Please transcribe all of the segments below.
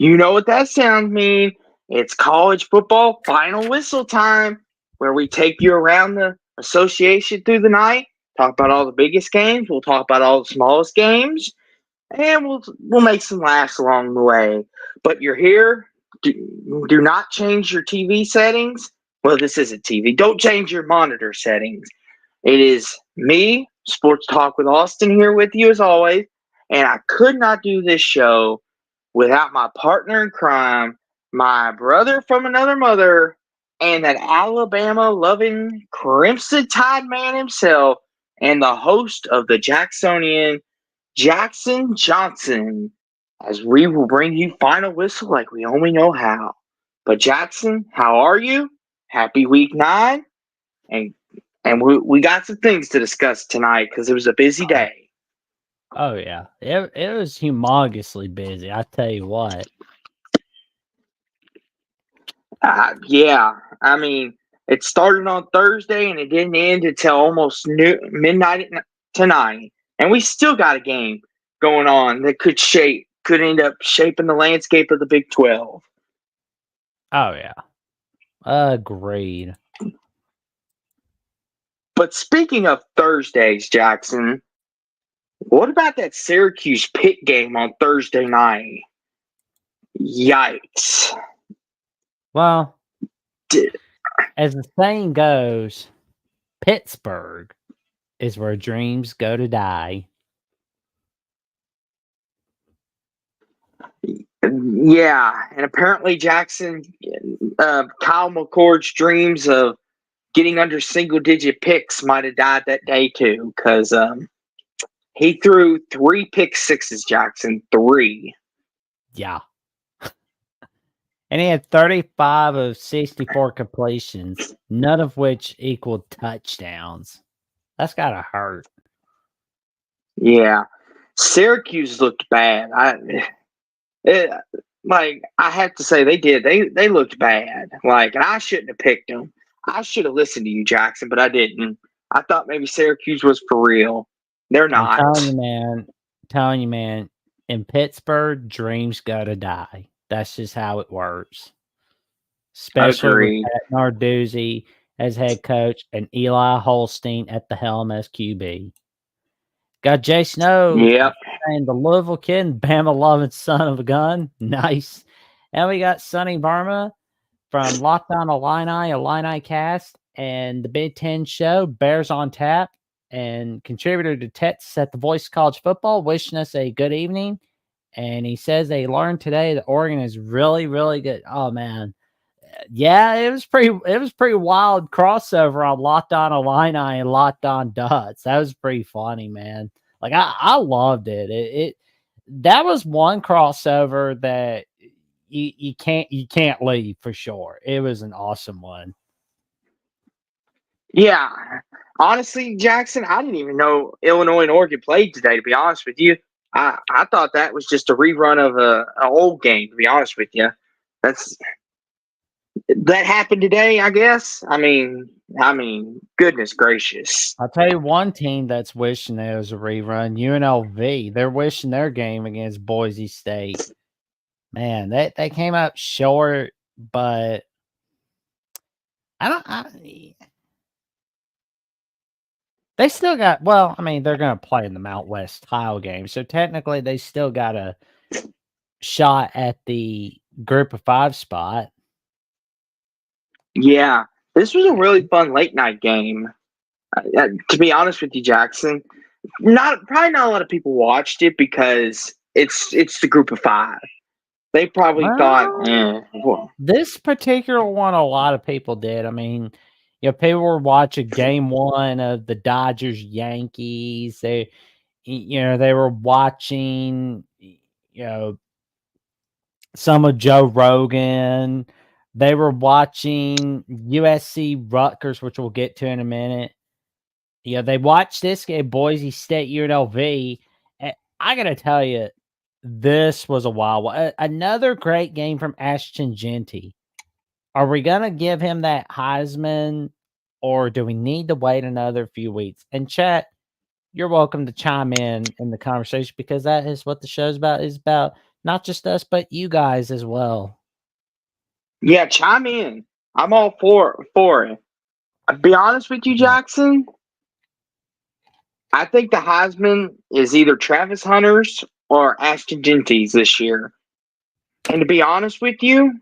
You know what that sound means? It's college football final whistle time, where we take you around the association through the night, talk about all the biggest games, we'll talk about all the smallest games, and we'll make some laughs along the way. But you're here. Do not change your TV settings. Well, this isn't TV. Don't change your monitor settings. It is me, Sports Talk with Austin, here with you as always. And I could not do this show without my partner in crime, my brother from another mother, and that Alabama loving Crimson Tide man himself, and the host of the Jacksonian, Jackson Johnson, as we will bring you final whistle like we only know how. But Jackson, how are you? Happy week 9, and we got some things to discuss tonight because it was a busy day. Oh yeah, it was humongously busy. I tell you what. Yeah, I mean, it started on Thursday and it didn't end until almost midnight tonight, and we still got a game going on that could end up shaping the landscape of the Big 12. Oh yeah, agreed. But speaking of Thursdays, Jackson, what about that Syracuse Pitt game on Thursday night? Yikes. Well, as the saying goes, Pittsburgh is where dreams go to die. Yeah, and apparently Jackson, Kyle McCord's dreams of getting under single-digit picks might have died that day too, because he threw 3 pick sixes, Jackson, 3. Yeah. And he had 35 of 64 completions, none of which equaled touchdowns. That's got to hurt. Yeah. Syracuse looked bad. I have to say they did. They looked bad. And I shouldn't have picked them. I should have listened to you, Jackson, but I didn't. I thought maybe Syracuse was for real. They're not. I'm telling you, man, in Pittsburgh, dreams go to die. That's just how it works. Especially with Pat Narduzzi as head coach and Eli Holstein at the helm as QB. Got Jay Snow and the Louisville kid and Bama loving son of a gun. Nice. And we got Sonny Barma from Lockdown Illini cast, and the Big Ten show, Bears on Tap, and contributor to Texas at the Voice of College Football, wishing us a good evening. And he says they learned today that Oregon is really, really good. Oh man. Yeah, it was pretty wild crossover on Locked On Illini and Locked On Duds. That was pretty funny, man. I loved it. It that was one crossover that you can't leave for sure. It was an awesome one. Yeah. Honestly, Jackson, I didn't even know Illinois and Oregon played today, to be honest with you. I thought that was just a rerun of an old game, to be honest with you. That happened today, I guess. I mean, goodness gracious. I'll tell you one team that's wishing it was a rerun, UNLV. They're wishing their game against Boise State. Man, they came up short, but they still got, well, I mean, they're going to play in the Mount West Tile game. So technically they still got a shot at the group of 5 spot. Yeah, this was a really fun late night game. To be honest with you, Jackson, probably not a lot of people watched it because it's the group of 5. They probably thought, this particular one, a lot of people did. I mean, people were watching game 1 of the Dodgers Yankees. They were watching, some of Joe Rogan. They were watching USC Rutgers, which we'll get to in a minute. They watched this game, Boise State UNLV. And I got to tell you, this was a wild one. Another great game from Ashton Jeanty. Are we going to give him that Heisman, or do we need to wait another few weeks? And chat, you're welcome to chime in the conversation, because that is what the show's about. Is about Not just us, but you guys as well. Yeah, chime in. I'm all for it. I'll be honest with you, Jackson. I think the Heisman is either Travis Hunter's or Ashton Genty's this year. And to be honest with you,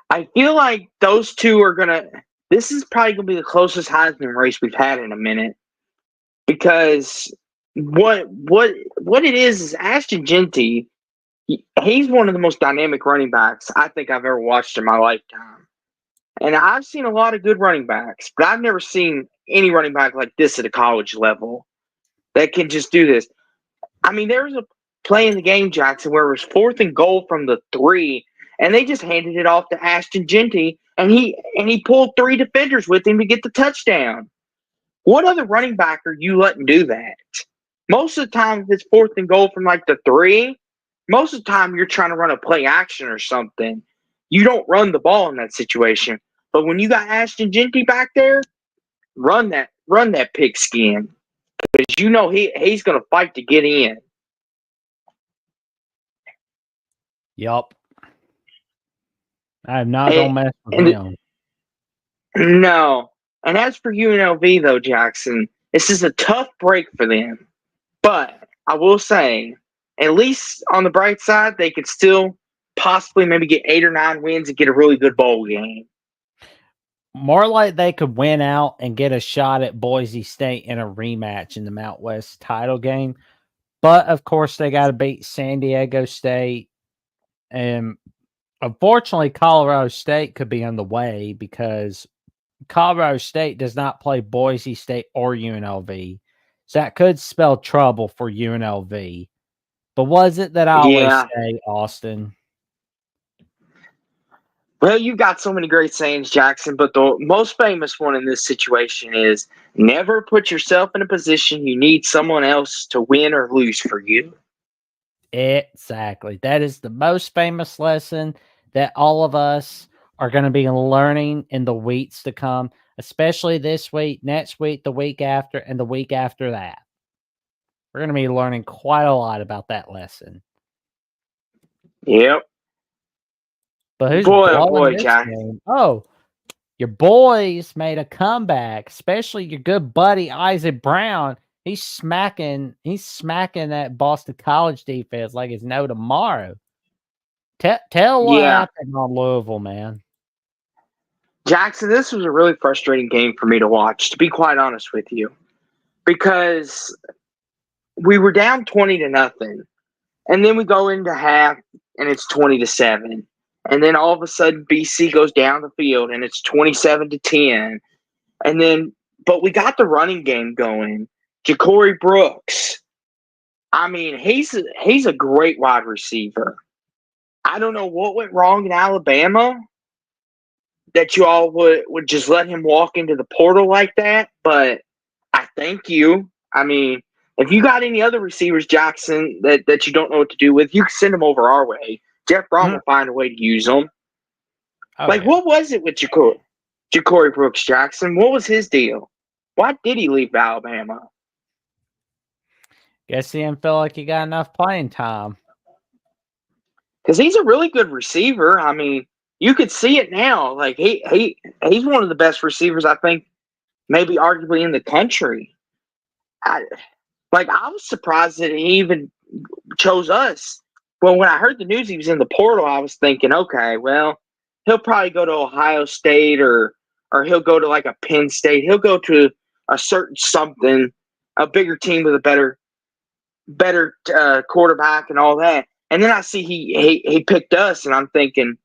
I feel like those two are gonna. This is probably gonna be the closest Heisman race we've had in a minute, because what it is Ashton Genty. He's one of the most dynamic running backs I think I've ever watched in my lifetime. And I've seen a lot of good running backs, but I've never seen any running back like this at a college level that can just do this. I mean, there was a play in the game, Jackson, where it was 4th and goal from the 3, and they just handed it off to Ashton Genty, and he pulled 3 defenders with him to get the touchdown. What other running back are you letting do that? Most of the time, if it's 4th and goal from like the 3, most of the time you're trying to run a play action or something. You don't run the ball in that situation. But when you got Ashton Genty back there, run that pigskin, because you know he's going to fight to get in. Yup. I am not going to mess with him. No. And as for UNLV, though, Jackson, this is a tough break for them. But I will say, at least on the bright side, they could still possibly maybe get 8 or 9 wins and get a really good bowl game. More like they could win out and get a shot at Boise State in a rematch in the Mount West title game. But, of course, they got to beat San Diego State. And, unfortunately, Colorado State could be on the way, because Colorado State does not play Boise State or UNLV. So that could spell trouble for UNLV. But was it that I always say, Austin? Well, you've got so many great sayings, Jackson, but the most famous one in this situation is never put yourself in a position you need someone else to win or lose for you. Exactly. That is the most famous lesson that all of us are going to be learning in the weeks to come, especially this week, next week, the week after, and the week after that. We're going to be learning quite a lot about that lesson. Yep. But who's blowing this game? Oh, your boys made a comeback, especially your good buddy Isaac Brown. He's smacking that Boston College defense like it's no tomorrow. Tell what happened on Louisville, man. Jackson, this was a really frustrating game for me to watch, to be quite honest with you, because we were down 20-0, and then we go into half and it's 20-7. And then all of a sudden, BC goes down the field, and it's 27-10. And then, but we got the running game going. Ja'Cory Brooks, I mean, he's a great wide receiver. I don't know what went wrong in Alabama that you all would just let him walk into the portal like that. But I thank you. I mean, if you got any other receivers, Jackson, that you don't know what to do with, you can send them over our way. Jeff Brom will find a way to use them. What was it with Ja'Cory Brooks, Jackson? What was his deal? Why did he leave Alabama? Guess he didn't feel like he got enough playing time. Because he's a really good receiver. I mean, you could see it now. Like he's one of the best receivers, I think, maybe arguably in the country. I was surprised that he even chose us. Well, when I heard the news he was in the portal, I was thinking, okay, well, he'll probably go to Ohio State or he'll go to like a Penn State. He'll go to a certain something, a bigger team with a better quarterback and all that. And then I see he picked us, and I'm thinking,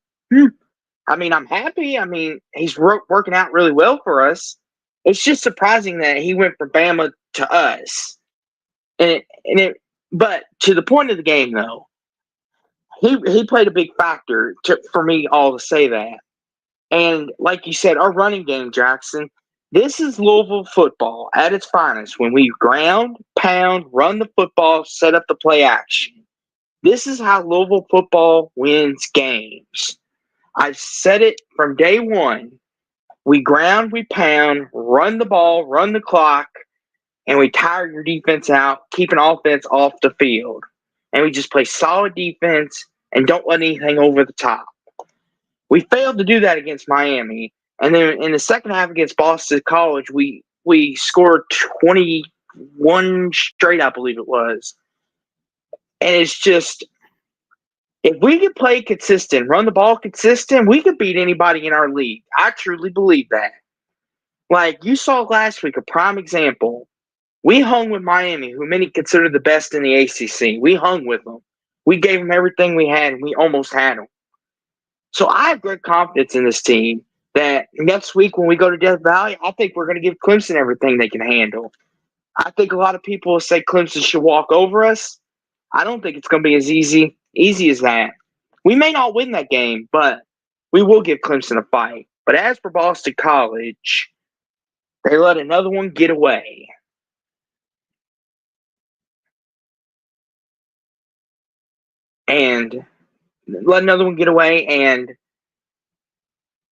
I mean, I'm happy. I mean, he's working out really well for us. It's just surprising that he went from Bama to us. But to the point of the game, though, he played a big factor for me all to say that. And like you said, our running game, Jackson, this is Louisville football at its finest. When we ground, pound, run the football, set up the play action. This is how Louisville football wins games. I've said it from day one. We ground, we pound, run the ball, run the clock, and we tire your defense out, keep an offense off the field. and we just play solid defense and don't let anything over the top. We failed to do that against Miami. And then in the second half against Boston College, we scored 21 straight, I believe it was. And it's just, if we could play consistent, run the ball consistent, we could beat anybody in our league. I truly believe that. Like you saw last week, a prime example. We hung with Miami, who many consider the best in the ACC. We hung with them. We gave them everything we had, and we almost had them. So I have great confidence in this team that next week when we go to Death Valley, I think we're going to give Clemson everything they can handle. I think a lot of people will say Clemson should walk over us. I don't think it's going to be as easy as that. We may not win that game, but we will give Clemson a fight. But as for Boston College, they let another one get away. And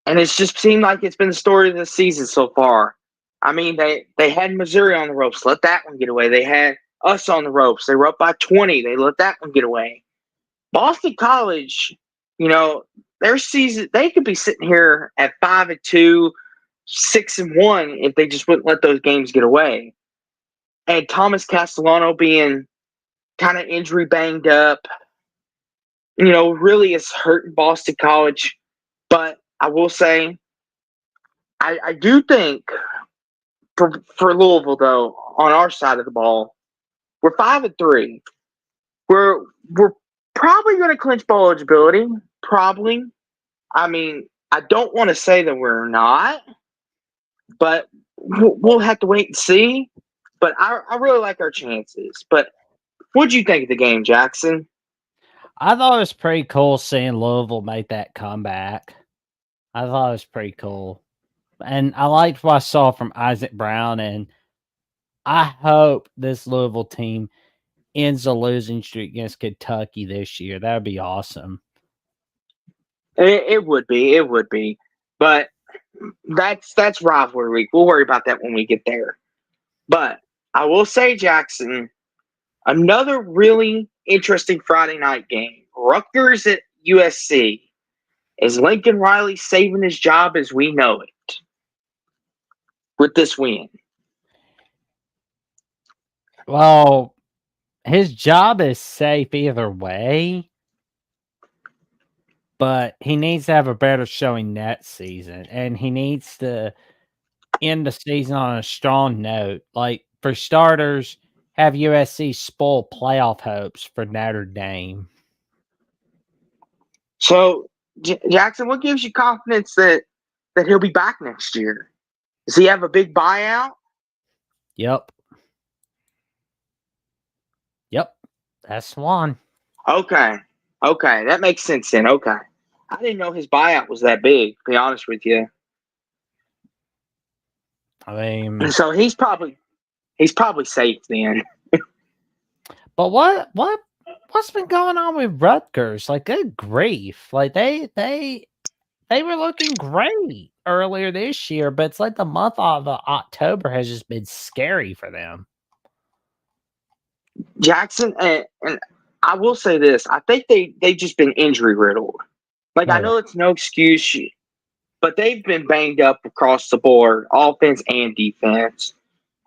it's just seemed like it's been the story of the season so far. I mean, they had Missouri on the ropes, let that one get away. They had us on the ropes. They were up by 20. They let that one get away. Boston College, their season, they could be sitting here at 5-2, 6-1 if they just wouldn't let those games get away. And Thomas Castellano being kind of injury banged up, really is hurting Boston College. But I will say, I do think for Louisville, though, on our side of the ball, we're 5-3. We're probably going to clinch bowl eligibility. Probably. I mean, I don't want to say that we're not, but we'll have to wait and see. But I really like our chances. But what did you think of the game, Jackson? I thought it was pretty cool seeing Louisville make that comeback. I thought it was pretty cool. And I liked what I saw from Isaac Brown, and I hope this Louisville team ends a losing streak against Kentucky this year. That would be awesome. It would be. But that's rivalry week. We'll worry about that when we get there. But I will say, Jackson, another really interesting Friday night game. Rutgers at USC. Is Lincoln Riley saving his job as we know it with this win? Well, his job is safe either way, but he needs to have a better showing next season, and he needs to end the season on a strong note. Like, for starters, have USC spoil playoff hopes for Notre Dame. So, Jackson, what gives you confidence that he'll be back next year? Does he have a big buyout? Yep. That's one. Okay. That makes sense then. Okay. I didn't know his buyout was that big, to be honest with you. I mean, so he's probably safe then. But what's been going on with Rutgers? Like, good grief! Like they were looking great earlier this year, but it's like the month of October has just been scary for them. Jackson, and I will say this: I think they've just been injury riddled. Like, I know it's no excuse, but they've been banged up across the board, offense and defense,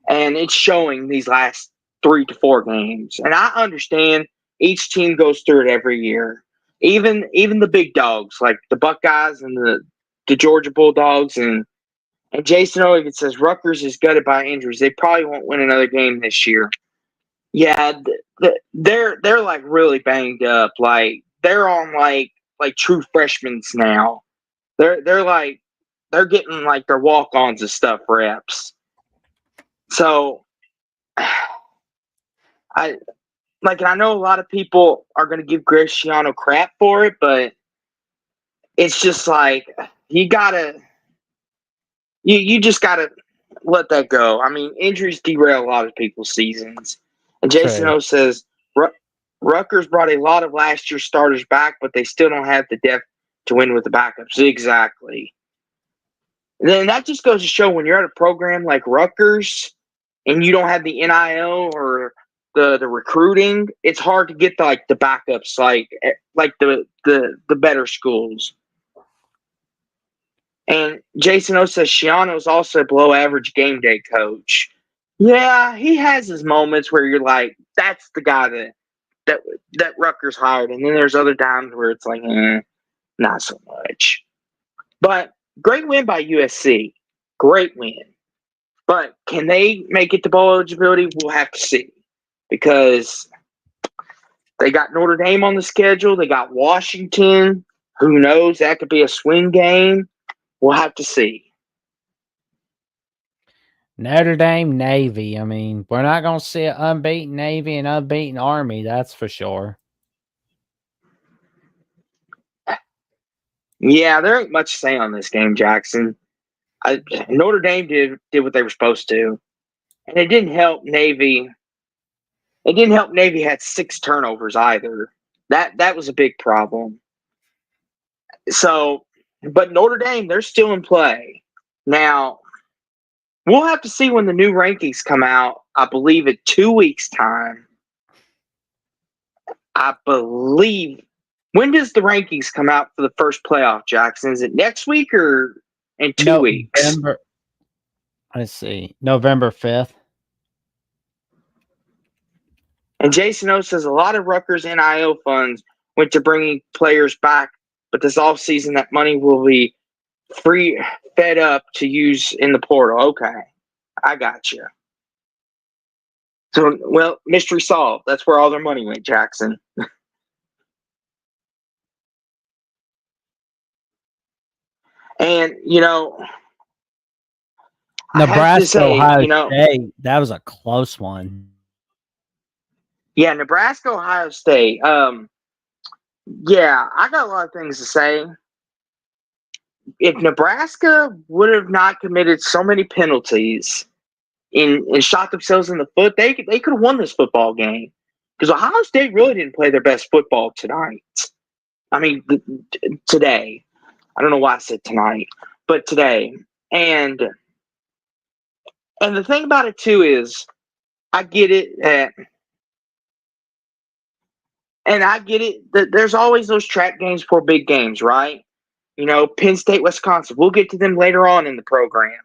and it's showing these last 3 to 4 games. And I understand each team goes through it every year. Even the big dogs like the Buckeyes and the Georgia Bulldogs and Jason Owen says Rutgers is gutted by injuries. They probably won't win another game this year. Yeah, they're like really banged up. Like they're on like true freshmen now. They're getting like their walk-ons and stuff reps. So I know a lot of people are going to give Graciano crap for it, but it's just like you just gotta let that go. I mean, injuries derail a lot of people's seasons. And Jason O says Rutgers brought a lot of last year's starters back, but they still don't have the depth to win with the backups. Exactly. And then that just goes to show when you're at a program like Rutgers and you don't have the NIL or the recruiting, it's hard to get the backups like the better schools. And Jason Osashiano is also a below average game day coach. Yeah, he has his moments where you're like, that's the guy that Rutgers hired, and then there's other times where it's like, not so much. But great win by USC. Great win. But can they make it to bowl eligibility? We'll have to see. Because they got Notre Dame on the schedule. They got Washington. Who knows? That could be a swing game. We'll have to see. Notre Dame, Navy. I mean, we're not going to see an unbeaten Navy and unbeaten Army. That's for sure. Yeah, there ain't much to say on this game, Jackson. Notre Dame did what they were supposed to. And it didn't help Navy. It didn't help Navy had 6 turnovers either. That was a big problem. So, but Notre Dame, they're still in play. Now, we'll have to see when the new rankings come out, I believe in 2 weeks' time. I believe. When does the rankings come out for the first playoff, Jackson? Is it next week or in 2 weeks? Let's see. November 5th. And Jason O says a lot of Rutgers NIL funds went to bringing players back, but this offseason that money will be fed up to use in the portal. Okay, I got you. So, well, mystery solved. That's where all their money went, Jackson. And, Nebraska, Ohio State, that was a close one. Yeah, Nebraska, Ohio State. Yeah, I got a lot of things to say. If Nebraska would have not committed so many penalties and shot themselves in the foot, they could have won this football game. Because Ohio State really didn't play their best football tonight. I mean, today. I don't know why I said tonight, but today. And the thing about it, too, is I get it that there's always those trap games for big games, right? Penn State, Wisconsin. We'll get to them later on in the program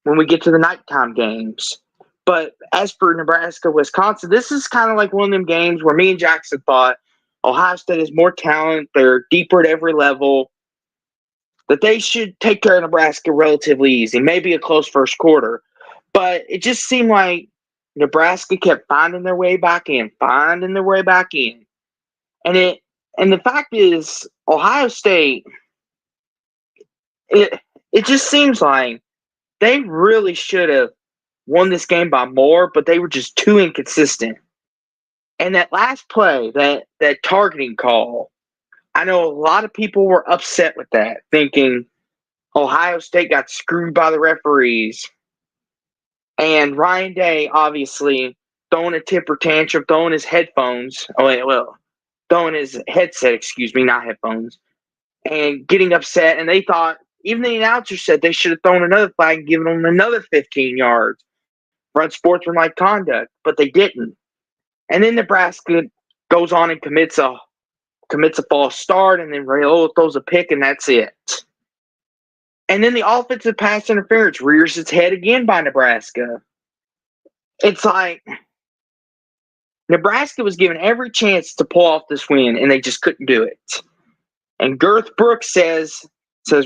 when we get to the nighttime games. But as for Nebraska, Wisconsin, this is kind of like one of them games where me and Jackson thought Ohio State has more talent. They're deeper at every level. That they should take care of Nebraska relatively easy. Maybe a close first quarter. But it just seemed like Nebraska kept finding their way back in. And the fact is, Ohio State, it just seems like they really should have won this game by more, but they were just too inconsistent. And that last play, that targeting call, I know a lot of people were upset with that, thinking Ohio State got screwed by the referees. And Ryan Day, obviously, throwing a temper tantrum, throwing his headphones. Throwing his headset, not headphones, and getting upset. And they thought, even the announcer said they should have thrown another flag and given them another 15 yards. Run sportsmanlike conduct, but they didn't. And then Nebraska goes on and commits a false start, and then Raiola throws a pick, and that's it. And then the offensive pass interference rears its head again by Nebraska. It's like Nebraska was given every chance to pull off this win, and they just couldn't do it. And Girth Brooks says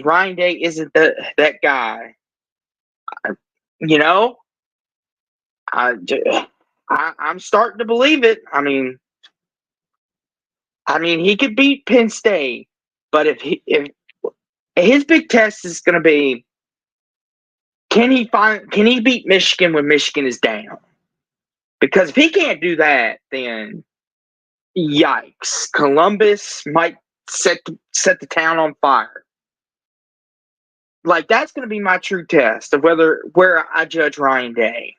Ryan Day isn't that guy. I'm starting to believe it. I mean, he could beat Penn State, but if his big test is going to be, can he beat Michigan when Michigan is down? Because if he can't do that, then yikes! Columbus might set the town on fire. Like, that's going to be my true test of where I judge Ryan Day.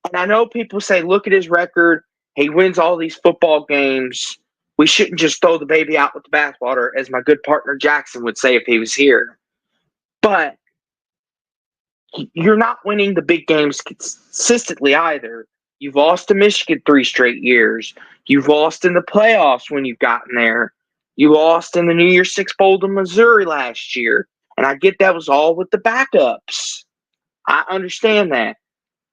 And I know people say, look at his record. He wins all these football games. We shouldn't just throw the baby out with the bathwater, as my good partner Jackson would say if he was here. But you're not winning the big games consistently either. You've lost to Michigan 3 straight years. You've lost in the playoffs when you've gotten there. You lost in the New Year's Six Bowl to Missouri last year. And I get that was all with the backups. I understand that.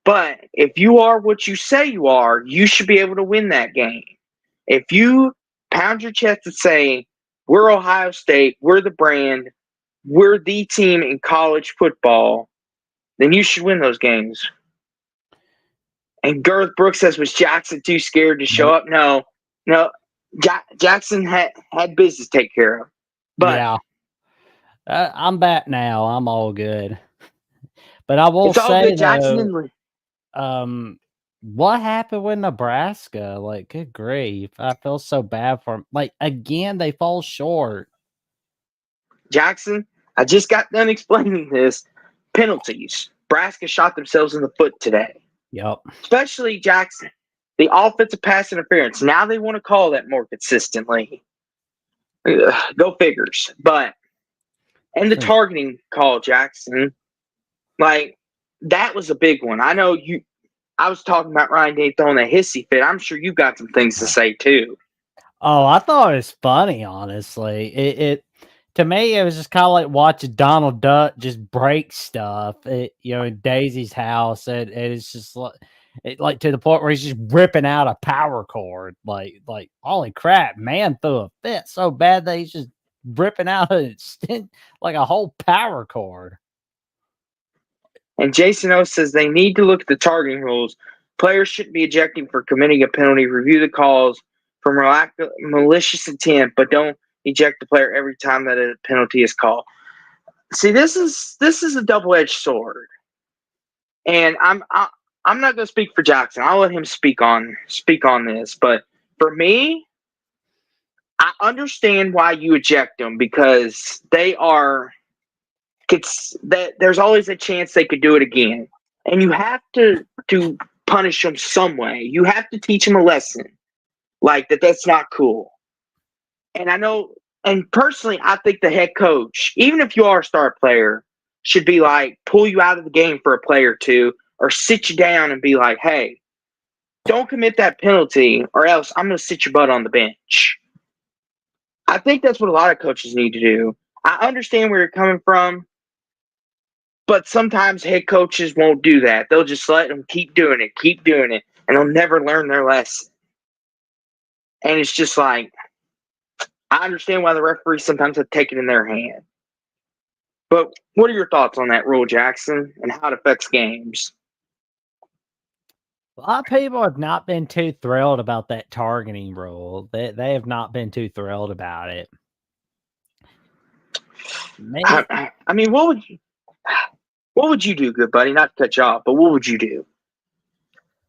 But if you are what you say you are, you should be able to win that game. If you pound your chest and say, we're Ohio State, we're the brand, we're the team in college football, then you should win those games. And Garth Brooks says, was Jackson too scared to show up? No. Jackson had business to take care of. But yeah, I'm back now. I'm all good. But I will it's all say good, Jackson. what happened with Nebraska? Like, good grief. I feel so bad for them. Like, again, they fall short. Jackson, I just got done explaining this. Penalties. Nebraska shot themselves in the foot today. Yep. Especially Jackson. The offensive pass interference. Now they want to call that more consistently. Go figures. And the targeting call, Jackson. Like, that was a big one. I know I was talking about Ryan Day throwing a hissy fit. I'm sure you've got some things to say too. Oh, I thought it was funny, honestly. It to me, it was just kind of like watching Donald Duck just break stuff, in Daisy's house. And it's just like to the point where he's just ripping out a power cord. Like holy crap, man threw a fit so bad that he's just ripping out like a whole power cord. And Jason O says they need to look at the targeting rules. Players shouldn't be ejecting for committing a penalty. Review the calls for malicious intent, but don't eject the player every time that a penalty is called. See, this is a double-edged sword. And I'm not going to speak for Jackson. I'll let him speak on this. But for me, I understand why you eject them because there's always a chance they could do it again. And you have to punish them some way. You have to teach them a lesson. Like that's not cool. And I know, and personally, I think the head coach, even if you are a star player, should be like, pull you out of the game for a play or two, or sit you down and be like, hey, don't commit that penalty, or else I'm going to sit your butt on the bench. I think that's what a lot of coaches need to do. I understand where you're coming from, but sometimes head coaches won't do that. They'll just let them keep doing it, and they'll never learn their lesson. And it's just like, I understand why the referees sometimes have to take it in their hand. But what are your thoughts on that rule, Jackson, and how it affects games? A lot of people have not been too thrilled about that targeting rule. They have not been too thrilled about it. I mean, what would you do, good buddy? Not to cut you off, but what would you do?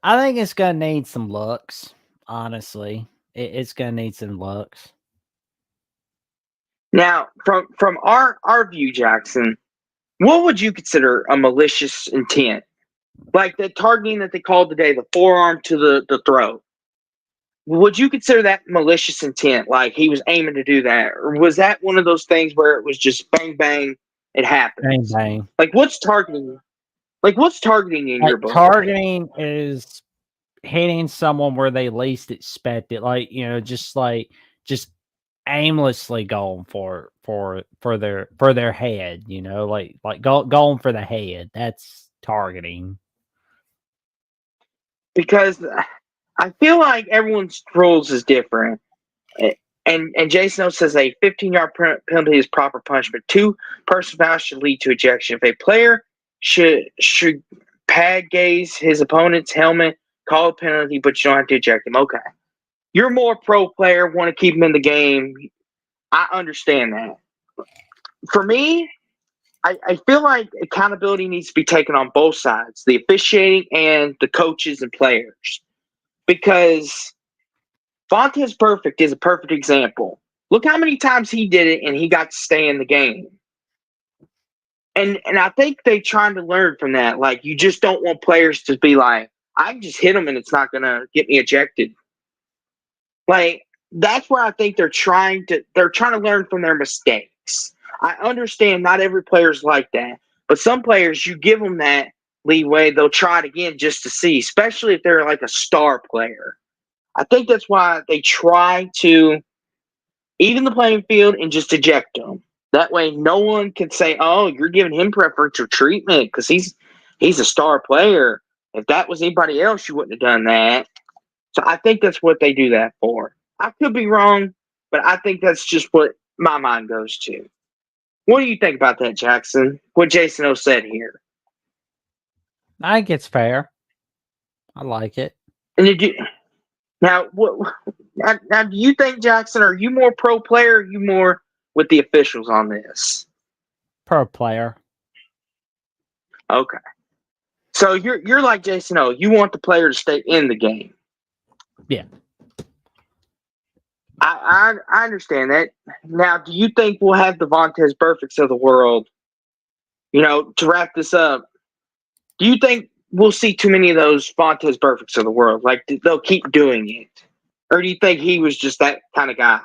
I think it's going to need some looks, honestly. It's going to need some looks. Now, from our view, Jackson, what would you consider a malicious intent? Like the targeting that they called today, the forearm to the throat. Would you consider that malicious intent? Like he was aiming to do that? Or was that one of those things where it was just bang, bang, it happened? Bang, bang. Like what's targeting? Like what's targeting in your book? Targeting is hitting someone where they least expect it. Like, just aimlessly going for their head, like going for the head. That's targeting. Because I feel like everyone's rules is different. And Jason O says a 15-yard penalty is proper punishment. 2-person foul should lead to ejection. If a player should pad gaze his opponent's helmet, call a penalty, but you don't have to eject him. Okay. You're more pro player, want to keep him in the game. I understand that. For me, I feel like accountability needs to be taken on both sides, the officiating and the coaches and players. Because Vontaze Burfict is a perfect example. Look how many times he did it and he got to stay in the game. And I think they're trying to learn from that. Like, you just don't want players to be like, I can just hit him and it's not going to get me ejected. Like, that's where I think they're trying to learn from their mistakes. I understand not every player's like that, but some players, you give them that leeway. They'll try it again just to see, especially if they're like a star player. I think that's why they try to even the playing field and just eject him. That way, no one can say, "Oh, you're giving him preferential treatment because he's a star player." If that was anybody else, you wouldn't have done that. So I think that's what they do that for. I could be wrong, but I think that's just what my mind goes to. What do you think about that, Jackson? What Jason O said here. I think it's fair. I like it. And did you now? Now, do you think, Jackson? Are you more pro player? Or are you more with the officials on this? Pro player. Okay. So you're like Jason O. You want the player to stay in the game. Yeah. I understand that. Now, do you think we'll have the Vontaze Burficts of the world? To wrap this up, do you think we'll see too many of those Vontaze Burficts of the world? Like, they'll keep doing it? Or do you think he was just that kind of guy?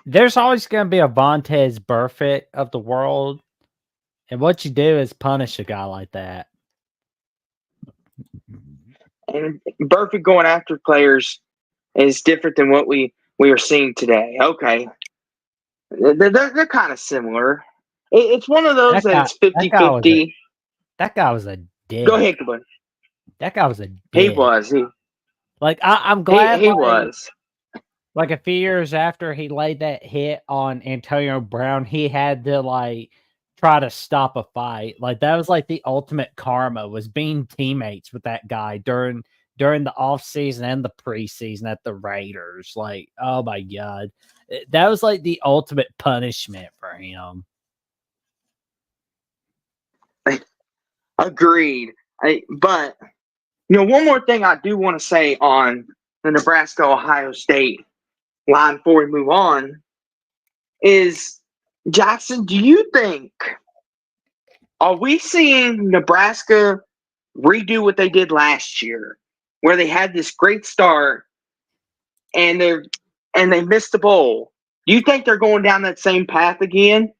There's always going to be a Vontaze Burfict of the world. And what you do is punish a guy like that. And Burfict going after players is different than what we are seeing today. Okay. They're kind of similar. It's one of those that's 50-50. That guy was a dick. Go ahead, Glenn. That guy was a dick. He was. I'm glad he was. Like a few years after he laid that hit on Antonio Brown, he had to try to stop a fight. Like that was like the ultimate karma, was being teammates with that guy during the offseason and the preseason at the Raiders. Like, oh my God. That was like the ultimate punishment for him. Agreed. But one more thing I do want to say on the Nebraska-Ohio State line before we move on is, Jackson, do you think, are we seeing Nebraska redo what they did last year, where they had this great start and they missed the bowl? Do you think they're going down that same path again?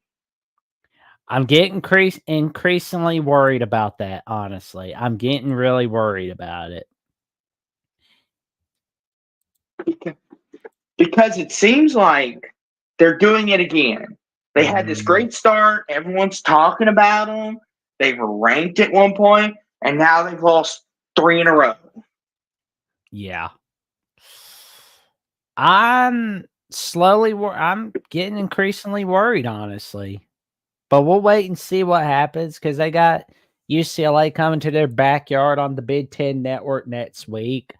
I'm getting increasingly worried about that, honestly. I'm getting really worried about it. Because it seems like they're doing it again. They had this great start. Everyone's talking about them. They were ranked at one point, and now they've lost 3 in a row. Yeah. I'm getting increasingly worried, honestly. But we'll wait and see what happens, because they got UCLA coming to their backyard on the Big Ten Network next week.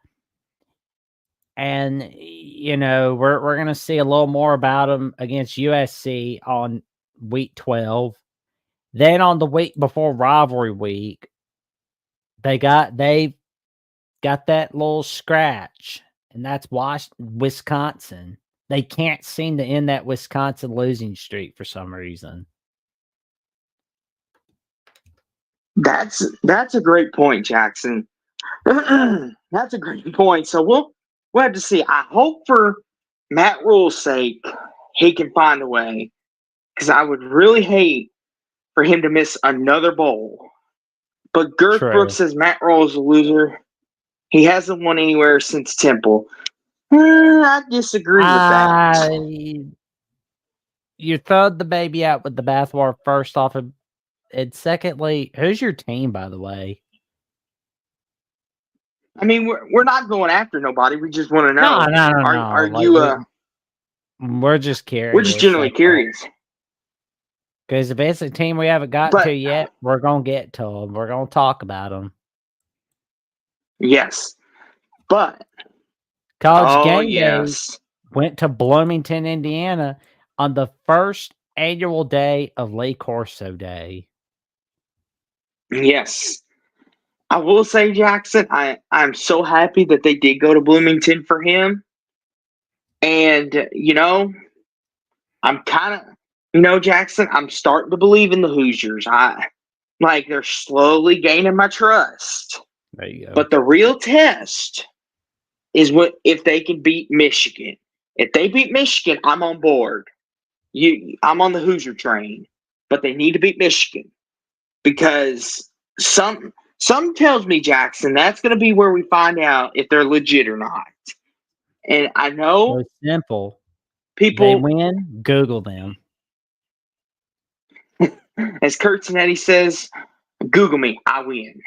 And, we're going to see a little more about them against USC on week 12. Then on the week before rivalry week, they got that little scratch, and that's Wisconsin. They can't seem to end that Wisconsin losing streak for some reason. That's a great point, Jackson. That's a great point. So we'll have to see. I hope for Matt Rule's sake he can find a way, because I would really hate for him to miss another bowl. But Girth Brooks says Matt Rule's a loser. He hasn't won anywhere since Temple. I disagree with that. You throwed the baby out with the bathwater first off, and secondly, who's your team, by the way? I mean, we're not going after nobody. We just want to know. No. Are you? We're just curious. We're just genuinely curious. Because if it's a team we haven't gotten to yet, we're gonna get to them. We're gonna talk about them. Yes, but College Game Day went to Bloomington, Indiana, on the first annual day of Lee Corso Day. Yes. I will say, Jackson, I'm so happy that they did go to Bloomington for him. And, I'm kind of, Jackson, I'm starting to believe in the Hoosiers. They're slowly gaining my trust. There you go. But the real test is if they can beat Michigan. If they beat Michigan, I'm on board. I'm on the Hoosier train. But they need to beat Michigan, because some tells me, Jackson, that's going to be where we find out if they're legit or not. And I know So simple. They people, win, Google them. as Kurt Zanetti says, Google me, I win.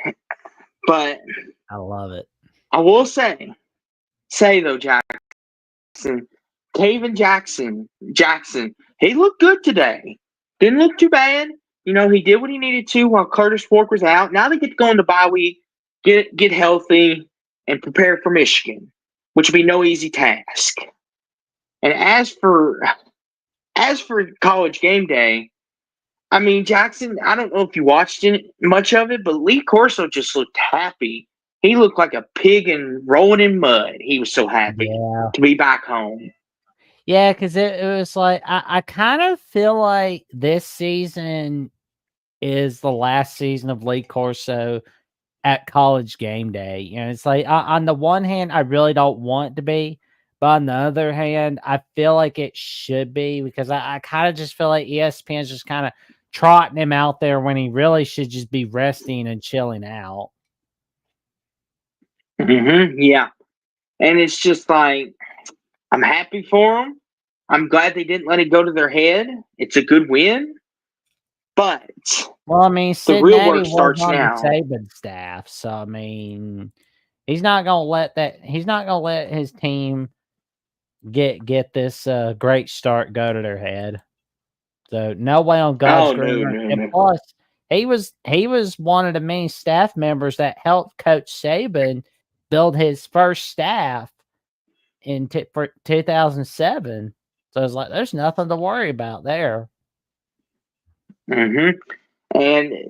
But I love it. I will say though, Jackson, Taven Jackson, he looked good today. Didn't look too bad. You know, he did what he needed to while Curtis Fork was out. Now they get to go into bye week, get healthy, and prepare for Michigan, which will be no easy task. And as for College Game Day, I mean, Jackson, I don't know if you watched much of it, but Lee Corso just looked happy. He looked like a pig and rolling in mud. He was so happy to be back home. Yeah, because it was like I kind of feel like this season is the last season of Lee Corso at College Game Day. You know, it's like on the one hand, I really don't want it to be, but on the other hand, I feel like it should be because I kind of just feel like ESPN's just kind of trotting him out there when he really should just be resting and chilling out. Yeah. And it's just like, I'm happy for them. I'm glad they didn't let it go to their head. It's a good win. But well, I mean, the real work starts on now. The Saban staff, so I mean, he's not gonna let his team get this great start go to their head. So no way on God's green earth. And plus, he was one of the main staff members that helped Coach Saban build his first staff for 2007. So it's like there's nothing to worry about there. And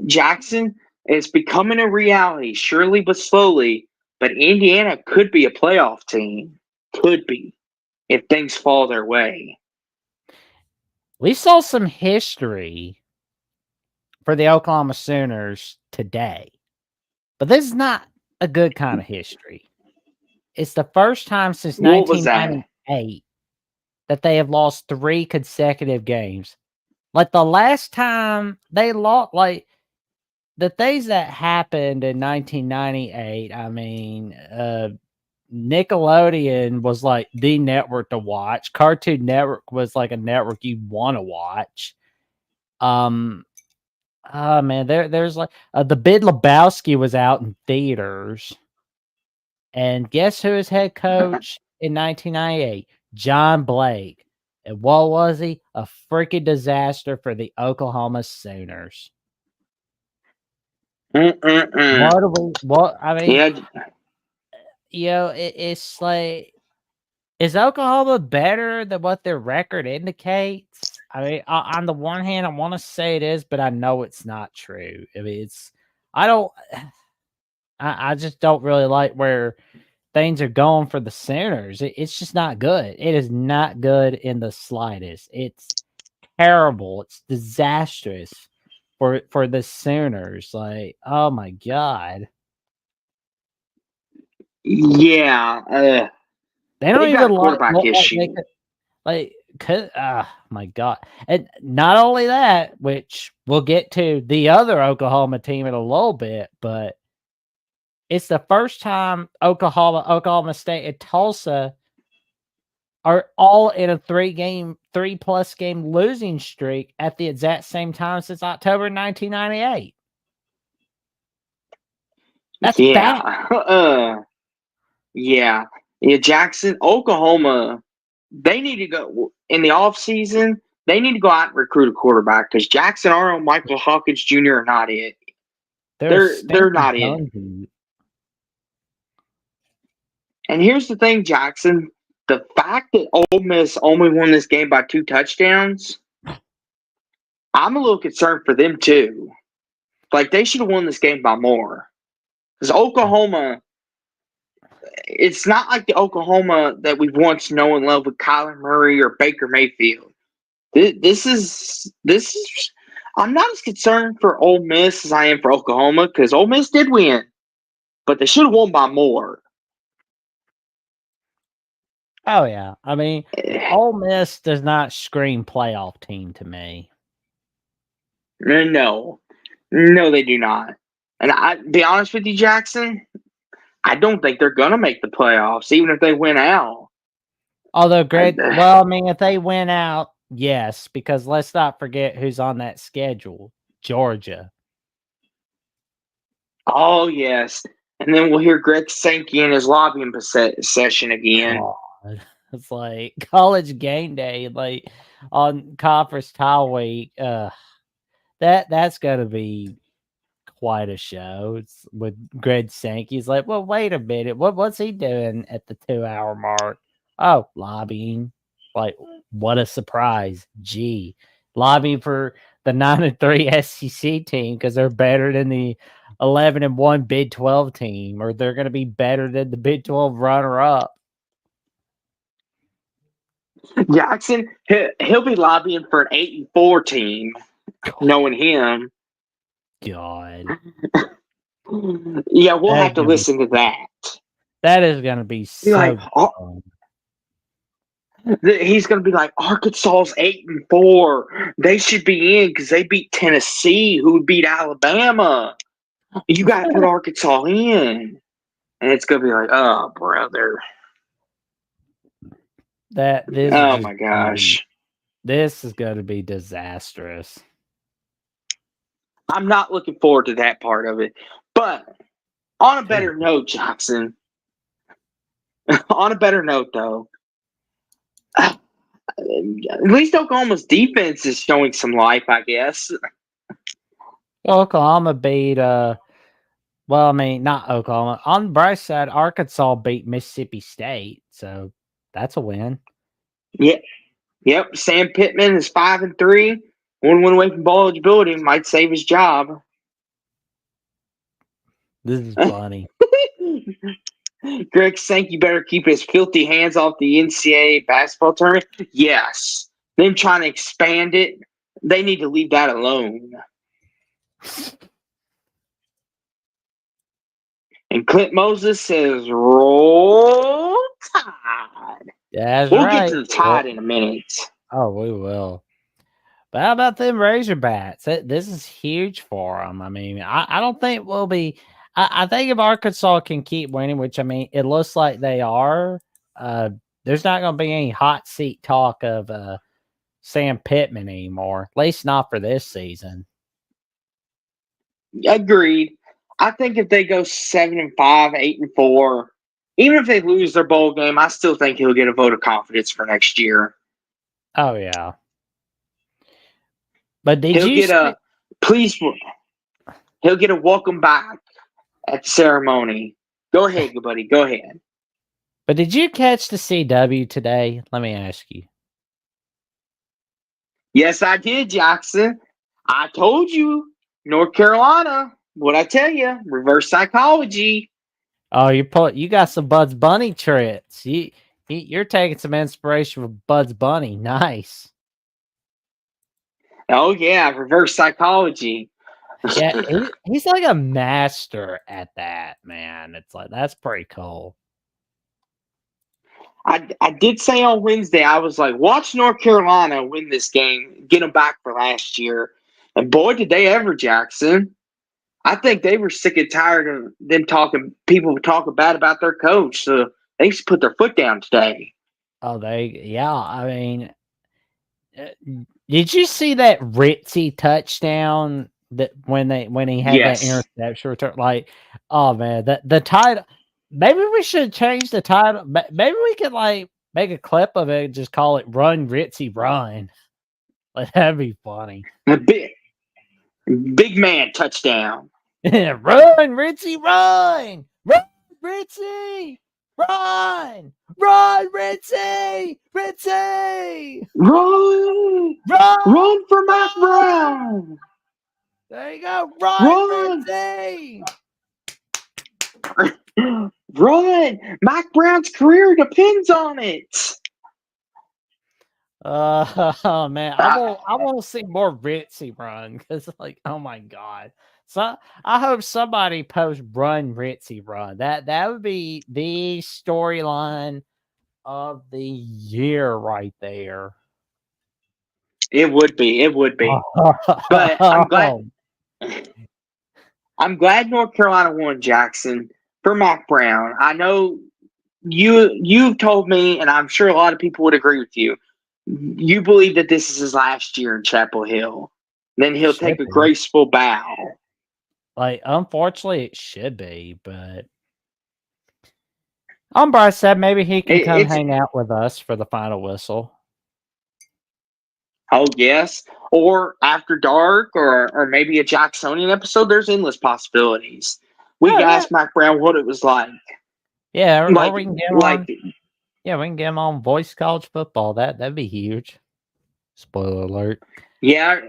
Jackson is becoming a reality, surely but slowly. But Indiana could be a playoff team. Could be, if things fall their way. We saw some history for the Oklahoma Sooners today. But this is not a good kind of history. It's the first time since 1998 that they have lost 3 consecutive games. Like the last time they lost, like the things that happened in 1998, I mean, Nickelodeon was like the network to watch. Cartoon Network was like a network you want to watch. Oh man, there's like the Big Lebowski was out in theaters. And guess who is head coach in 1998? John Blake. And what was he? A freaking disaster for the Oklahoma Sooners. What I mean, you know, it's like, is Oklahoma better than what their record indicates? I mean, on the one hand, I want to say it is, but I know it's not true. I mean, I just don't really like where things are going for the Sooners. It's just not good. It is not good in the slightest. It's terrible. It's disastrous for the Sooners. Like, oh my God. Yeah. They don't even got a quarterback issue. My God. And not only that, which we'll get to the other Oklahoma team in a little bit, but it's the first time Oklahoma State, and Tulsa are all in a 3+ game losing streak at the exact same time since October 1998. That's bad. Yeah, Jackson, Oklahoma, they need to go in the offseason. They need to go out and recruit a quarterback because Jackson Arnold, Michael Hawkins Jr. are not it. They're not it. And here's the thing, Jackson. The fact that Ole Miss only won this game by 2 touchdowns, I'm a little concerned for them too. Like, they should have won this game by more. Because Oklahoma, it's not like the Oklahoma that we've once known and loved with Kyler Murray or Baker Mayfield. This is I'm not as concerned for Ole Miss as I am for Oklahoma because Ole Miss did win, but they should have won by more. Oh yeah, I mean, Ole Miss does not scream playoff team to me. No, they do not. And I be honest with you, Jackson, I don't think they're gonna make the playoffs, even if they win out. Although well, I mean, if they win out, yes, because let's not forget who's on that schedule. Georgia. Oh yes. And then we'll hear Greg Sankey in his lobbying session again. God. It's like College Game Day, like on Conference Tile Week. That's gonna be quite a show. It's with Greg Sankey. He's like, well, wait a minute. What's he doing at the 2-hour mark? Oh, lobbying. Like, what a surprise. Gee. Lobbying for the 9-3 SEC team because they're better than the 11-1 Big 12 team, or they're gonna be better than the Big 12 runner up. Jackson, he'll be lobbying for an 8-4 team, knowing him. God. Yeah, we'll have to listen to that. That is going to be so like, fun. He's going to be like, Arkansas's 8-4. They should be in because they beat Tennessee, who beat Alabama. You got to put Arkansas in. And it's going to be like, oh, brother. Oh, my gosh. This is going to be disastrous. I'm not looking forward to that part of it. But on a better note, Jackson, on a better note, though, at least Oklahoma's defense is showing some life, I guess. Oklahoma beat, well, I mean, not Oklahoma. On the bright side, Arkansas beat Mississippi State, so that's a win. Yeah. Yep. Sam Pittman is 5-3. 1 win away from bowl eligibility. Might save his job. This is funny. Greg Sankey better keep his filthy hands off the NCAA basketball tournament. Yes. Them trying to expand it, they need to leave that alone. And Clint Moses says, roll Tide. That's we'll right. Get to the Tide in a minute. Oh, we will. But how about them Razorbacks? This is huge for them. I mean, I don't think we'll be. I think if Arkansas can keep winning, which I mean, it looks like they are. There's not going to be any hot seat talk of Sam Pittman anymore. At least not for this season. Agreed. I think if they go 7-5, 8-4, even if they lose their bowl game, I still think he'll get a vote of confidence for next year. Oh yeah. But he'll get a welcome back at the ceremony. Go ahead, buddy. Go ahead. But did you catch the CW today? Let me ask you. Yes, I did, Jackson. I told you, North Carolina. What'd I tell you? Reverse psychology. Oh, you got some Bugs Bunny tricks. You're taking some inspiration from Bugs Bunny. Nice. Oh yeah, reverse psychology. Yeah, he's like a master at that, man. It's like that's pretty cool. I did say on Wednesday, I was like, watch North Carolina win this game, get them back for last year. And boy, did they ever, Jackson. I think they were sick and tired of them people talking bad about their coach. So they just put their foot down today. Oh, I mean, did you see that Ritzy touchdown that when he had that interception return? Like, oh man, the title. Maybe we should change the title. Maybe we could like make a clip of it and just call it "Run Ritzy Run." Like that'd be funny. A big man touchdown. Run Ritzy Run! Run Ritzy! Run! Run Ritzy! Ritzy! Run! Run! Run for Matt Brown! There you go. Run! Ritzy! Run! Mac Brown's career depends on it. Oh man, I want to see more Ritzy run because, like, oh my god! So I hope somebody posts "Run Ritzy Run." That would be the storyline of the year right there. It would be. But I'm glad. I'm glad North Carolina won, Jackson, for Mac Brown. I know you've told me, and I'm sure a lot of people would agree with you. You believe that this is his last year in Chapel Hill. Then he'll take a graceful bow. Like, unfortunately, it should be, but Bryce said maybe he can come hang out with us for the final whistle. Oh, yes. Or After Dark, or maybe a Jacksonian episode. There's endless possibilities. We can ask Mac Brown what it was like. Yeah, or we can get him on. Yeah, we can get him on Voice College Football. That'd be huge. Spoiler alert. Yeah.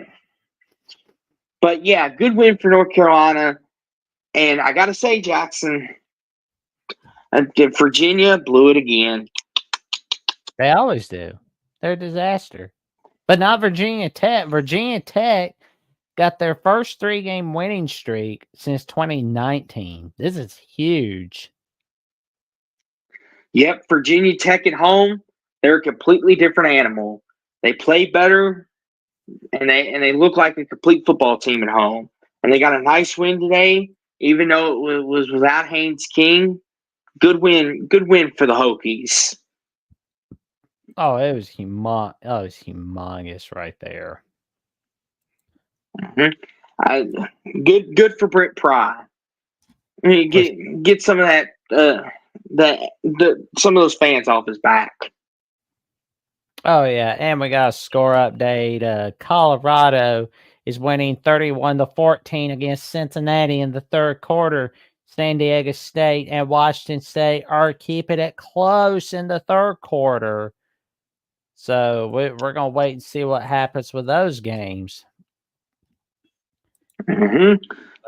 But yeah, good win for North Carolina. And I got to say, Jackson, Virginia blew it again. They always do. They're a disaster. But not Virginia Tech. Virginia Tech got their first 3-game winning streak since 2019. This is huge. Yep, Virginia Tech at home, they're a completely different animal. They play better, and they look like a complete football team at home. And they got a nice win today, even though it was without Haynes King. Good win for the Hokies. Oh, it was humongous right there. Mm-hmm. Good for Brent Pry. I mean, get some of that some of those fans off his back. Oh yeah, and we got a score update. Colorado is winning 31-14 against Cincinnati in the third quarter. San Diego State and Washington State are keeping it close in the third quarter. So we're going to wait and see what happens with those games. Mm-hmm.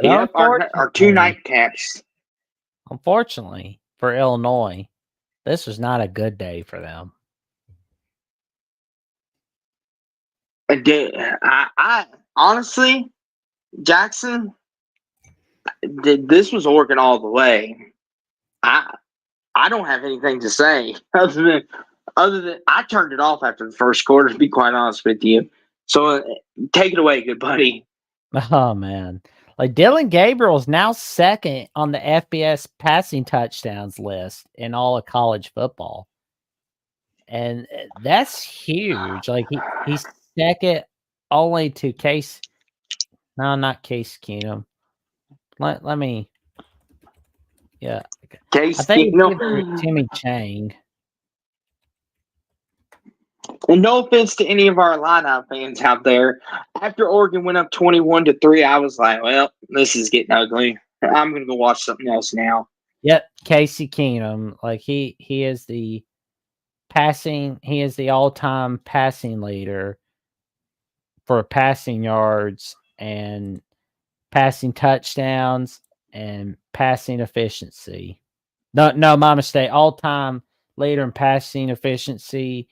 Yep, our 2 nightcaps. Unfortunately for Illinois, this was not a good day for them. I honestly, Jackson, this was Oregon all the way. I don't have anything to say other than I turned it off after the first quarter, to be quite honest with you. So take it away, good buddy. Oh man, like Dylan Gabriel is now second on the FBS passing touchdowns list in all of college football, and that's huge. Like he's second only to Case. No, not Case Keenum. Let me. Yeah, Case I think Keenum. Timmy Chang. And no offense to any of our Illini fans out there, after Oregon went up 21-3, I was like, well, this is getting ugly. I'm going to go watch something else now. Yep, Casey Keenum. Like he is the passing. He is the all-time passing leader for passing yards and passing touchdowns and passing efficiency. No, my mistake. All-time leader in passing efficiency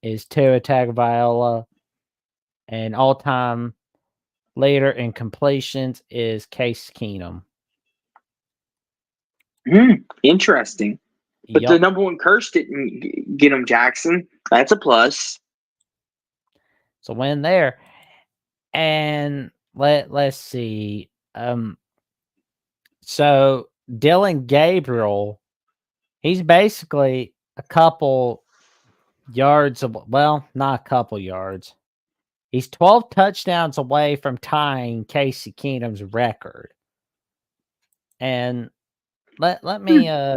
is Tua Tagovailoa, and all-time leader in completions is Case Keenum. Interesting. But the number one curse didn't get him, Jackson. That's a plus. It's a win there. And let's see. So Dylan Gabriel, he's basically a couple yards of, well, not a couple yards. He's 12 touchdowns away from tying Casey Keenum's record. And let me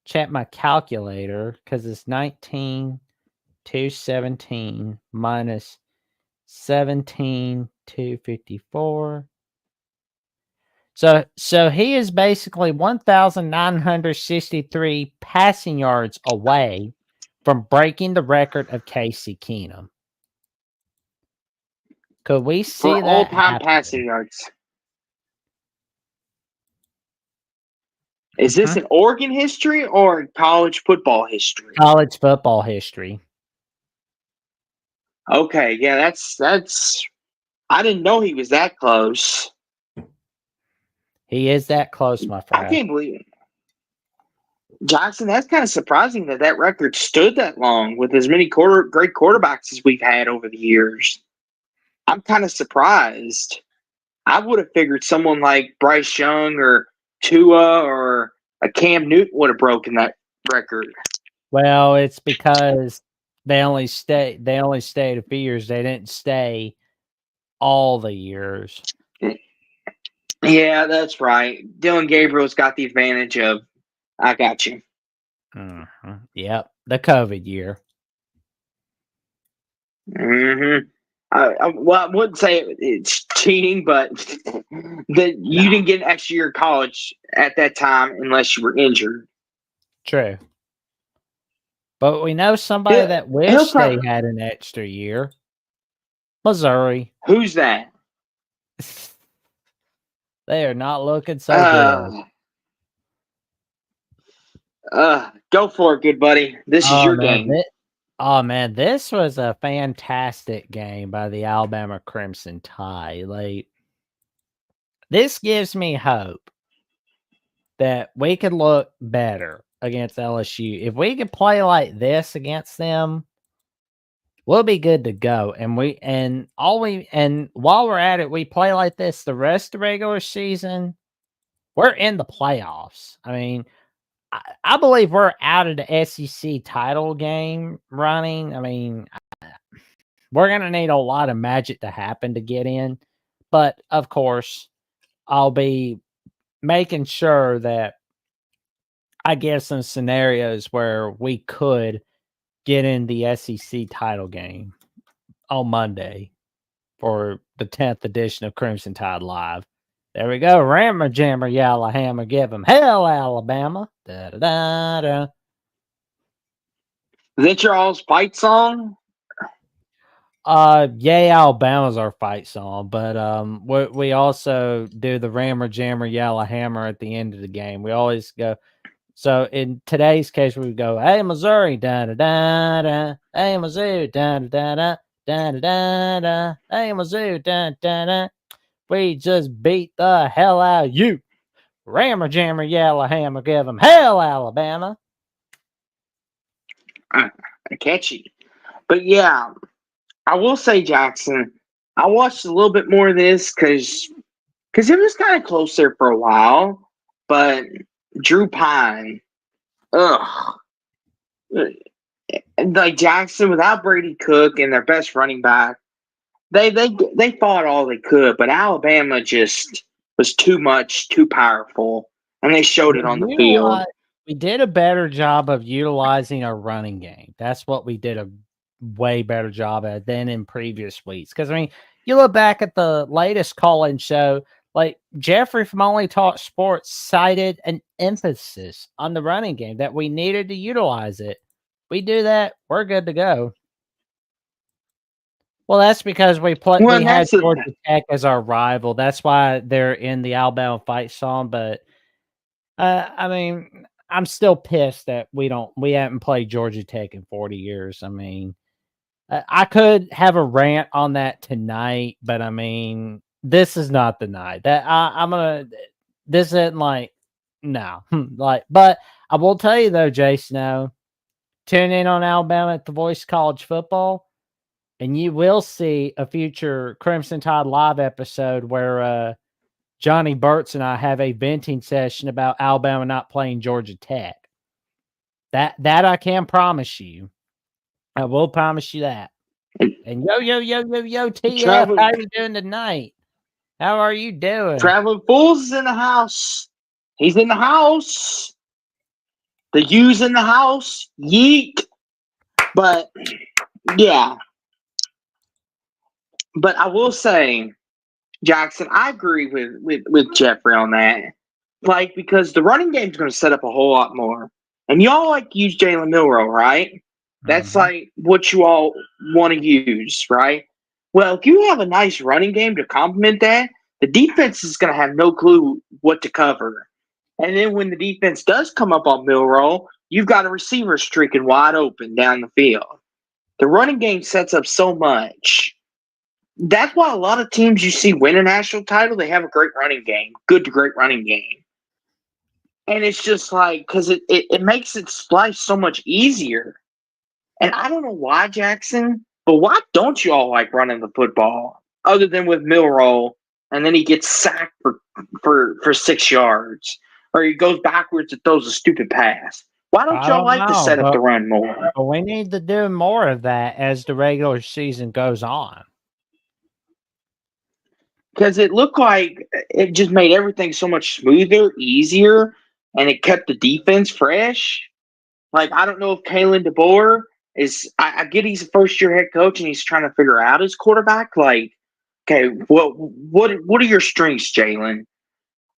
check my calculator, because it's 19,217 minus 17,254. So he is basically 1,963 passing yards away from breaking the record of Casey Keenum. Could we see for that all-time passing yards? Is this an Oregon history or college football history? College football history. Okay, yeah, that's. I didn't know he was that close. He is that close, my friend. I can't believe it. Jackson, that's kind of surprising that record stood that long with as many great quarterbacks as we've had over the years. I'm kind of surprised. I would have figured someone like Bryce Young or Tua or a Cam Newton would have broken that record. Well, it's because they only stayed a few years. They didn't stay all the years. Yeah, that's right. Dylan Gabriel's got the advantage of, I got you. Mm-hmm. Yep, the COVID year. Mm-hmm. I wouldn't say it's cheating, but that you didn't get an extra year of college at that time unless you were injured. True. But we know somebody that wished they had an extra year. Missouri. Who's that? They are not looking so good. Go for it, good buddy. This is your game. This was a fantastic game by the Alabama Crimson Tide. Like, this gives me hope that we could look better against LSU. If we could play like this against them, we'll be good to go. And while we're at it, we play like this the rest of the regular season. We're in the playoffs. I mean, I believe we're out of the SEC title game running. I mean, we're going to need a lot of magic to happen to get in. But, of course, I'll be making sure that I give some scenarios where we could get in the SEC title game on Monday for the 10th edition of Crimson Tide Live. There we go. Rammer Jammer Yalla Hammer. Give them hell, Alabama. Da da da da. Is that your all's fight song? Yay, Alabama's our fight song, but we also do the Rammer Jammer Yalla Hammer at the end of the game. We always go. So in today's case, we go, hey, Missouri, da da da da. Hey, Mizzou, da da da da da da da. Hey, Mizzou, da da da. We just beat the hell out of you. Rammer Jammer Yalla Hammer, give them hell, Alabama. Catchy. But yeah, I will say, Jackson, I watched a little bit more of this because it was kind of close there for a while. But Drew Pine, like Jackson without Brady Cook and their best running back, they fought all they could, but Alabama just was too much, too powerful, and they showed it on the field. We did a better job of utilizing our running game. That's what we did a way better job at than in previous weeks. Because, I mean, you look back at the latest call-in show, like Jeffrey from Only Talk Sports cited an emphasis on the running game that we needed to utilize it. We do that, we're good to go. Well, that's because we had Georgia Tech as our rival. That's why they're in the Alabama fight song. But I mean, I'm still pissed that we haven't played Georgia Tech in 40 years. I mean, I could have a rant on that tonight, but I mean, this is not the night that this isn't like, no, but I will tell you though, Jason, tune in on Alabama at the Voice College Football, and you will see a future Crimson Tide Live episode where Johnny Burtz and I have a venting session about Alabama not playing Georgia Tech. That I can promise you. I will promise you that. And yo, TF, how are you doing tonight? How are you doing? Traveling Fools is in the house. He's in the house. The U's in the house. Yeet. But, yeah. But I will say, Jackson, I agree with Jeffrey on that. Like, because the running game's going to set up a whole lot more. And y'all use Jalen Milroe, right? That's like what you all want to use, right? Well, if you have a nice running game to complement that, the defense is going to have no clue what to cover. And then when the defense does come up on Milroe, you've got a receiver streaking wide open down the field. The running game sets up so much. That's why a lot of teams you see win a national title, they have a great running game, good to great running game. And it's just like, because it makes its life so much easier. And I don't know why, Jackson, but why don't you all like running the football other than with Milroe and then he gets sacked for 6 yards, or he goes backwards and throws a stupid pass. Why don't I y'all don't like to know, set up but the run more? we need to do more of that as the regular season goes on. Because it looked like it just made everything so much smoother, easier, and it kept the defense fresh. Like, I don't know if Kalen DeBoer is. I get he's a first year head coach and he's trying to figure out his quarterback. Like, okay, what are your strengths, Jalen?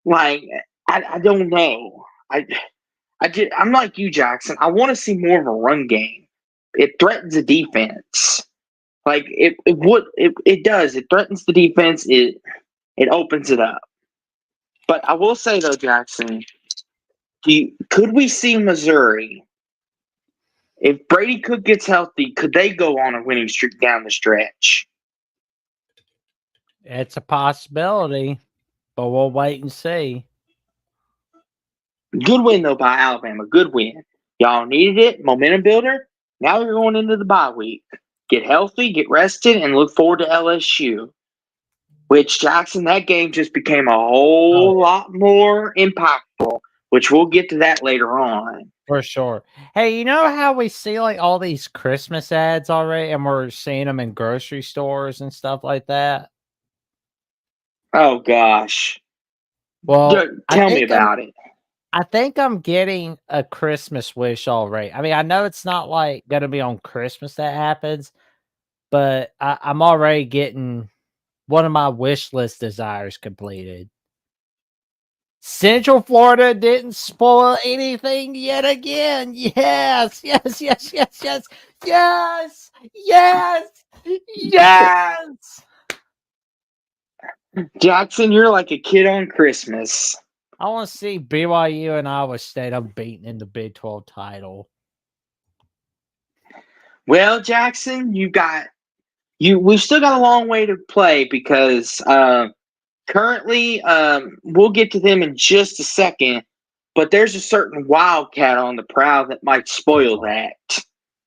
Like, I don't know. I'm like you, Jackson. I want to see more of a run game. It threatens the defense. Like it does. It threatens the defense. It opens it up. But I will say though, Jackson, could we see Missouri if Brady Cook gets healthy? Could they go on a winning streak down the stretch? It's a possibility, but we'll wait and see. Good win though by Alabama. Good win. Y'all needed it. Momentum builder. Now you're going into the bye week. Get healthy, get rested, and look forward to LSU. Which, Jackson, that game just became a whole lot more impactful, which we'll get to that later on. For sure. Hey, you know how we see like all these Christmas ads already and we're seeing them in grocery stores and stuff like that? Oh, gosh. Well, tell me about it. I think I'm getting a Christmas wish already. I mean, I know it's not like going to be on Christmas that happens, but I'm already getting one of my wish list desires completed. Central Florida didn't spoil anything yet again. Yes, yes, yes, yes, yes, yes, yes, yes. Jackson, you're like a kid on Christmas. I want to see BYU and Iowa State unbeaten in the Big 12 title. Well, Jackson, we've still got a long way to play because currently we'll get to them in just a second, but there's a certain Wildcat on the prowl that might spoil that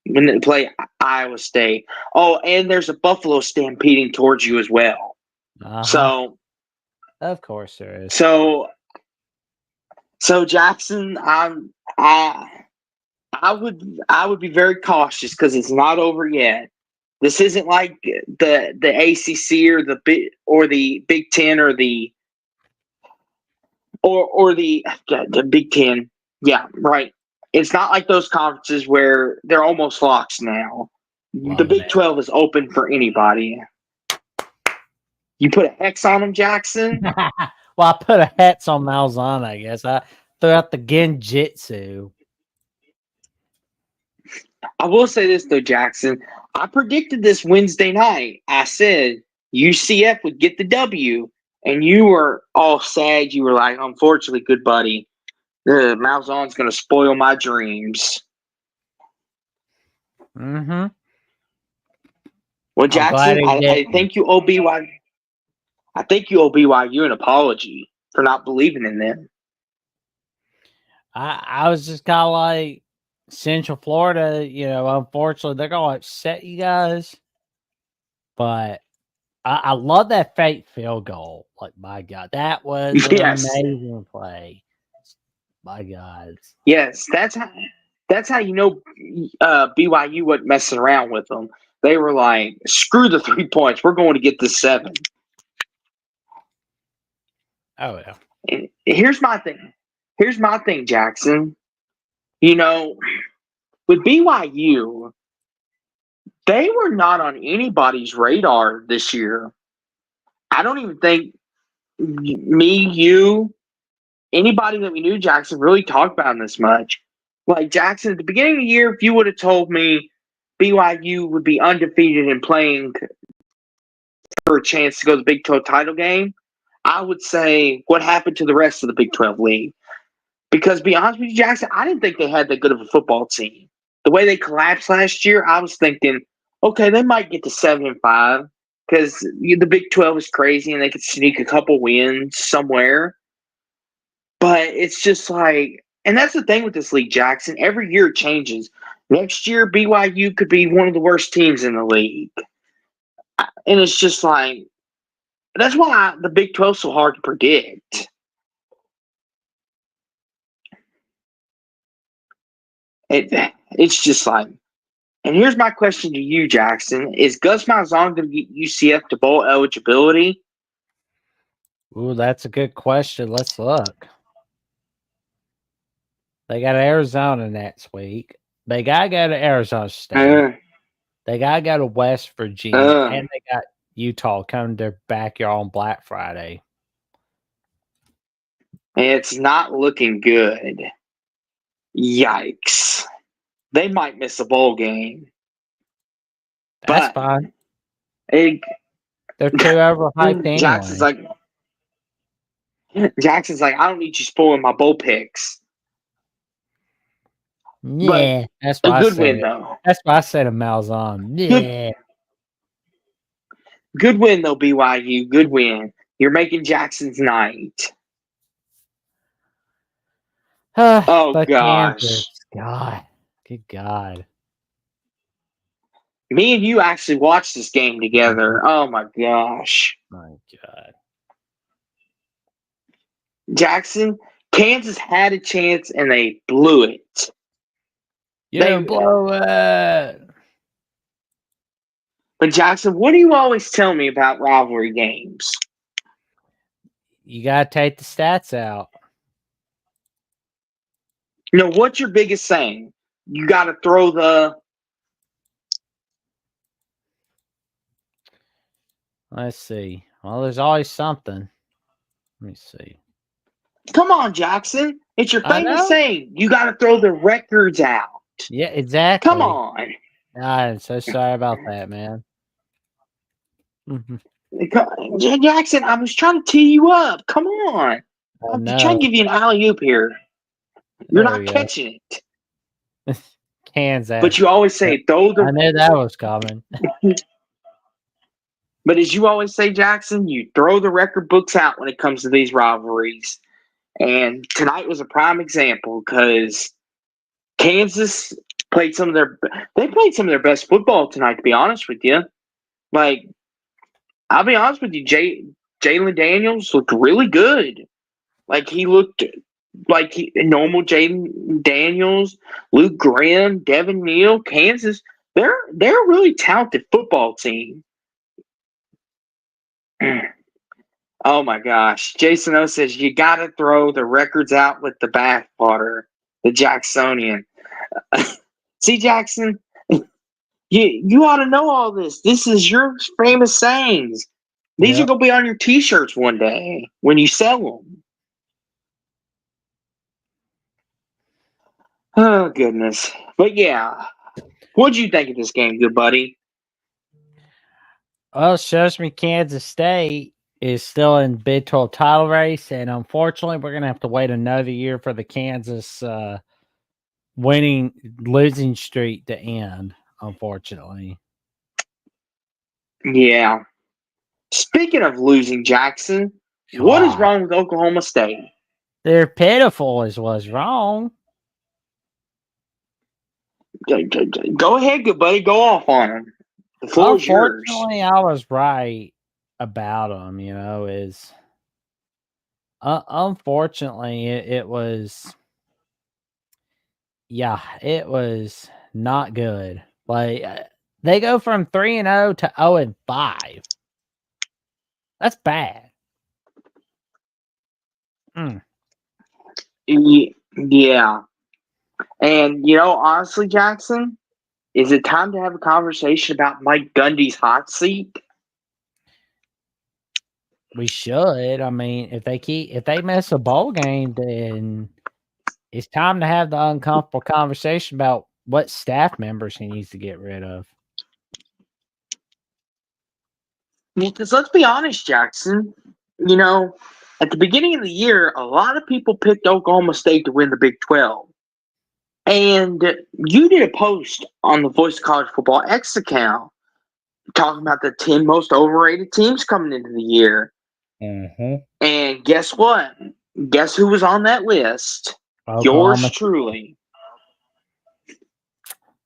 when they play Iowa State. Oh, and there's a Buffalo stampeding towards you as well. So, of course there is. So Jackson, I would be very cautious because it's not over yet. This isn't like the ACC or the Big Ten or the Big Ten. Yeah, right. It's not like those conferences where they're almost locks now. The Big 12 is open for anybody. You put a hex on them, Jackson? Well, I put a hex on Malzahn, I guess. I threw out the Genjutsu. I will say this, though, Jackson. I predicted this Wednesday night. I said UCF would get the W, and you were all sad. You were like, unfortunately, good buddy, Malzahn's going to spoil my dreams. Mm-hmm. Well, Jackson, I think you owe BYU. I think you owe BYU an apology for not believing in them. I was just kind of like, Central Florida, unfortunately, they're going to upset you guys. But I love that fake field goal. Like, my God, that was an amazing play. My God. Yes, that's how you know BYU wasn't messing around with them. They were like, screw the 3 points. We're going to get the 7. Oh, yeah. And here's my thing, Jackson. With BYU, they were not on anybody's radar this year. I don't even think me, you, anybody that we knew, Jackson, really talked about them this much. Like, Jackson, at the beginning of the year, if you would have told me BYU would be undefeated and playing for a chance to go to the Big 12 title game, I would say, what happened to the rest of the Big 12 league? Because, to be honest with you, Jackson, I didn't think they had that good of a football team. The way they collapsed last year, I was thinking, okay, they might get to 7-5 because the Big 12 is crazy and they could sneak a couple wins somewhere. But it's just like, and that's the thing with this league, Jackson. Every year it changes. Next year, BYU could be one of the worst teams in the league. And it's just like, That's why the Big 12 is so hard to predict. It's just like, and here's my question to you, Jackson: is Gus Malzahn going to get UCF to bowl eligibility? Ooh, that's a good question. Let's look. They got Arizona next week. They got to go to Arizona State. They got to go to West Virginia. And they got Utah coming to their backyard on Black Friday. It's not looking good. Yikes. They might miss a bowl game. That's fine. They're too overhyped anyway. Jackson's like, I don't need you spoiling my bowl picks. Yeah, that's a good win though. That's why I said a Malzahn. Yeah. Good win though, BYU. Good win. You're making Jackson's night. Oh gosh. Kansas. God. Good God. Me and you actually watched this game together. Oh my gosh. My God. Jackson, Kansas had a chance and they blew it. They blow it. But Jackson, what do you always tell me about rivalry games? You gotta take the stats out. What's your biggest saying? You gotta throw the. Let's see. Well, there's always something. Let me see. Come on, Jackson. It's your famous saying. You gotta throw the records out. Yeah, exactly. Come on. I'm so sorry about that, man. Jackson, I was trying to tee you up. Come on. I'm trying to give you an alley-oop here. You're not catching it. Kansas. But you always say, throw the... I knew that was coming. But as you always say, Jackson, you throw the record books out when it comes to these rivalries. And tonight was a prime example because Kansas played some of their best football tonight, to be honest with you. Like, I'll be honest with you, Jalen Daniels looked really good. Like, he looked like normal Jalen Daniels, Luke Graham, Devin Neal, Kansas. They're a really talented football team. Oh my gosh. Jason O says you gotta throw the records out with the bathwater, the Jacksonian. See, Jackson, you ought to know all this. This is your famous sayings. These are gonna be on your t-shirts one day when you sell them. Oh goodness. But yeah. What'd you think of this game, good buddy? Well, it shows me Kansas State is still in Big 12 title race, and unfortunately, we're going to have to wait another year for the Kansas losing streak to end, unfortunately. Yeah. Speaking of losing, Jackson, what is wrong with Oklahoma State? They're pitiful is what's wrong. Go ahead, good buddy. Go off on them. The floor is yours. Unfortunately, I was right about them, unfortunately, it was not good. Like, they go from 3-0 to 0-5. That's bad. Yeah. And, honestly, Jackson, is it time to have a conversation about Mike Gundy's hot seat? We should. I mean, if they miss a bowl game, then it's time to have the uncomfortable conversation about what staff members he needs to get rid of. Because let's be honest, Jackson, at the beginning of the year, a lot of people picked Oklahoma State to win the Big 12. And you did a post on the Voice of College Football X account talking about the 10 most overrated teams coming into the year. Mm-hmm. And guess what? Guess who was on that list? Yours truly.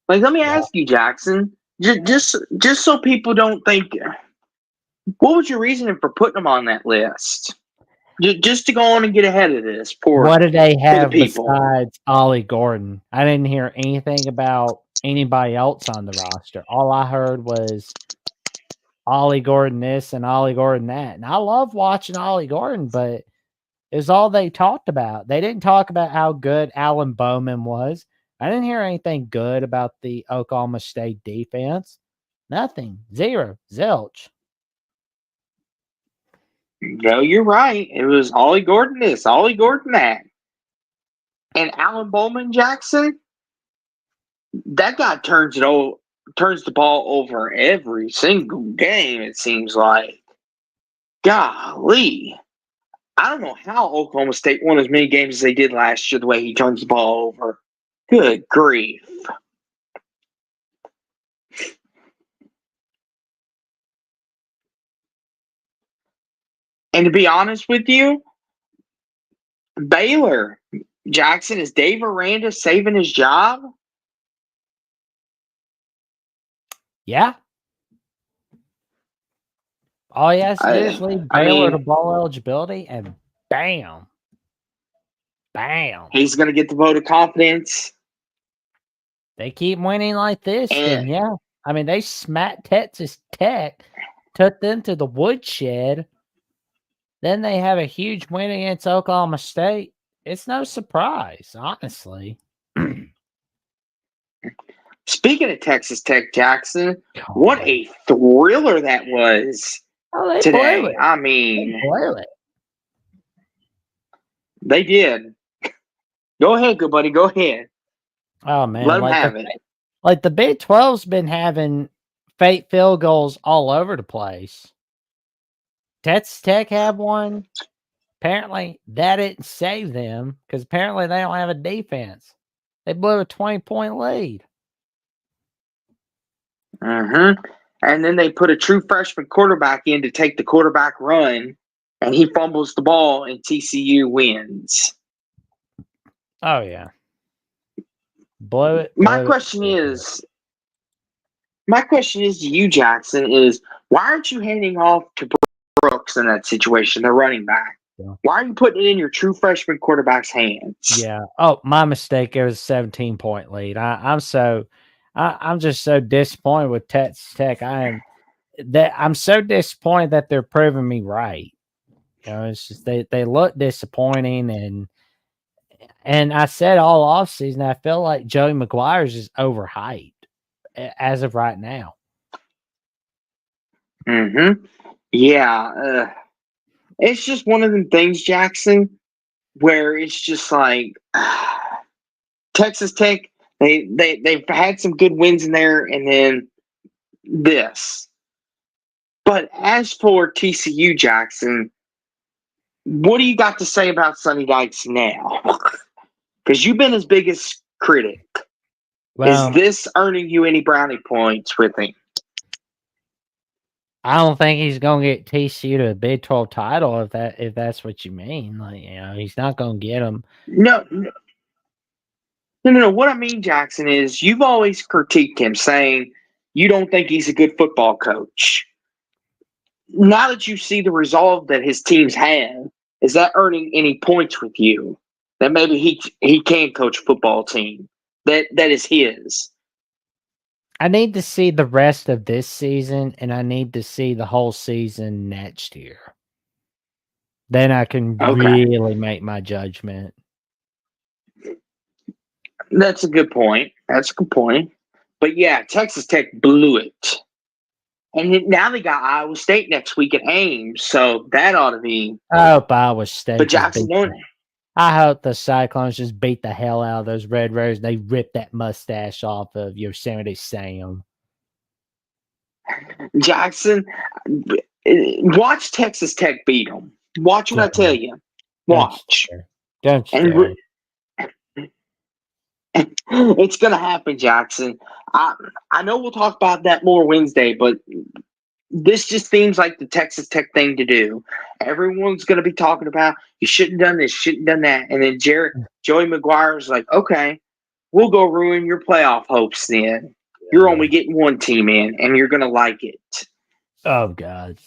Like, let me ask you, Jackson, just so people don't think What was your reasoning for putting them on that list? Just to go on and get ahead of this What do they have people. besides Ollie Gordon? I didn't hear anything about anybody else on the roster. All I heard was Ollie Gordon this and Ollie Gordon that. And I love watching Ollie Gordon, but it's all they talked about. They didn't talk about how good Alan Bowman was. I didn't hear anything good about the Oklahoma State defense. Nothing. Zero. Zilch. No, you're right. It was Ollie Gordon this, Ollie Gordon that. And Alan Bowman Jackson, that guy turns the ball over every single game, it seems like. Golly. I don't know how Oklahoma State won as many games as they did last year, the way he turns the ball over. Good grief. And to be honest with you, Baylor, Jackson, is Dave Aranda saving his job? Yeah. All he has to do is leave Baylor to bowl eligibility, and bam. Bam. He's going to get the vote of confidence. They keep winning like this, then yeah. I mean, they smacked Texas Tech, took them to the woodshed. Then they have a huge win against Oklahoma State. It's no surprise, honestly. Speaking of Texas Tech, Jackson, what a thriller that was today. I mean, they did. Go ahead, good buddy. Go ahead. Oh, man. Let them have it. Like the Big 12's been having fake field goals all over the place. Texas Tech had one. Apparently, that didn't save them because apparently they don't have a defense. They blew a 20-point lead. And then they put a true freshman quarterback in to take the quarterback run, and he fumbles the ball, and TCU wins. Oh, yeah. Blow it. My question is to you, Jackson, is why aren't you handing off to Brooks in that situation, the running back? Yeah. Why are you putting it in your true freshman quarterback's hands? Yeah. Oh, my mistake. It was a 17-point lead. I'm just so disappointed with Texas Tech. I'm so disappointed that they're proving me right. You know, it's just they look disappointing, and I said all offseason I feel like Joey McGuire's is overhyped as of right now. Yeah. It's just one of them things, Jackson, where it's just like Texas Tech, they've had some good wins in there, and then this. But as for TCU, Jackson, what do you got to say about Sonny Dykes now? Because you've been his biggest critic. Well, is this earning you any brownie points with him? I don't think he's gonna get TCU to a Big 12 title if that's what you mean. Like, you know, he's not gonna get them. No. What I mean, Jackson, is you've always critiqued him, saying you don't think he's a good football coach. Now that you see the resolve that his teams have, is that earning any points with you? That maybe he can coach a football team that is his. I need to see the rest of this season, and I need to see the whole season next year. Then I can really make my judgment. That's a good point. But yeah, Texas Tech blew it. And now they got Iowa State next week at Ames, so that ought to be. I hope Iowa State. But Jackson won it. I hope the Cyclones just beat the hell out of those Red Roses. They rip that mustache off of Yosemite Sam. Jackson, watch Texas Tech beat them. Watch what I tell you. Watch. Don't you it's going to happen, Jackson. I know we'll talk about that more Wednesday, but this just seems like the Texas Tech thing to do. Everyone's going to be talking about, you shouldn't have done this, shouldn't have done that. And then Joey McGuire's like, okay, we'll go ruin your playoff hopes then. You're only getting one team in, and you're going to like it. Oh God.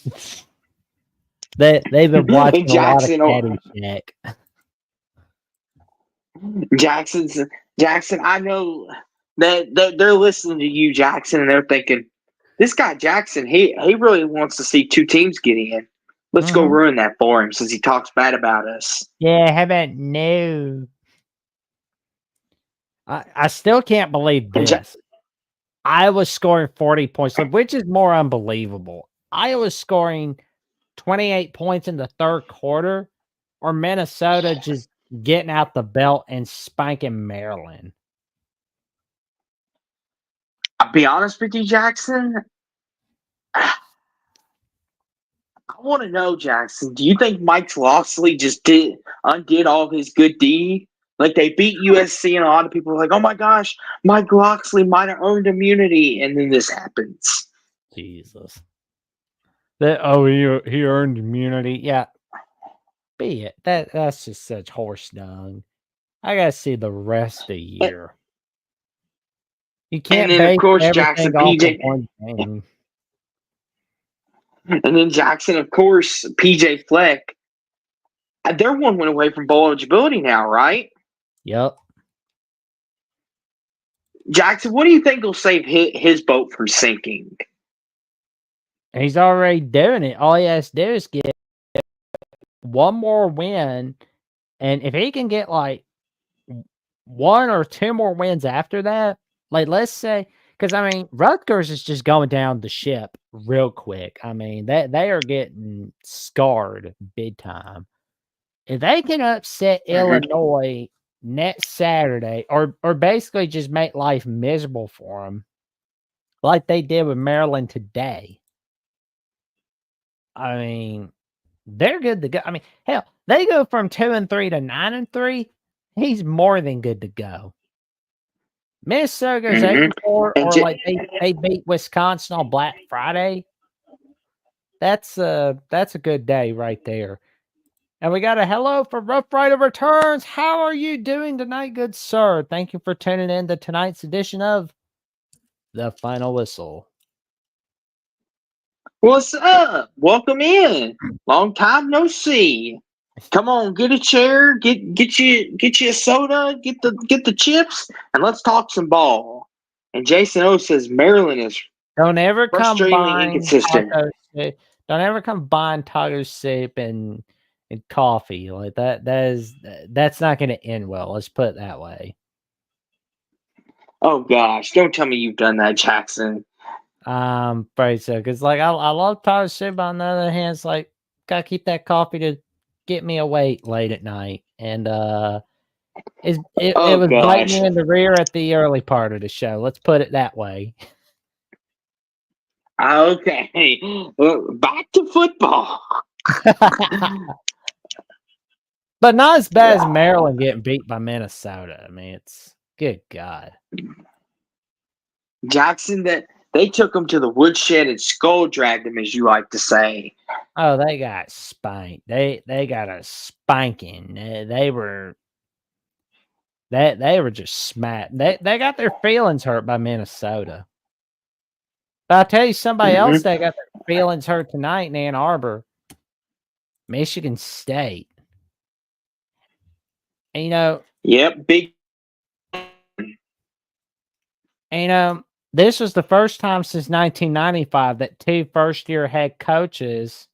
They've been watching a lot of Caddyshack. Jackson, I know that they're listening to you, Jackson, and they're thinking, this guy Jackson, he really wants to see two teams get in. Let's go ruin that for him since he talks bad about us. Yeah, how about no? I still can't believe this. Iowa's scoring 40 points, which is more unbelievable. Iowa's scoring 28 points in the third quarter, or Minnesota just getting out the belt and spanking Maryland. I'll be honest with you, Jackson. I want to know, Jackson, do you think Mike Locksley just undid all his good deed? Like they beat USC and a lot of people were like, oh my gosh, Mike Locksley might have earned immunity. And then this happens. Jesus. He earned immunity. Yeah. Be it. That's just such horse dung. I gotta see the rest of the year. You can't base of course, Jackson, PJ. One game. And then Jackson, of course, PJ Fleck. They're one win away from bowl eligibility now, right? Yep. Jackson, what do you think will save his boat from sinking? He's already doing it. All he has to do is get one more win. And if he can get like one or two more wins after that, like let's say, because I mean, Rutgers is just going down the ship real quick. I mean, they are getting scarred big time. If they can upset Illinois next Saturday, or basically just make life miserable for them, like they did with Maryland today, I mean, they're good to go. I mean, hell, they go from 2-3 to 9-3. He's more than good to go. Minnesota goes 8-4, or like they beat Wisconsin on Black Friday. That's a good day right there. And we got a hello from Rough Rider Returns. How are you doing tonight, good sir? Thank you for tuning in to tonight's edition of The Final Whistle. What's up? Welcome in. Long time no see. Come on, get a chair, get you a soda, get the chips, and let's talk some ball. And Jason O says Maryland is don't ever frustratingly inconsistent. Don't ever combine taco soup and coffee like that. That's not going to end well. Let's put it that way. Oh gosh, don't tell me you've done that, Jackson. Probably so, because like I love taco soup, but on the other hand, it's like gotta keep that coffee to get me awake late at night, and it was biting me in the rear at the early part of the show. Let's put it that way. Okay, well, back to football. But not as bad as Maryland getting beat by Minnesota. I mean, it's good God. Jackson, that they took them to the woodshed and skull dragged them, as you like to say. Oh, they got spanked. They got a spanking. They were just smacked. They got their feelings hurt by Minnesota. But I'll tell you somebody else that got their feelings hurt tonight in Ann Arbor. Michigan State. And, you know. Yep, big. And, this was the first time since 1995 that two first-year head coaches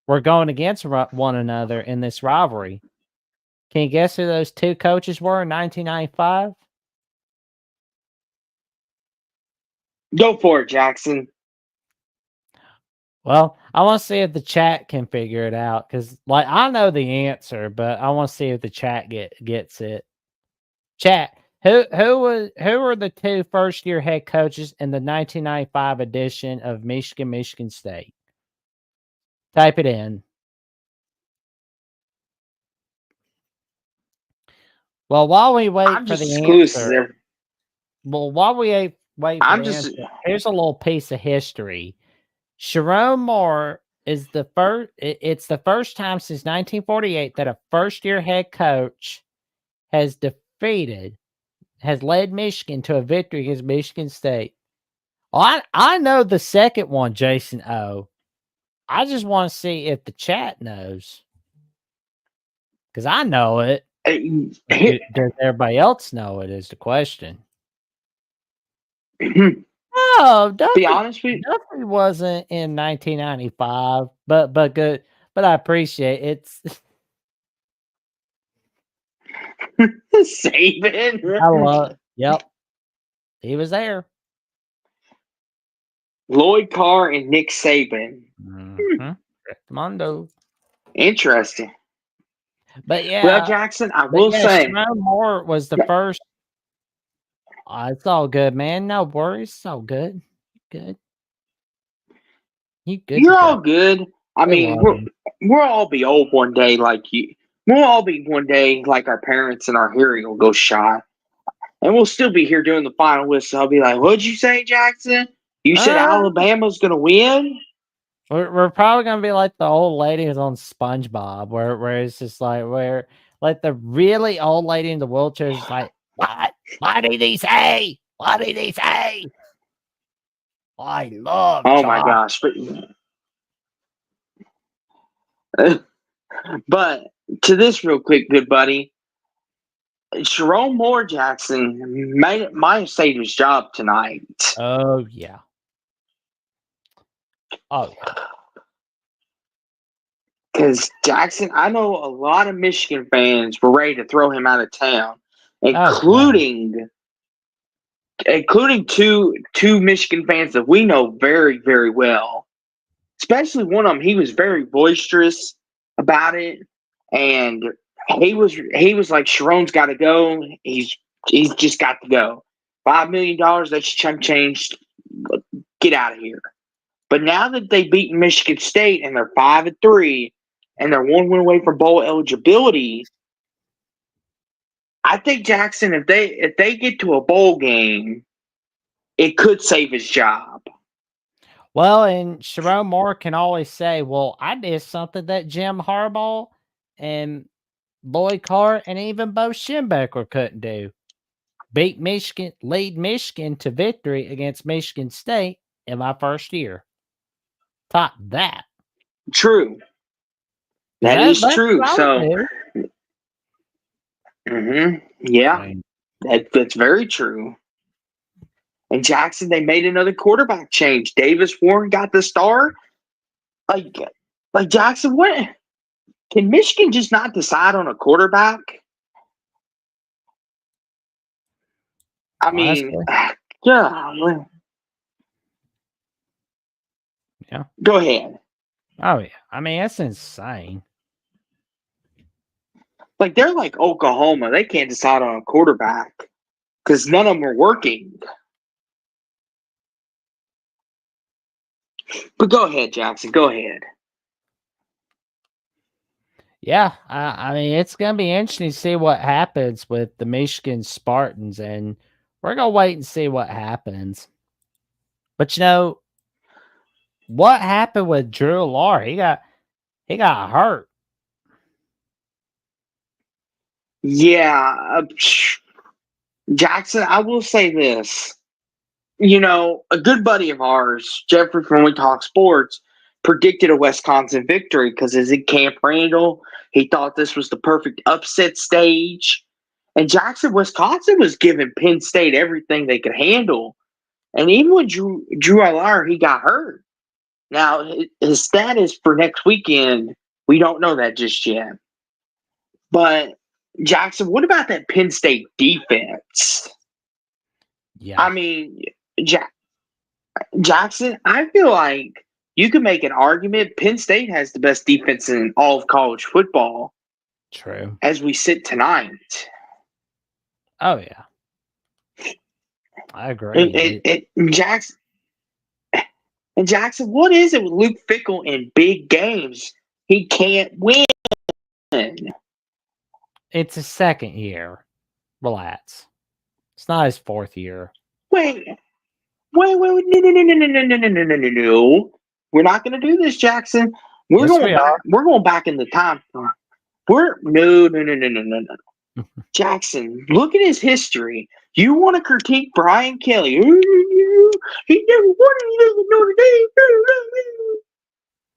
were going against one another in this rivalry. Can you guess who those two coaches were in 1995? Go for it, Jackson. Well, I want to see if the chat can figure it out, because like I know the answer, but I want to see if the chat gets it. Chat. Who were the two first-year head coaches in the 1995 edition of Michigan State? Type it in. Well, while we wait for the answer, here's a little piece of history. Sherrone Moore is the first. It's the first time since 1948 that a first-year head coach has led Michigan to a victory against Michigan State. I know the second one, Jason O. I just want to see if the chat knows. Because I know it. Does everybody else know it is the question. Oh, Duffy, be honest with you, Duffy wasn't in 1995, but good. But I appreciate it's Saban. I love. Yep, he was there. Lloyd Carr and Nick Saban. Mondo. Interesting. But yeah, well, Jackson, I will say, Sherrone Moore was the first. It's all good, man. No worries. It's all good. Good. You good? You're all good. I mean, we'll all be old one day, like you. We'll all be one day like our parents, and our hearing will go shot, and we'll still be here doing the final whistle. I'll be like, "What'd you say, Jackson? You said Alabama's gonna win?" We're probably gonna be like the old ladies on SpongeBob, where it's just like like the really old lady in the wheelchair is like, "What? What did he say? What did he say?" I love. Oh my gosh! But to this real quick, good buddy, Sherrone Moore, Jackson might have saved his job tonight. Oh yeah. Oh yeah. Because Jackson, I know a lot of Michigan fans were ready to throw him out of town, including two Michigan fans that we know very, very well. Especially one of them, he was very boisterous about it, and he was like, Sherrone's got to go. He's just got to go. $5 million, that's chump change. Get out of here. But now that they beat Michigan State and they're 5-3, and they're one win away from bowl eligibility, I think Jackson, if they get to a bowl game, it could save his job. Well, and Sherrone Moore can always say, "Well, I did something that Jim Harbaugh and Lloyd Carr and even Bo Schembechler couldn't do: lead Michigan to victory against Michigan State in my first year." Top that. True. That is true. So, yeah, that's very true. And Jackson, they made another quarterback change. Davis Warren got the start. Like Jackson, what? Can Michigan just not decide on a quarterback? I mean, yeah. Yeah. Go ahead. Oh yeah. I mean, that's insane. Like, they're like Oklahoma. They can't decide on a quarterback because none of them are working. But go ahead, Jackson. Go ahead. Yeah, I mean, it's going to be interesting to see what happens with the Michigan Spartans, and we're going to wait and see what happens. But, what happened with Drew Loar? He got hurt. Yeah. Jackson, I will say this. A good buddy of ours, Jeffrey from We Talk Sports, predicted a Wisconsin victory because as in Camp Randall, he thought this was the perfect upset stage. And Jackson, Wisconsin was giving Penn State everything they could handle. And even with Drew Loar, he got hurt. Now, his status for next weekend, we don't know that just yet. But, Jackson, what about that Penn State defense? Yeah. I mean, Jackson, I feel like you could make an argument Penn State has the best defense in all of college football. True. As we sit tonight. Oh, yeah. I agree. Jackson, what is it with Luke Fickell in big games? He can't win. It's his second year. Relax. It's not his fourth year. Wait. No. We're not going to do this, Jackson. We're going back in the time. No. Jackson, look at his history. You want to critique Brian Kelly? He never won anything with Notre Dame.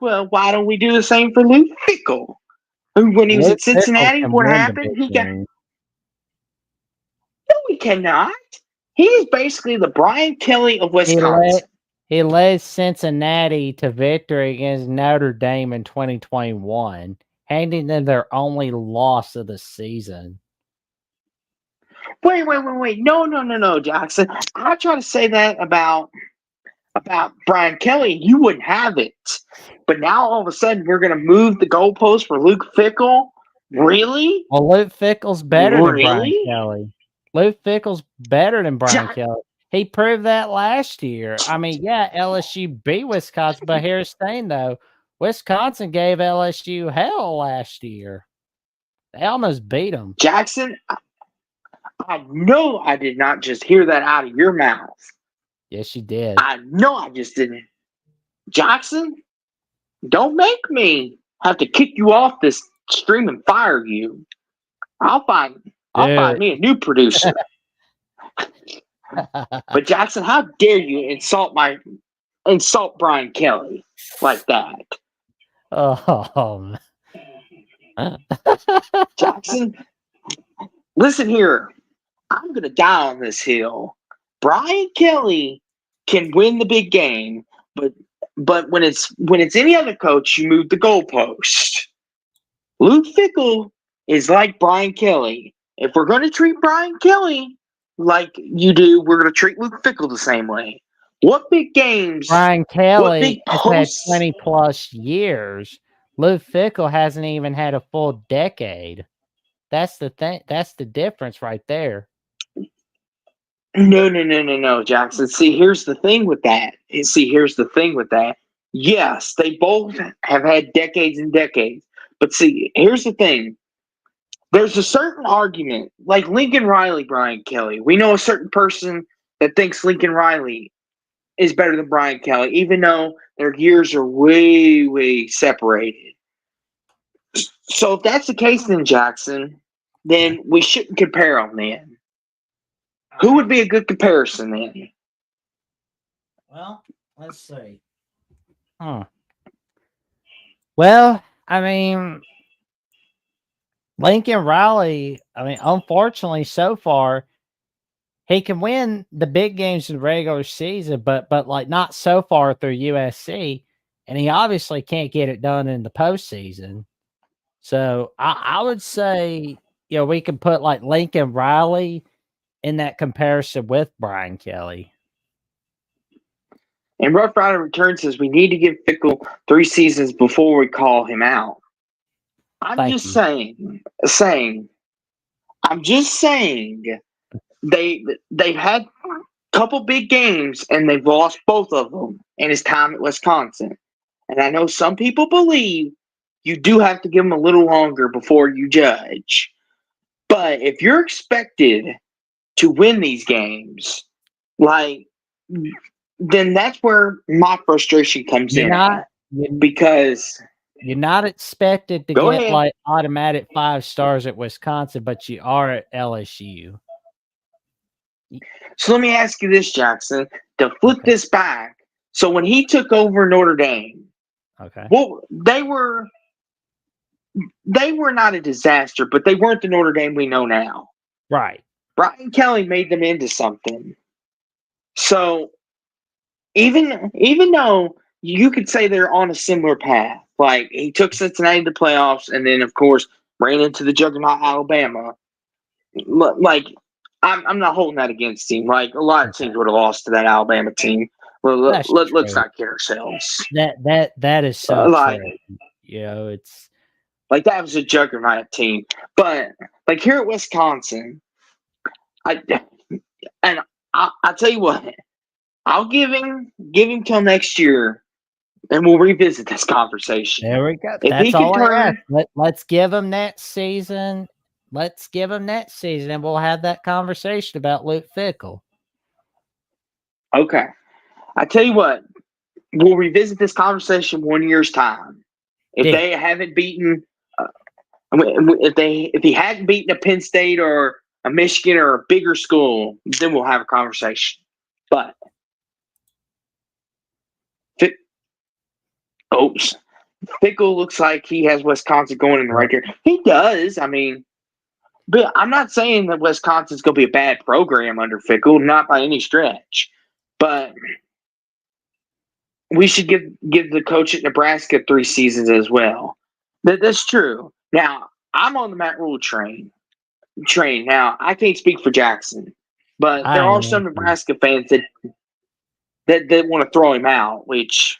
Well, why don't we do the same for Luke Fickell? Who, when he was Luke at Fickell Cincinnati, can what win the happened? big He got. game. No, he cannot. He is basically the Brian Kelly of Wisconsin. He led Cincinnati to victory against Notre Dame in 2021, handing them their only loss of the season. Wait. No, Jackson. I try to say that about Brian Kelly. You wouldn't have it. But now all of a sudden we're going to move the goalpost for Luke Fickell? Really? Well, Luke Fickell's better than Brian Kelly. Luke Fickell's better than Brian Kelly. He proved that last year. I mean, yeah, LSU beat Wisconsin, but here's the thing, though. Wisconsin gave LSU hell last year. They almost beat them. Jackson, I know I did not just hear that out of your mouth. Yes, you did. I know I just didn't. Jackson, don't make me have to kick you off this stream and fire you. I'll find me a new producer. But Jackson, how dare you insult Brian Kelly like that? Oh, Jackson, listen here. I'm gonna die on this hill. Brian Kelly can win the big game, but when it's any other coach, you move the goalpost. Luke Fickell is like Brian Kelly. If we're going to treat Brian Kelly like you do, we're going to treat Luke Fickell the same way. What big games? Brian Kelly has had 20-plus years. Luke Fickell hasn't even had a full decade. That's the thing. That's the difference right there. No, Jackson. See, here's the thing with that. Yes, they both have had decades and decades. But see, here's the thing. There's a certain argument, like Lincoln Riley, Brian Kelly. We know a certain person that thinks Lincoln Riley is better than Brian Kelly, even though their years are way, way separated. So if that's the case, then Jackson, then we shouldn't compare them then. Who would be a good comparison then? Well, let's see. Well, I mean, Lincoln Riley, unfortunately, so far, he can win the big games in the regular season, but like not so far through USC, and he obviously can't get it done in the postseason. So I would say, we can put like Lincoln Riley in that comparison with Brian Kelly. And Rough Rider Return says we need to give Fickell 3 seasons before we call him out. I'm just saying. They've had a couple big games and they've lost both of them in his time at Wisconsin. And I know some people believe you do have to give them a little longer before you judge. But if you're expected to win these games, then that's where my frustration comes in. Because you're not expected to get like automatic 5 stars at Wisconsin, but you are at LSU. So let me ask you this, Jackson, to flip this back. So when he took over Notre Dame, well, they were not a disaster, but they weren't the Notre Dame we know now. Right. Brian Kelly made them into something. So even though you could say they're on a similar path, like he took Cincinnati to the playoffs and then, of course, ran into the juggernaut Alabama. Like, I'm not holding that against him. Like, a lot of teams would have lost to that Alabama team. Well, let's not kid ourselves. That is so true. It's like that was a juggernaut team. But like here at Wisconsin, I'll tell you what, I'll give him till next year, and we'll revisit this conversation. There we go. That's all I ask. Let's give him that season. And we'll have that conversation about Luke Fickell. Okay. I tell you what, we'll revisit this conversation 1 year's time. If they haven't beaten I mean, if he hadn't beaten a Penn State or a Michigan or a bigger school, then we'll have a conversation. But Fickell looks like he has Wisconsin going in the right direction. He does. I mean, but I'm not saying that Wisconsin's going to be a bad program under Fickell, not by any stretch. But we should give the coach at Nebraska 3 seasons as well. That's true. Now, I'm on the Matt Rhule train. Now, I can't speak for Jackson, but there are some Nebraska fans that want to throw him out, which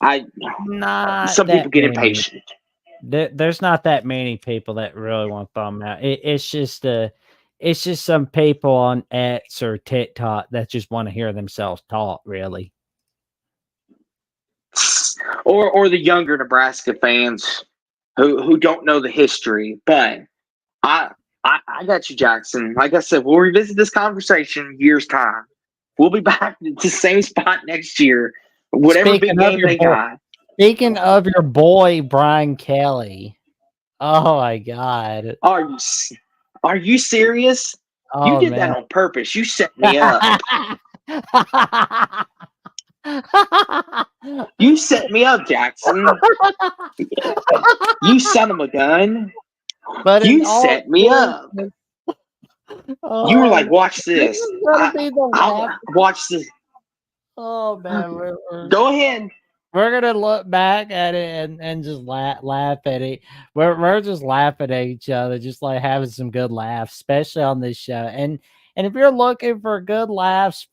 some people get impatient. There's not that many people that really want to throw him out. It's just some people on X or TikTok that just want to hear themselves talk, really. Or the younger Nebraska fans who don't know the history. But I got you, Jackson. Like I said, we'll revisit this conversation in years' time. We'll be back to the same spot next year. Whatever big game they got. Speaking of your boy Brian Kelly, oh my God, are you serious? Oh, you did that on purpose. You set me up. You set me up, Jackson. You son of a gun. But you set me up. Oh, you were like, watch this. Watch this. Oh, man. Go ahead. We're going to look back at it and just laugh at it. We're just laughing at each other, just like having some good laughs, especially on this show. And if you're looking for good laughs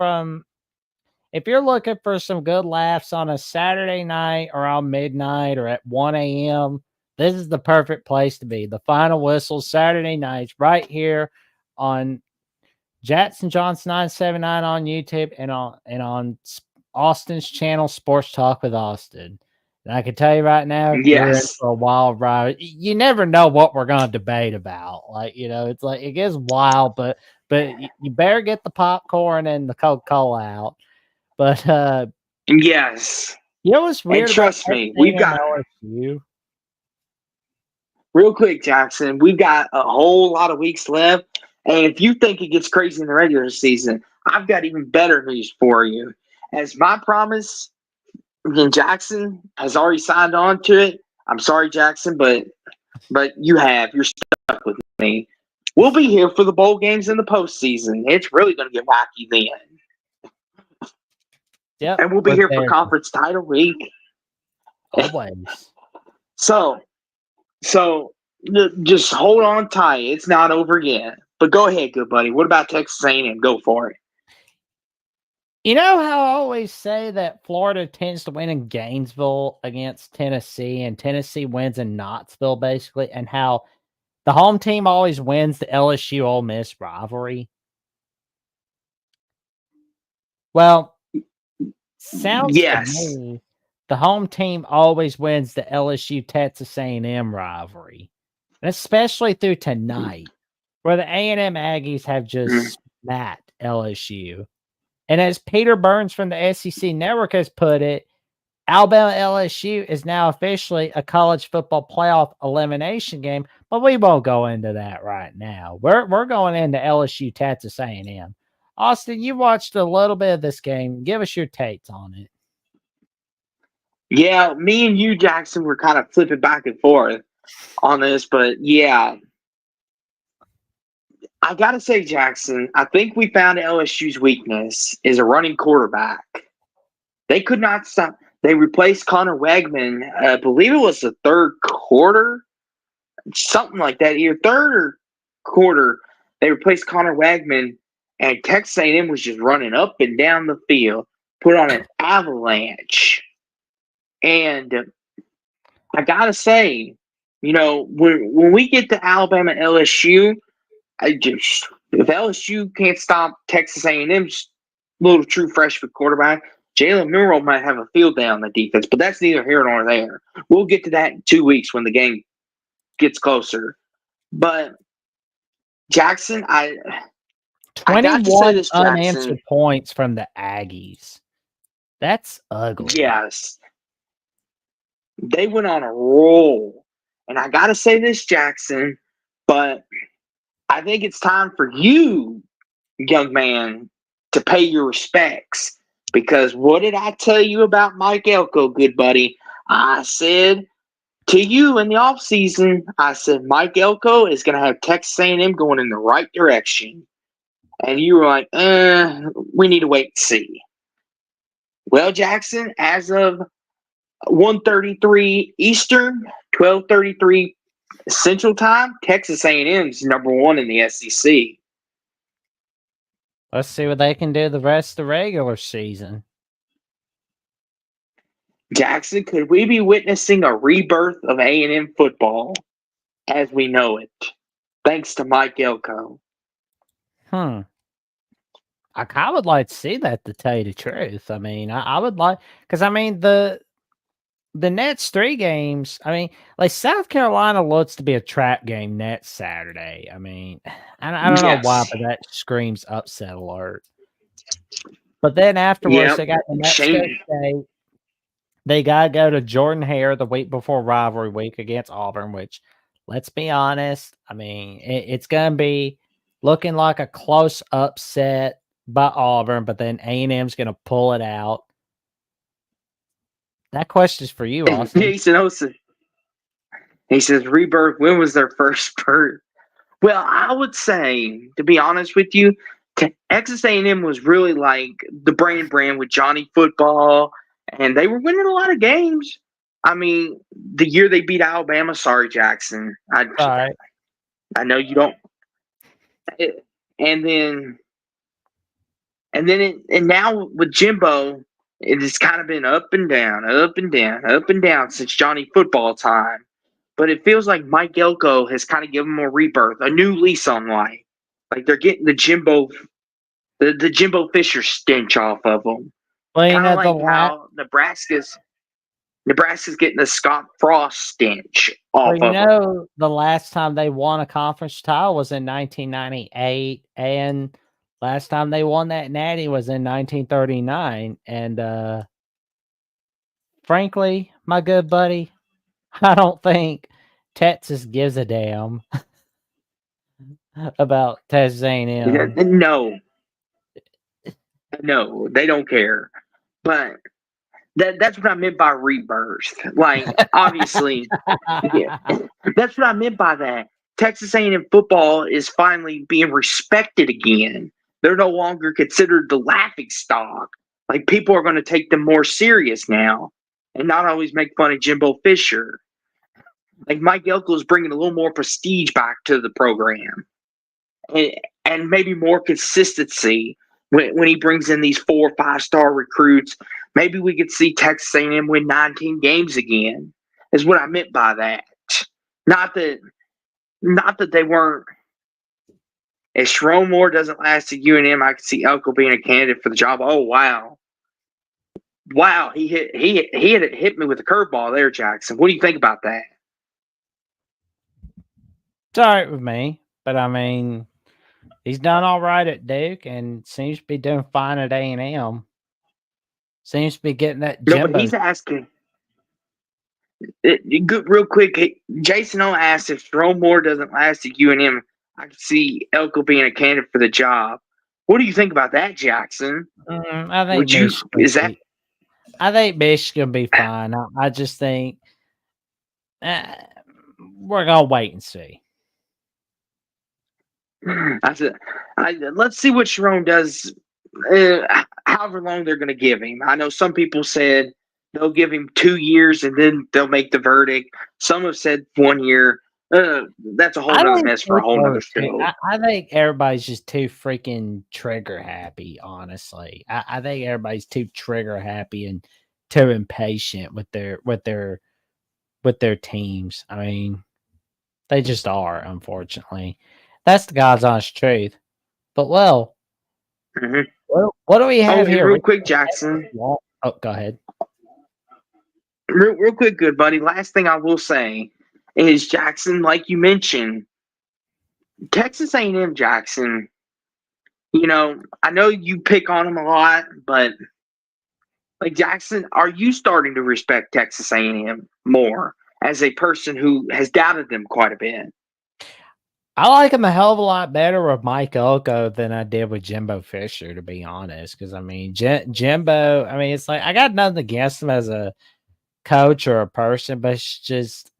if you're looking for some good laughs on a Saturday night around midnight or at 1 a.m., this is the perfect place to be. The Final Whistle, Saturday nights, right here on Jackson Johnson 979 on YouTube and on Austin's channel, Sports Talk with Austin. And I can tell you right now, you're in for a wild ride. You never know what we're going to debate about. Like, it's like it gets wild, but you better get the popcorn and the Coca-Cola out. But yes, what's weird? And trust me, we've got LSU. Real quick, Jackson, we've got a whole lot of weeks left, and if you think it gets crazy in the regular season, I've got even better news for you. As my promise, again, Jackson has already signed on to it. I'm sorry, Jackson, but you're stuck with me. We'll be here for the bowl games in the postseason. It's really going to get wacky then. Yeah, and we'll be here for conference title week. Always. So just hold on tight. It's not over yet. But go ahead, good buddy. What about Texas A&M? Go for it. You know how I always say that Florida tends to win in Gainesville against Tennessee, and Tennessee wins in Knoxville, basically, and how the home team always wins the LSU Ole Miss rivalry? Well, sounds to me the home team always wins the LSU Texas A&M rivalry, and especially through tonight, where the A&M Aggies have just smacked LSU. And as Peter Burns from the SEC Network has put it, Alabama LSU is now officially a college football playoff elimination game, but we won't go into that right now. We're going into LSU Texas A&M. Austin, you watched a little bit of this game. Give us your takes on it. Yeah, me and you, Jackson, were kind of flipping back and forth on this, but yeah. I got to say, Jackson, I think we found LSU's weakness is a running quarterback. They could not stop. They replaced Connor Wegman, I believe it was the third quarter, something like that. Either third or quarter, they replaced Connor Wegman, and Texas A&M was just running up and down the field, put on an avalanche. And I got to say, when we get to Alabama LSU, if LSU can't stop Texas A&M's little true freshman quarterback, Jalen Milroe might have a field day on the defense, but that's neither here nor there. We'll get to that in 2 weeks when the game gets closer. But Jackson, I 21 unanswered points from the Aggies. That's ugly. Yes. They went on a roll. And I got to say this, Jackson, but I think it's time for you, young man, to pay your respects. Because what did I tell you about Mike Elko, good buddy? I said to you in the offseason, I said Mike Elko is going to have Texas A&M going in the right direction. And you were like, we need to wait and see. Well, Jackson, as of 1:33 Eastern, 12:33 Central Time, Texas A&M is number one in the SEC. Let's see what they can do the rest of the regular season. Jackson, could we be witnessing a rebirth of A&M football as we know it, thanks to Mike Elko? I kind of would like to see that, to tell you the truth. I mean, I would like, because I mean the next 3 games. I mean, like South Carolina looks to be a trap game next Saturday. I mean, I don't know why, but that screams upset alert. But then afterwards, they got the Mexico State. They gotta go to Jordan-Hare the week before rivalry week against Auburn, which, let's be honest, I mean, it's gonna be looking like a close upset by Auburn, but then A&M's going to pull it out. That question's for you, Austin. He says, rebirth, when was their first birth? Well, I would say, to be honest with you, Texas A&M was really like the brand with Johnny Football, and they were winning a lot of games. I mean, the year they beat Alabama, sorry, Jackson. I know you don't. And now with Jimbo, it has kind of been up and down since Johnny Football time. But it feels like Mike Elko has kind of given them a rebirth, a new lease on life. Like they're getting the Jimbo Fisher stench off of them. Well, kind of like how Nebraska's getting the Scott Frost stench off of them. The last time they won a conference title was in 1998, and last time they won that natty was in 1939. And frankly, my good buddy, I don't think Texas gives a damn about Texas A&M. No, they don't care. But that's what I meant by rebirth. Like, obviously, that's what I meant by that. Texas A&M football is finally being respected again. They're no longer considered the laughing stock. Like, people are going to take them more serious now and not always make fun of Jimbo Fisher. Like, Mike Elko is bringing a little more prestige back to the program and maybe more consistency when he brings in these 4- or 5-star recruits. Maybe we could see Texas A&M win 19 games again, is what I meant by that. Not that they weren't. If Sherrone Moore doesn't last at UNM, I could see Elko being a candidate for the job. Oh, wow. Wow, he hit me with a curveball there, Jackson. What do you think about that? It's all right with me, but I mean, he's done all right at Duke and seems to be doing fine at A&M. Seems to be getting that Jimbo. No, but he's asking. Real quick, Jason O asked if Sherrone Moore doesn't last at UNM, I could see Elko being a candidate for the job. What do you think about that, Jackson? I think I think Michigan will be fine. I just think we're gonna wait and see. Let's see what Sherrone does. However long they're going to give him. I know some people said they'll give him 2 years and then they'll make the verdict. Some have said 1 year. That's a whole other mess for a whole other show. I think everybody's just too freaking trigger happy, honestly. I think everybody's too trigger happy and too impatient with their teams. I mean, they just are, unfortunately. That's the God's honest truth. But what do we have here? Real quick, Jackson. Oh, go ahead. Real quick, good buddy. Last thing I will say is, Jackson, like you mentioned, Texas A&M, Jackson, I know you pick on them a lot, but like, Jackson, are you starting to respect Texas A&M more? as a person who has doubted them quite a bit. I like him a hell of a lot better with Mike Elko than I did with Jimbo Fisher, to be honest. Because I mean, Jimbo, I mean, it's like I got nothing against him as a coach or a person, but it's just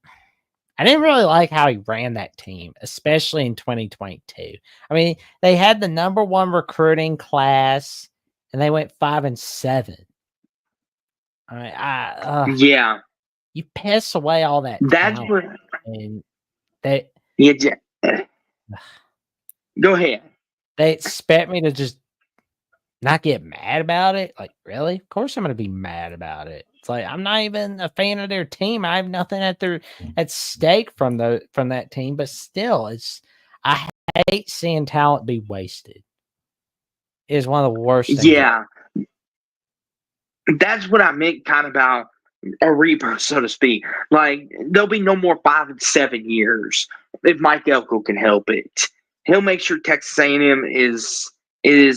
I didn't really like how he ran that team, especially in 2022. I mean, they had the number 1 recruiting class, and they went 5-7. I mean, Yeah, you piss away all that that's talent, what. and they Yeah, go ahead. they expect me to just not get mad about it. Like, really? Of course, I'm going to be mad about it. It's like I'm not even a fan of their team. I have nothing at stake from that team, but still, I hate seeing talent be wasted. It is one of the worst things. Yeah, that's what I meant kind of about a rebirth, so to speak. Like, there'll be no more 5 and 7 years if Mike Elko can help it. He'll make sure Texas A&M is in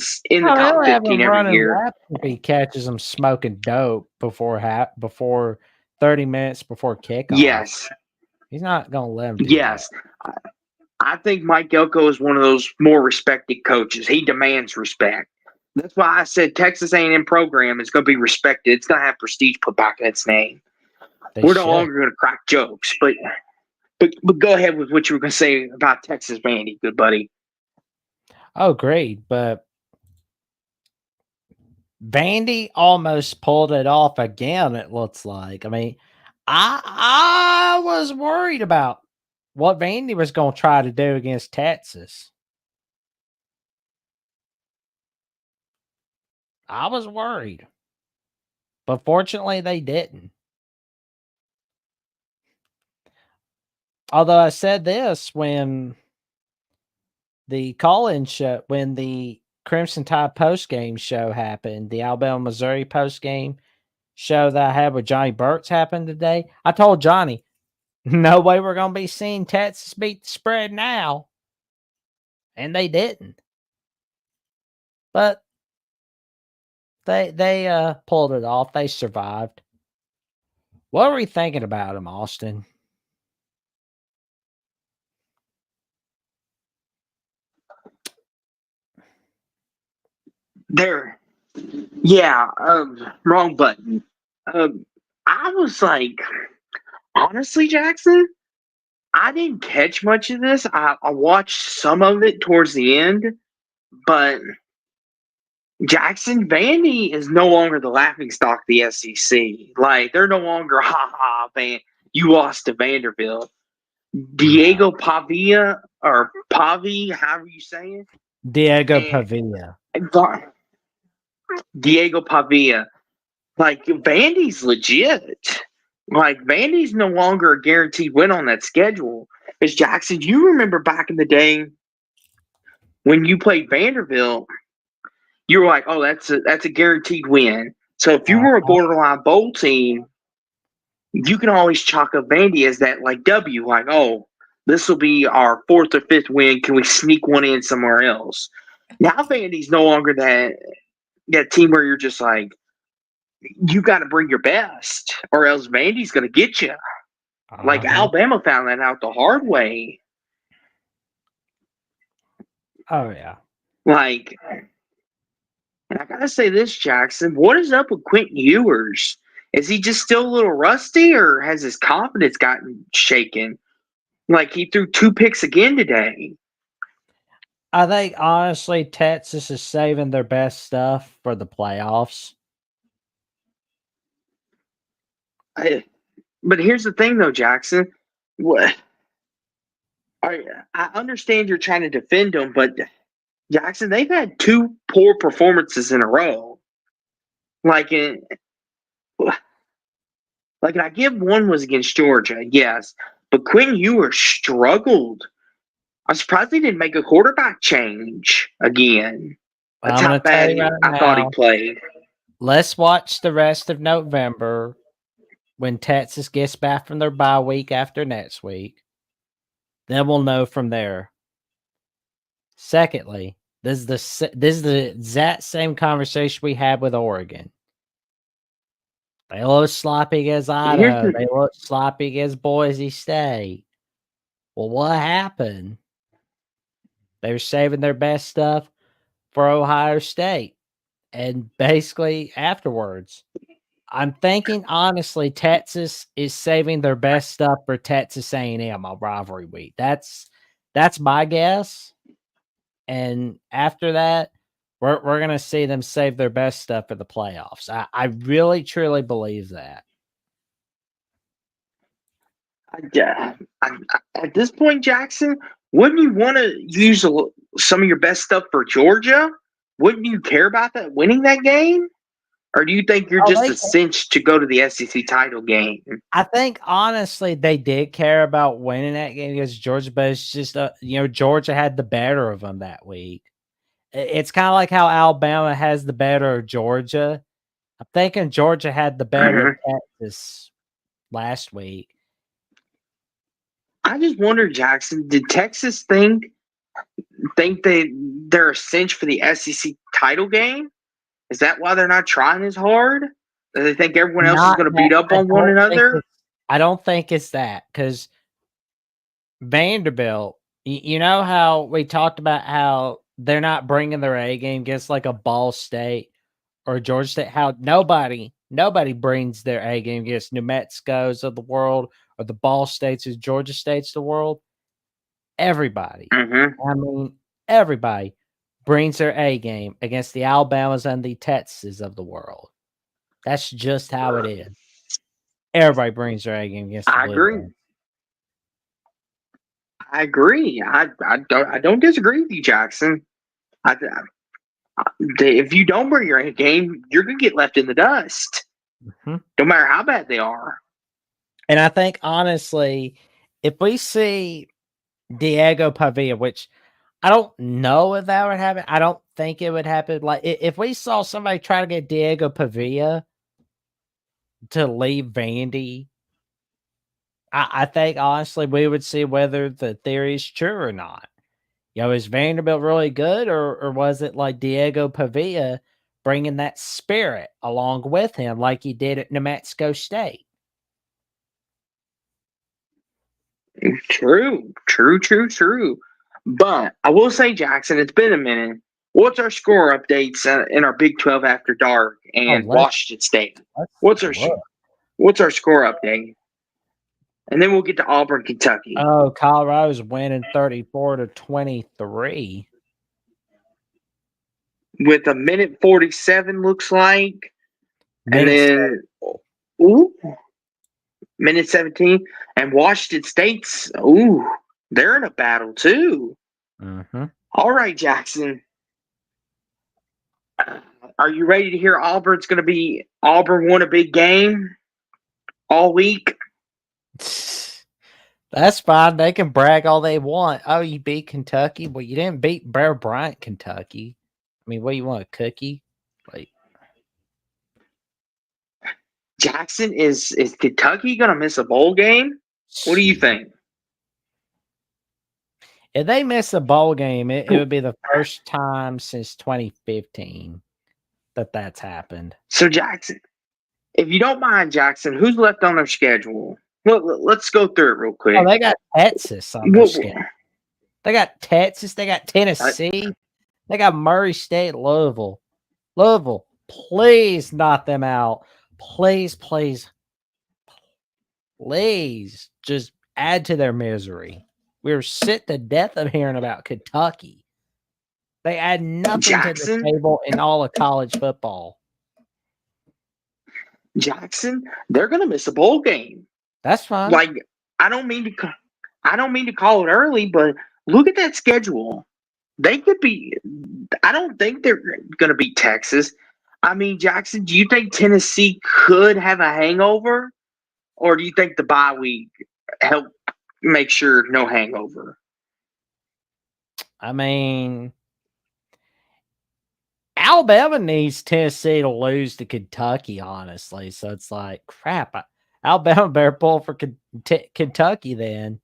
the top He'll have 15 him every running year. laps if he catches them smoking dope before 30 minutes before kickoff. Yes. He's not going to let him do Yes. I think Mike Elko is one of those more respected coaches. He demands respect. That's why I said Texas A&M program is going to be respected. It's going to have prestige put back in its name. We're no longer going to crack jokes, but go ahead with what you were going to say about Texas Vandy, good buddy. Oh, great, but Vandy almost pulled it off again. It looks like. I mean, I was worried about what Vandy was going to try to do against Texas. I was worried, but fortunately, they didn't. Although I said this when the call-in show, when the Crimson Tide post-game show happened, the Alabama-Missouri post-game show that I had with Johnny Burks happened today, I told Johnny, no way we're going to be seeing Texas beat the spread now. And they didn't. But they pulled it off. They survived. What are we thinking about them, Austin? There. Yeah, wrong button. I was like, honestly, Jackson, I didn't catch much of this. I watched some of it towards the end, but Jackson Vandy is no longer the laughingstock of the SEC. Like, they're no longer, ha ha, man, you lost to Vanderbilt. Diego Pavia, or Pavi, however you say it. Diego Pavia. Diego Pavia. Like, Vandy's legit. Like, Vandy's no longer a guaranteed win on that schedule. Because, Jackson, you remember back in the day when you played Vanderbilt, you were like, oh, that's a guaranteed win. So if you were a borderline bowl team, you can always chalk up Vandy as that, like, W. Like, oh, this will be our 4th or 5th win. Can we sneak one in somewhere else? Now Vandy's no longer that team where you're just like, you got to bring your best, or else Vandy's going to get you. Like Alabama found that out the hard way. Oh, yeah. Like, and I got to say this, Jackson, what is up with Quentin Ewers? Is he just still a little rusty, or has his confidence gotten shaken? Like, he threw 2 picks again today. I think, honestly, Texas is saving their best stuff for the playoffs. But here's the thing, though, Jackson. What? I understand you're trying to defend them, but Jackson, they've had 2 poor performances in a row. Like, and I give one was against Georgia, yes, but Quentin Ewers struggled. I'm surprised he didn't make a quarterback change again. That's how bad I thought he played. Let's watch the rest of November when Texas gets back from their bye week after next week. Then we'll know from there. Secondly, this is the exact same conversation we had with Oregon. They look sloppy against Idaho. They look sloppy against Boise State. Well, what happened? They were saving their best stuff for Ohio State. And basically afterwards, I'm thinking honestly, Texas is saving their best stuff for Texas A&M on rivalry week. That's my guess. And after that, we're gonna see them save their best stuff for the playoffs. I really truly believe that. Yeah, at this point, Jackson, wouldn't you want to use some of your best stuff for Georgia? Wouldn't you care about that winning that game? Or do you think you're just a cinch to go to the SEC title game? I think honestly they did care about winning that game against Georgia, but it's just Georgia had the better of them that week. It's kind of like how Alabama has the better of Georgia. I'm thinking Georgia had the better of Texas last week. I just wonder, Jackson, did Texas think they're a cinch for the SEC title game? Is that why they're not trying as hard? Do they think everyone else is going to beat up on one another? I don't think it's that, because Vanderbilt, you know how we talked about how they're not bringing their A game against like a Ball State or Georgia State, how nobody brings their A game against New Mexico's of the world or the Ball States or Georgia States of the world. Everybody, I mean, everybody brings their A game against the Alabamas and the Texas of the world. That's just how it is. Everybody brings their A game against the Blue. I agree. I don't disagree with you, Jackson. If you don't bring your A game, you're gonna get left in the dust. No matter how bad they are. And I think honestly, if we see Diego Pavia, which I don't know if that would happen. I don't think it would happen. Like if we saw somebody try to get Diego Pavia to leave Vandy, I think honestly we would see whether the theory is true or not. Is Vanderbilt really good, or was it like Diego Pavia bringing that spirit along with him like he did at New Mexico State? True. But I will say, Jackson, it's been a minute. What's our score updates in our Big 12 After Dark and Washington State? What's our score update? And then we'll get to Auburn, Kentucky. Oh, Colorado's winning 34-23. With a minute 47, looks like. And then, minute 17. And Washington State's, they're in a battle too. All right, Jackson. Are you ready to hear Auburn won a big game all week? That's fine. They can brag all they want. Oh, you beat Kentucky? Well, you didn't beat Bear Bryant, Kentucky. I mean, what, you want, a cookie? Like, Jackson, is Kentucky going to miss a bowl game? What do you think? If they miss a bowl game, it would be the first time since 2015 that's happened. So, Jackson, if you don't mind, Jackson, who's left on their schedule? Well, let's go through it real quick. Oh, they got Texas on their schedule. They got Texas. They got Tennessee. They got Murray State, Louisville. Louisville, please knock them out. Please just add to their misery. We're sick to death of hearing about Kentucky. They add nothing to the table in all of college football. Jackson, they're going to miss a bowl game. That's fine. Like, I don't mean to call it early, but look at that schedule. They could be. I don't think they're going to beat Texas. I mean, Jackson, do you think Tennessee could have a hangover, or do you think the bye week helped make sure no hangover? I mean, Alabama needs Tennessee to lose to Kentucky, honestly. So it's like, crap. Alabama better pull for Kentucky then.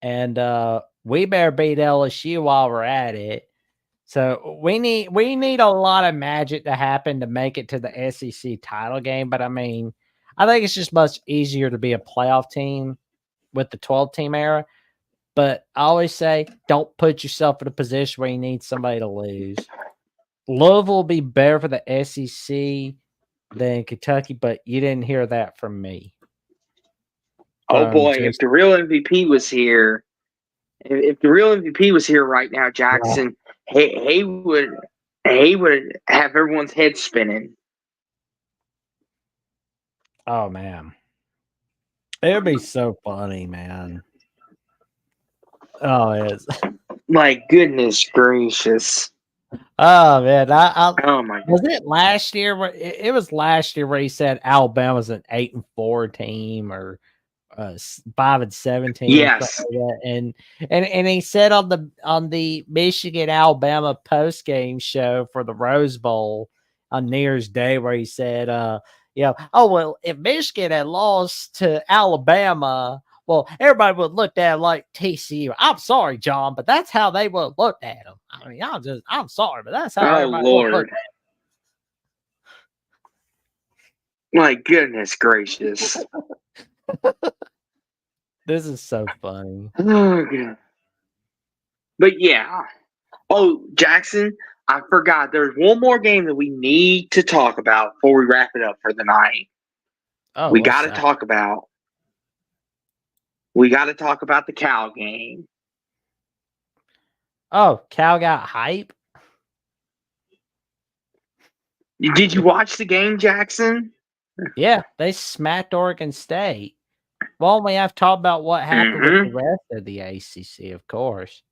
And we better beat LSU while we're at it. So we need a lot of magic to happen to make it to the SEC title game. But I mean, I think it's just much easier to be a playoff team with the 12-team era. But I always say, don't put yourself in a position where you need somebody to lose. Louisville will be better for the SEC than Kentucky, but you didn't hear that from me. Oh boy, if the real MVP was here, if the real MVP was here right now, Jackson, he would have everyone's head spinning. Oh man, it would be so funny, man. Oh, it's my goodness gracious. Oh man, oh my! Was it last year? Where it was last year where he said Alabama's an 8-4 team or 5-7 team. Yes, like and he said on the Michigan Alabama post game show for the Rose Bowl on New Year's Day, where he said, oh well, if Michigan had lost to Alabama, well, everybody would look at it like TCU. I'm sorry, John, but that's how they would look at him. I mean, I'm sorry, but that's how everybody would look at him. My goodness gracious. This is so funny. Oh, God. But yeah. Oh, Jackson, I forgot. There's one more game that we need to talk about before we wrap it up for the night. Oh, we got to talk about. We got to talk about the Cal game. Oh, Cal got hype? Did you watch the game, Jackson? Yeah, they smacked Oregon State. Well, we have to talk about what happened with the rest of the ACC, of course.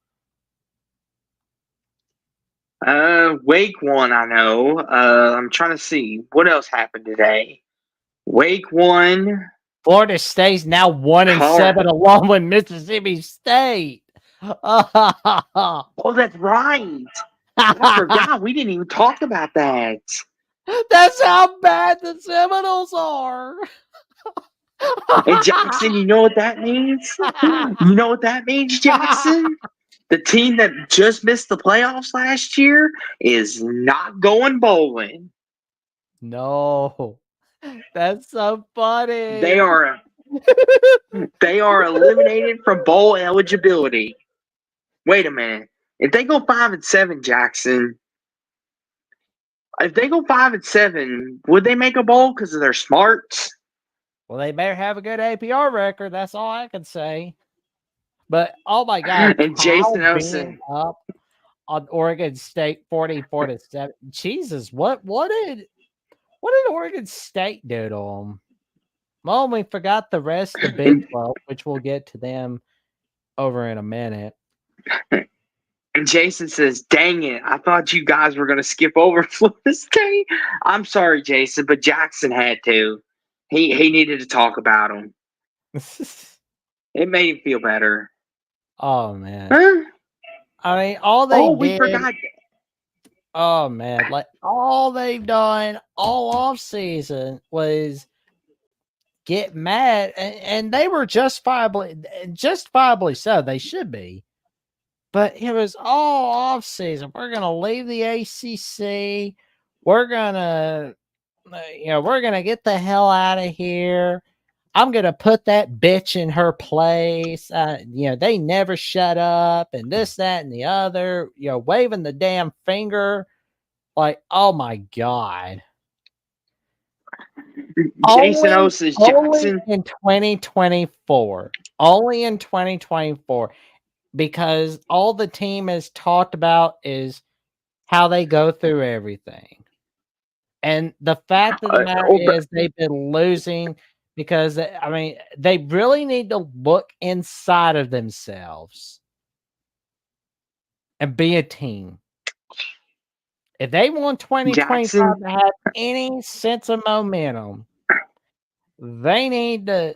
Wake won, I know. I'm trying to see. What else happened today? Wake won. Florida State's now 1-7 along with Mississippi State. Oh, that's right. I forgot. We didn't even talk about that. That's how bad the Seminoles are. And Jackson, you know what that means? You know what that means, Jackson? The team that just missed the playoffs last year is not going bowling. No. That's so funny. They are eliminated from bowl eligibility. Wait a minute. If they go 5-7, Jackson, if they go 5-7, would they make a bowl because of their smarts? Well, they better have a good APR record. That's all I can say. But oh my God! And Jason Olsen up on Oregon State 44-7. Jesus, what did Oregon State do to them? Well, we forgot the rest of the Big 12, which we'll get to them over in a minute. And Jason says, dang it, I thought you guys were going to skip over Florida State. I'm sorry, Jason, but Jackson had to. He needed to talk about them. It made him feel better. Oh, man. Huh? I mean, all they did. We forgot. Oh, man. Like, all they've done all off season was get mad, and they were justifiably so. They should be. But it was all off season. We're gonna leave the ACC. We're gonna get the hell out of here. I'm gonna put that bitch in her place. They never shut up, and this, that, and the other. Waving the damn finger, like, oh my God. Jason Olsen, only in 2024. Only in 2024. Because all the team has talked about is how they go through everything. And the fact of the matter is they've been losing because, I mean, they really need to look inside of themselves and be a team. If they want 2025 to have any sense of momentum, they need to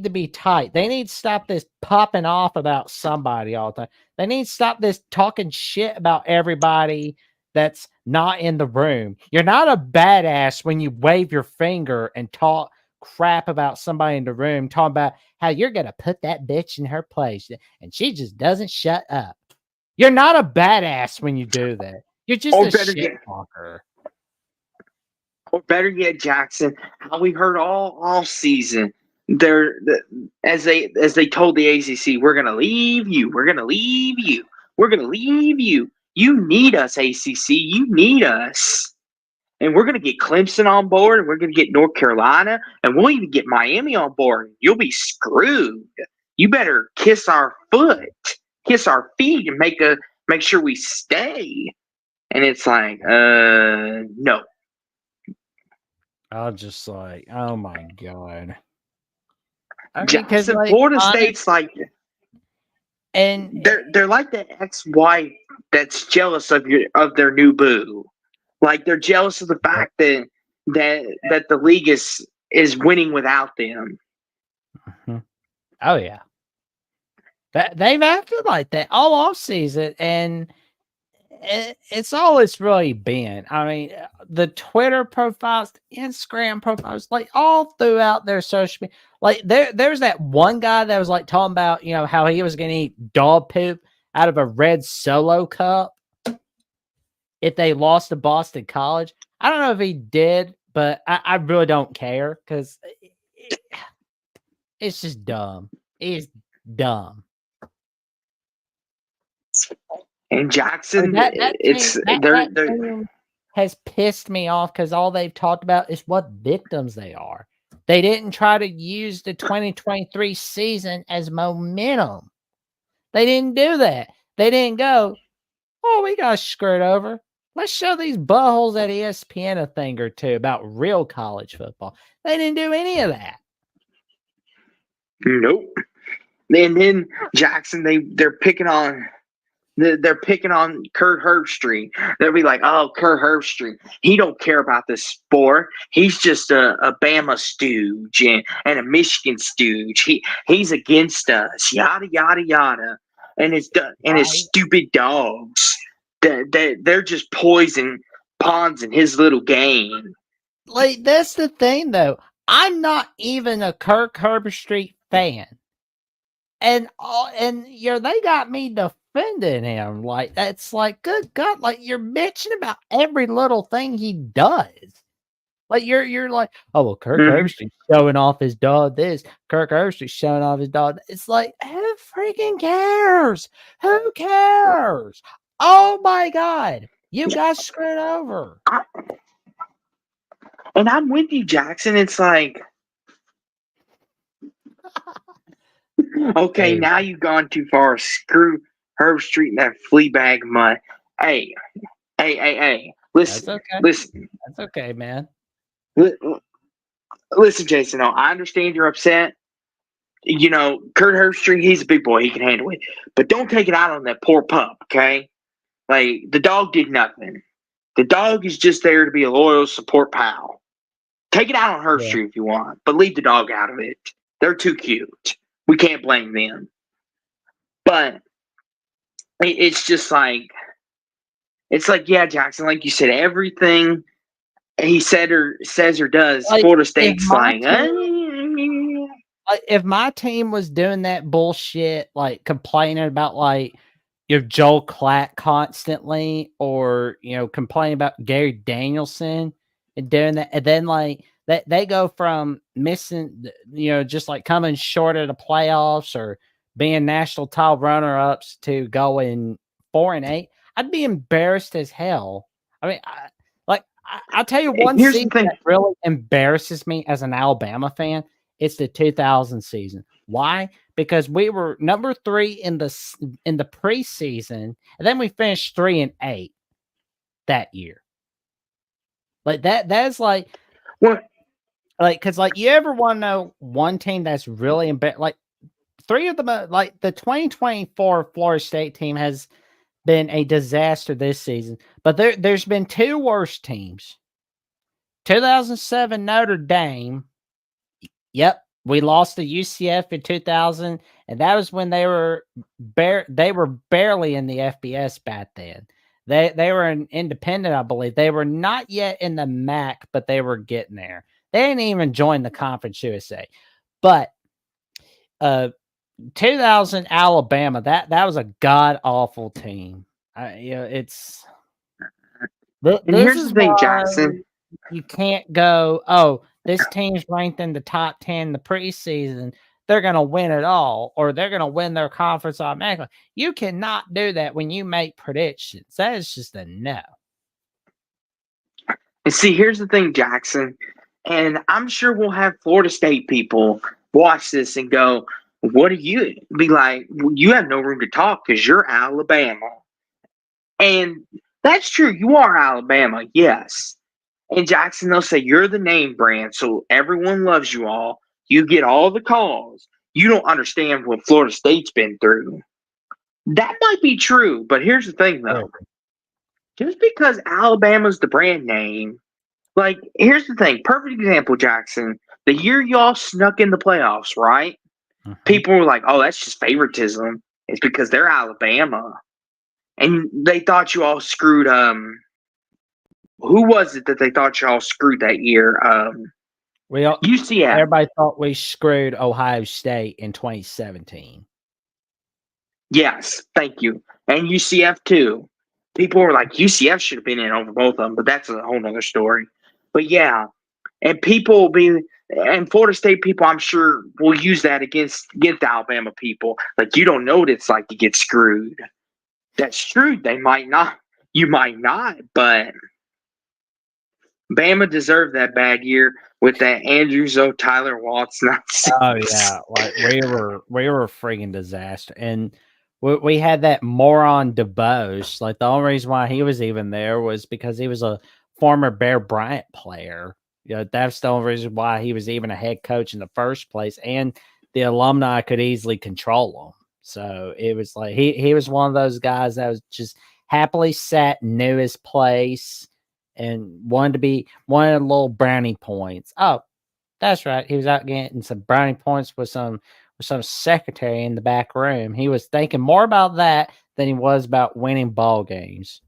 be tight. They need to stop this popping off about somebody all the time. They need to stop this talking shit about everybody that's not in the room. You're not a badass when you wave your finger and talk crap about somebody in the room, talking about how you're going to put that bitch in her place and she just doesn't shut up. You're not a badass when you do that. You're just a shit talker. Or better yet, Jackson, how we heard all season. As they told the ACC, we're gonna leave you. We're gonna leave you. We're gonna leave you. You need us, ACC. You need us. And we're gonna get Clemson on board, and we're gonna get North Carolina, and we'll even get Miami on board. You'll be screwed. You better kiss our feet, and make sure we stay. And it's like, no. I was just like, oh my God. Jackson, Florida State's like, and they're like the ex-wife that's jealous of their new boo. Like they're jealous of the fact that the league is winning without them. Oh yeah, they've acted like that all off season, and it's all it's really been. I mean, the Twitter profiles, the Instagram profiles, like all throughout their social media. Like there's that one guy that was like talking about, you know, how he was going to eat dog poop out of a red Solo cup if they lost to Boston College. I don't know if he did, but I really don't care because it's just dumb. It's dumb. And Jackson, has pissed me off because all they've talked about is what victims they are. They didn't try to use the 2023 season as momentum. They didn't do that. They didn't go, oh, we got screwed over. Let's show these buttholes at ESPN a thing or two about real college football. They didn't do any of that. Nope. And then Jackson, they're picking on Kurt Herbstreit. They'll be like, oh, Kurt Herbstreit, he don't care about the sport. He's just a Bama stooge and a Michigan stooge. He's against us. Yada yada yada. And his stupid dogs. They're just poison pawns in his little game. Like that's the thing, though. I'm not even a Kirk Herbstreit fan, and you know they got me defending him. Like that's like, good God, like you're bitching about every little thing he does. Like you're like, oh well, Kirk Herbstreit showing off his dog. This Kirk Herbstreit showing off his dog. It's like, who freaking cares? Who cares? Oh my God, you got screwed over. And I'm with you, Jackson. It's like, okay, now you've gone too far. Screw Herbstreit and that flea bag mud. Hey. Listen. That's okay, man. Listen, Jason. I understand you're upset. You know, Kurt Herbstreit, he's a big boy. He can handle it. But don't take it out on that poor pup, okay? Like, the dog did nothing. The dog is just there to be a loyal support pal. Take it out on Herbstreit if you want, but leave the dog out of it. They're too cute. We can't blame them. But it's just like, yeah, Jackson, like you said, everything he says or does, like, Florida State's like, if my team was doing that bullshit, like complaining about like your Joel Klatt constantly, or you know, complaining about Gary Danielson and doing that, and then like that they go from missing, you know, just like coming short of the playoffs or being national title runner-ups to going 4-8, I'd be embarrassed as hell. I mean, I'll tell you one season that really embarrasses me as an Alabama fan. It's the 2000 season. Why? Because we were number 3 in the preseason, and then we finished 3-8 that year. Like that's like what? Like, because like, you ever want to know one team that's really embarrassed? Like 3 of them, like the 2024 Florida State team has been a disaster this season, but there's been 2 worse teams. 2007 Notre Dame. Yep, we lost to UCF in 2000, and that was when they were barely in the FBS back then. They were an independent, I believe. They were not yet in the MAC, but they were getting there. They didn't even join the Conference USA. But 2000 Alabama. That was a god awful team. It's And this here's is the thing, why Jackson. you can't go. Oh, this team's ranked in the top 10 in the preseason. They're going to win it all, or they're going to win their conference automatically. You cannot do that when you make predictions. That is just a no. And see, here's the thing, Jackson. And I'm sure we'll have Florida State people watch this and go, what do you be like? You have no room to talk because you're Alabama. And that's true. You are Alabama, yes. And Jackson, they'll say you're the name brand, so everyone loves you all. You get all the calls. You don't understand what Florida State's been through. That might be true, but here's the thing, though. Just because Alabama's the brand name, like, here's the thing. Perfect example, Jackson. The year y'all snuck in the playoffs, right? People were like, oh, that's just favoritism. It's because they're Alabama. And they thought you all screwed who was it that they thought y'all screwed that year? UCF. Everybody thought we screwed Ohio State in 2017. Yes, thank you. And UCF too. People were like, UCF should have been in over both of them, but that's a whole nother story. But yeah, and and Florida State people, I'm sure, will use that against Alabama people. Like, you don't know what it's like to get screwed. That's true. They might not. You might not, but Bama deserved that bad year with that Andrew Zoe, Tyler Watts. Oh yeah, like we were a freaking disaster, and we had that moron DeBose. Like, the only reason why he was even there was because he was a former Bear Bryant player. That's the only reason why he was even a head coach in the first place, and the alumni could easily control him. So it was like he was one of those guys that was just happily sat, knew his place, and wanted little brownie points. Oh, that's right. He was out getting some brownie points with some secretary in the back room. He was thinking more about that than he was about winning ball games.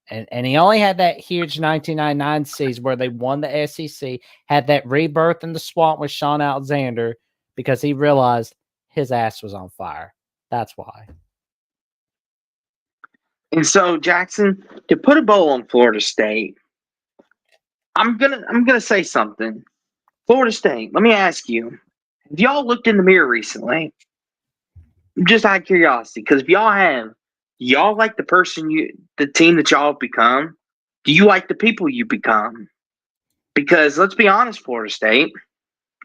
And he only had that huge 1999 season where they won the SEC, had that rebirth in the swamp with Sean Alexander, because he realized his ass was on fire. That's why. And so, Jackson, to put a bow on Florida State, I'm gonna say something. Florida State, let me ask you, have y'all looked in the mirror recently? Just out of curiosity, because if y'all have, y'all like the team that y'all have become? Do you like the people you become? Because let's be honest, Florida State,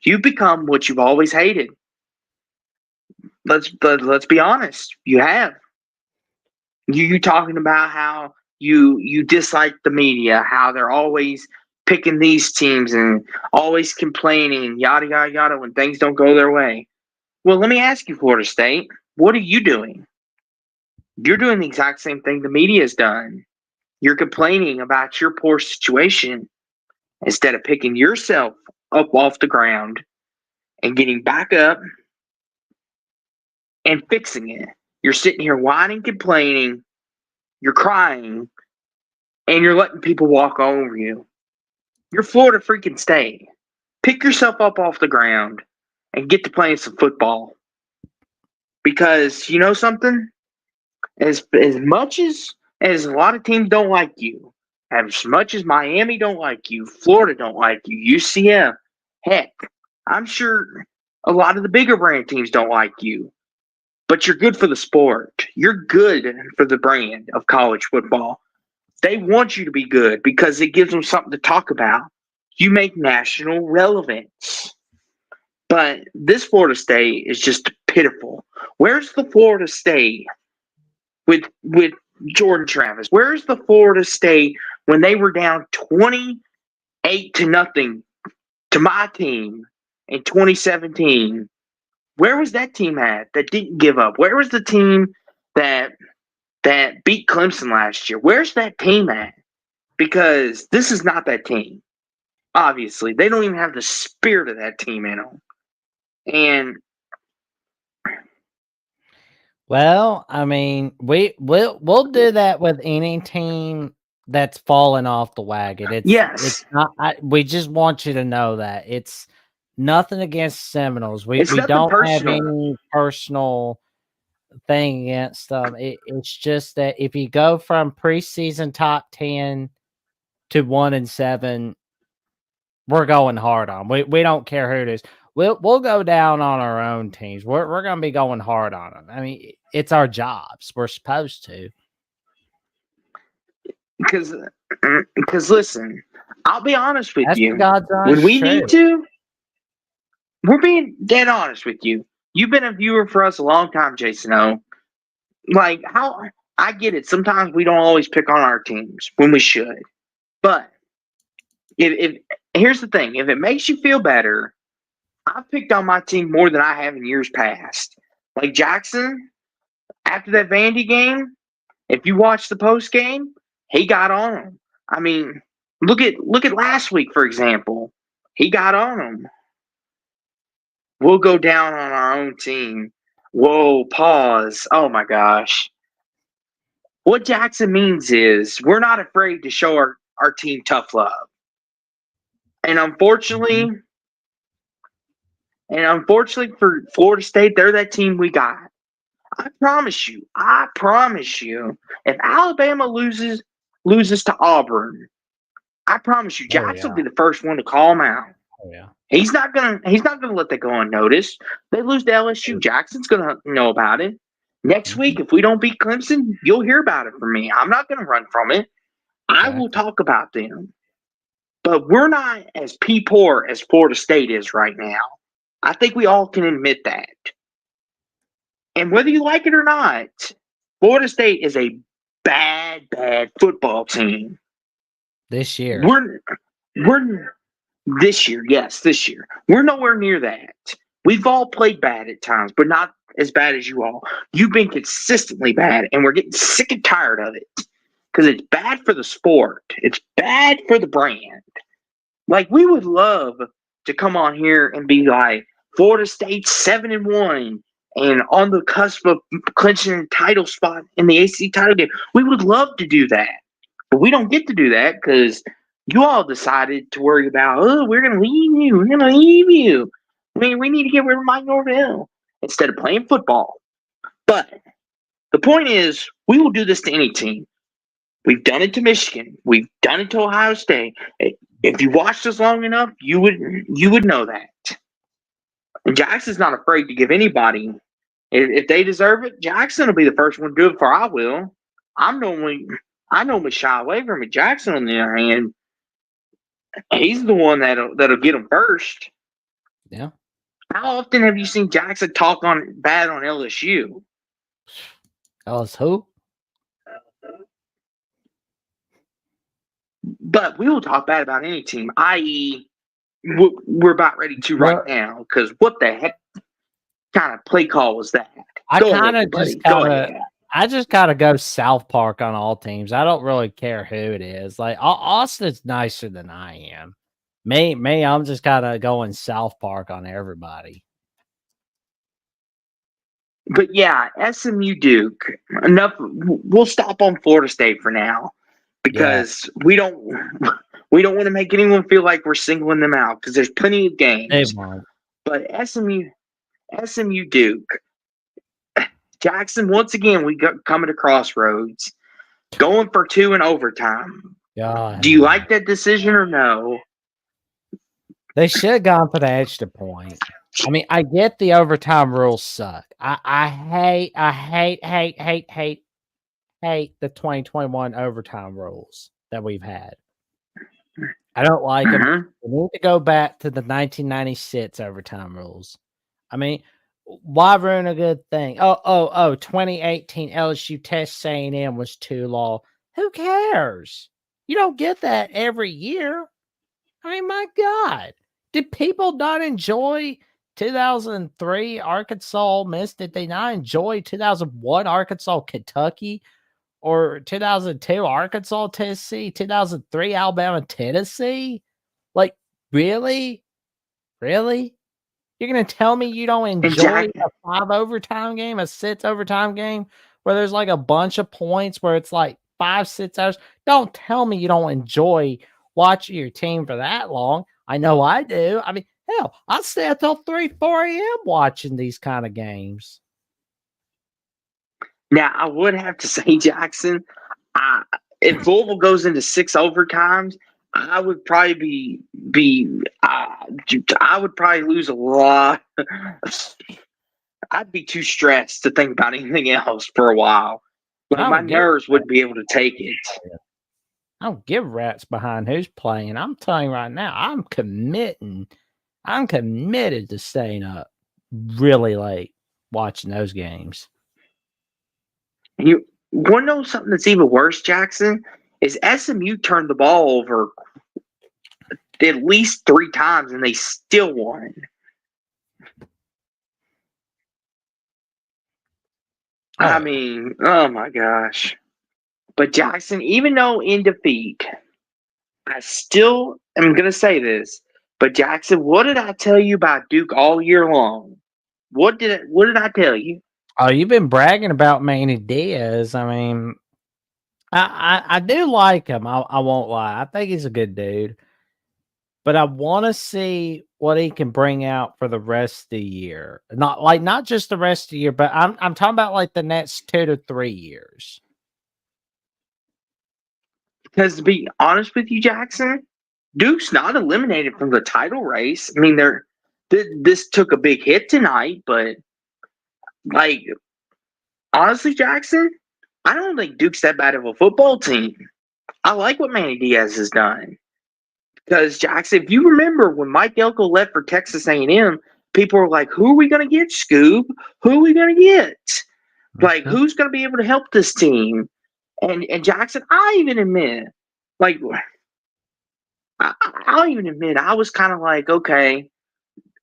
you've become what you've always hated. Let's be honest. You have. You talking about how you dislike the media, how they're always picking these teams and always complaining, yada yada yada, when things don't go their way. Well, let me ask you, Florida State, what are you doing? You're doing the exact same thing the media's done. You're complaining about your poor situation instead of picking yourself up off the ground and getting back up and fixing it. You're sitting here whining, complaining, you're crying, and you're letting people walk all over you. You're Florida freaking State. Pick yourself up off the ground and get to playing some football. Because you know something? As much as a lot of teams don't like you, as much as Miami don't like you, Florida don't like you, UCF, heck, I'm sure a lot of the bigger brand teams don't like you. But you're good for the sport. You're good for the brand of college football. They want you to be good because it gives them something to talk about. You make national relevance. But this Florida State is just pitiful. Where's the Florida State with Jordan Travis? Where's the Florida State when they were down 28-0 to my team in 2017? Where was that team at that didn't give up? Where was the team that beat Clemson last year? Where's that team at? Because this is not that team. Obviously, they don't even have the spirit of that team in them. And well, I mean, we'll do that with any team that's fallen off the wagon. It's not. We just want you to know that it's nothing against Seminoles. We It's we nothing don't have personal. any personal thing against them. It's just that if you go from preseason top 10 to 1-7, we're going hard on. We don't care who it is. We'll go down on our own teams. We're gonna be going hard on them. I mean, it's our jobs. We're supposed to. Because listen, I'll be honest with That's you. the God's When honest we truth. need to, we're being dead honest with you. You've been a viewer for us a long time, Jason O. Like, how I get it. Sometimes we don't always pick on our teams when we should. But if here's the thing, if it makes you feel better, I've picked on my team more than I have in years past. Like Jackson, after that Vandy game, if you watch the post game, he got on him. I mean, look at last week, for example. He got on him. We'll go down on our own team. Whoa, pause. Oh my gosh. What Jackson means is we're not afraid to show our team tough love. And unfortunately for Florida State, they're that team we got. I promise you, if Alabama loses to Auburn, I promise you, Jackson will be the first one to call them out. Oh yeah. He's not gonna let that go unnoticed. They lose to LSU, Jackson's gonna know about it. Next week, if we don't beat Clemson, you'll hear about it from me. I'm not gonna run from it. I will talk about them. But we're not as poor as Florida State is right now. I think we all can admit that. And whether you like it or not, Florida State is a bad football team. This year. We're this year, yes, this year. We're nowhere near that. We've all played bad at times, but not as bad as you all. You've been consistently bad, and we're getting sick and tired of it. Because it's bad for the sport. It's bad for the brand. Like, we would love to come on here and be like, Florida State 7-1 and on the cusp of clinching a title spot in the ACC title game. We would love to do that. But we don't get to do that because you all decided to worry about, we're going to leave you. We're going to leave you. I mean, we need to get rid of Mike Norvell instead of playing football. But the point is, we will do this to any team. We've done it to Michigan. We've done it to Ohio State. If you watched us long enough, you would know that. And Jackson's not afraid to give anybody. If they deserve it, Jackson will be the first one to do it before I will. I normally shy away from it. Jackson, on the other hand, he's the one that'll get him first. Yeah. How often have you seen Jackson talk bad on LSU? LSU? But we will talk bad about any team, i.e., we're about ready to right now. Because what the heck kind of play call was that? I just gotta go South Park on all teams. I don't really care who it is. Like Austin's nicer than I am. Me, I'm just kind of going South Park on everybody. But yeah, SMU Duke. Enough. We'll stop on Florida State for now because we don't want to make anyone feel like we're singling them out because there's plenty of games. But SMU Duke. Jackson, once again, we got coming to crossroads, going for 2 in overtime. God. Do you like that decision or no? They should have gone for the extra point. I mean, I get the overtime rules suck. I hate the 2021 overtime rules that we've had. I don't like them. We need to go back to the 1996 overtime rules. I mean, why ruin a good thing? 2018 LSU Texas A&M was too long. Who cares? You don't get that every year. I mean, my God. Did people not enjoy 2003 Arkansas Miss? Did they not enjoy 2001 Arkansas Kentucky? Or 2002 Arkansas Tennessee? 2003 Alabama Tennessee? Like, really? Really? You're going to tell me you don't enjoy a 5 overtime game, a 6 overtime game, where there's like a bunch of points where it's like 5, 6 hours? Don't tell me you don't enjoy watching your team for that long. I know I do. I mean, Hell, I stay until 3, 4 a.m. watching these kind of games. Now, I would have to say, Jackson, if Louisville goes into 6 overtimes, I would probably I would probably lose a lot. I'd be too stressed to think about anything else for a while. Like my nerves wouldn't be able to take it. I don't give rats behind who's playing. I'm telling you right now, I'm committed to staying up really late watching those games. You want to know something that's even worse, Jackson? Is SMU turned the ball over at least 3 times and they still won. Oh. I mean, oh my gosh. But Jackson, even though in defeat, I still am going to say this. But Jackson, what did I tell you about Duke all year long? What did I tell you? Oh, you've been bragging about Manny Diaz. I mean, I do like him. I won't lie. I think he's a good dude. But I want to see what he can bring out for the rest of the year. Not just the rest of the year, but I'm talking about like the next 2 to 3 years. Because to be honest with you, Jackson, Duke's not eliminated from the title race. I mean, this took a big hit tonight, but like honestly, Jackson, I don't think Duke's that bad of a football team. I like what Manny Diaz has done. Because Jackson, if you remember when Mike Elko left for Texas A&M, people were like, "Who are we going to get, Scoob? Who are we going to get? Like, who's going to be able to help this team?" And Jackson, I even admit, like, I'll even admit, I was kind of like, okay,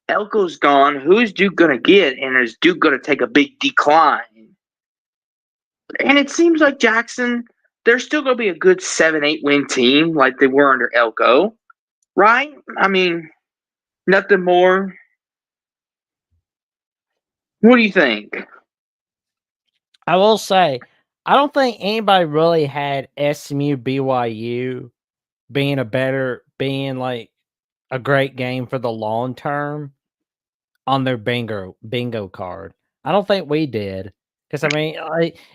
Elko's gone. Who's Duke going to get? And is Duke going to take a big decline? And it seems like Jackson, they're still going to be a good 7-8 win team like they were under Elko. Right? I mean, nothing more. What do you think? I will say, I don't think anybody really had SMU BYU being like a great game for the long term on their bingo card. I don't think we did. Because I mean,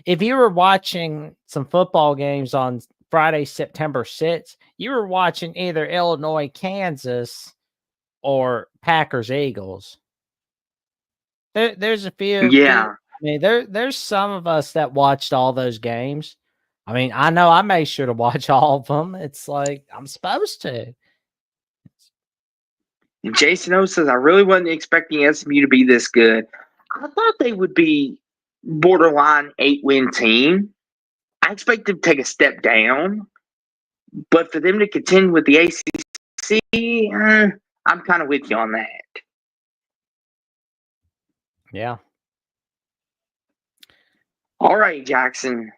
if you were watching some football games on Friday, September 6th, you were watching either Illinois, Kansas, or Packers, Eagles. There's a few. Yeah. I mean, there's some of us that watched all those games. I mean, I know I made sure to watch all of them. It's like I'm supposed to. And Jason O says, I really wasn't expecting SMU to be this good. I thought they would be borderline 8-win team. I expect them to take a step down. But for them to continue with the ACC, I'm kind of with you on that. Yeah. All right, Jackson.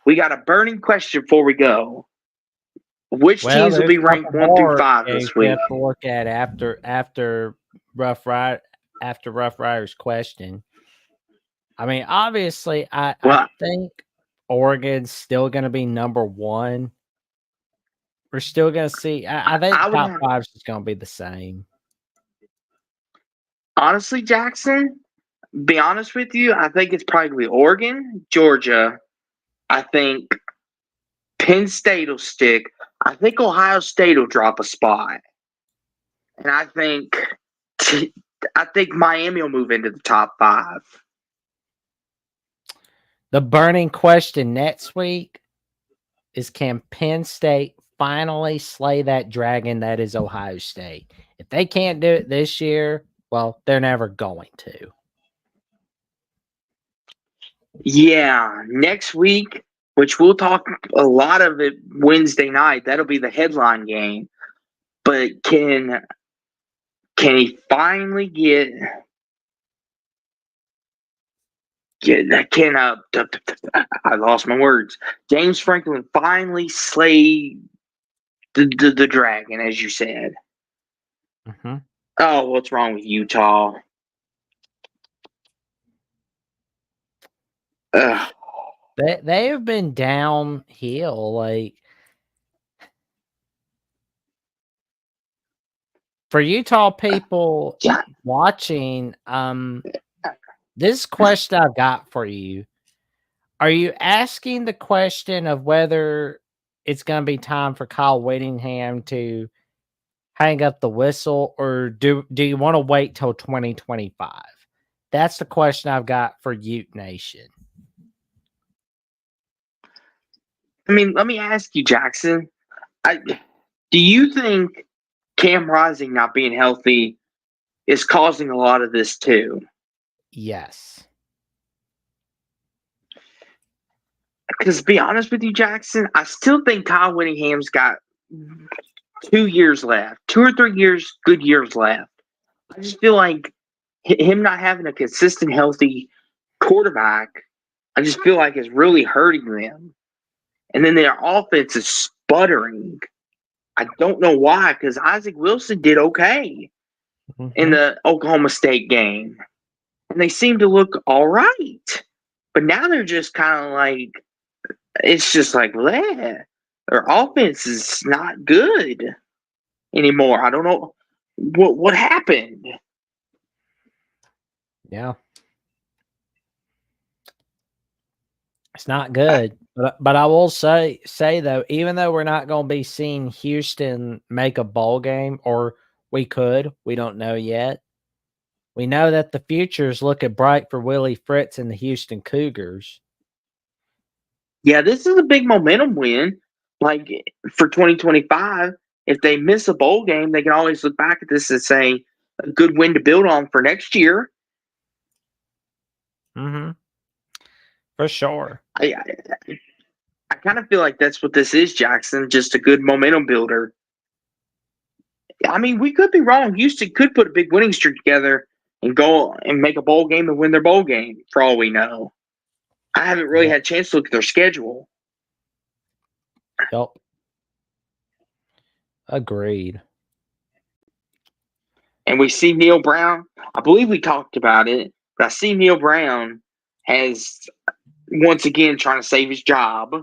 We got a burning question before we go. Which teams will be ranked 1 through 5 this week? We have to look at after Rough Rider's question. I mean, obviously, I think Oregon's still going to be number 1. We're still going to see. I think top 5 is just going to be the same. Honestly, Jackson, be honest with you, I think it's probably Oregon, Georgia. I think Penn State will stick. I think Ohio State will drop a spot. And I think Miami will move into the top 5. The burning question next week is, can Penn State finally slay that dragon that is Ohio State? If they can't do it this year, well, they're never going to. Yeah, next week, which we'll talk a lot of it Wednesday night, that'll be the headline game. But can he finally get I lost my words. James Franklin finally slay the dragon, as you said. Mm-hmm. Oh, what's wrong with Utah? They have been downhill. Like, For Utah people Yeah. watching, this question I've got for you. Are you asking the question of whether it's going to be time for Kyle Whittingham to hang up the whistle, or do you want to wait till 2025? That's the question I've got for Ute Nation. I mean, let me ask you, Jackson. Do you think Cam Rising not being healthy is causing a lot of this too? Yes. Because to be honest with you, Jackson, I still think Kyle Whittingham's got 2 years left, 2 or 3 years, good years left. I just feel like him not having a consistent, healthy quarterback, I just feel like is really hurting them. And then their offense is sputtering. I don't know why, because Isaac Wilson did okay in the Oklahoma State game. And they seem to look all right. But now they're just kind of like, it's just like, bleh. Their offense is not good anymore. I don't know what happened. Yeah. It's not good. But I will say though, even though we're not going to be seeing Houston make a bowl game, or we could, we don't know yet. We know that the future is looking bright for Willie Fritz and the Houston Cougars. Yeah, this is a big momentum win. Like for 2025, if they miss a bowl game, they can always look back at this and say a good win to build on for next year. Mm-hmm. For sure. I kind of feel like that's what this is, Jackson. Just a good momentum builder. I mean, we could be wrong. Houston could put a big winning streak together and go and make a bowl game and win their bowl game, for all we know. I haven't really had a chance to look at their schedule. Yep. Agreed. And we see Neil Brown. I believe we talked about it, but I see Neil Brown has once again trying to save his job.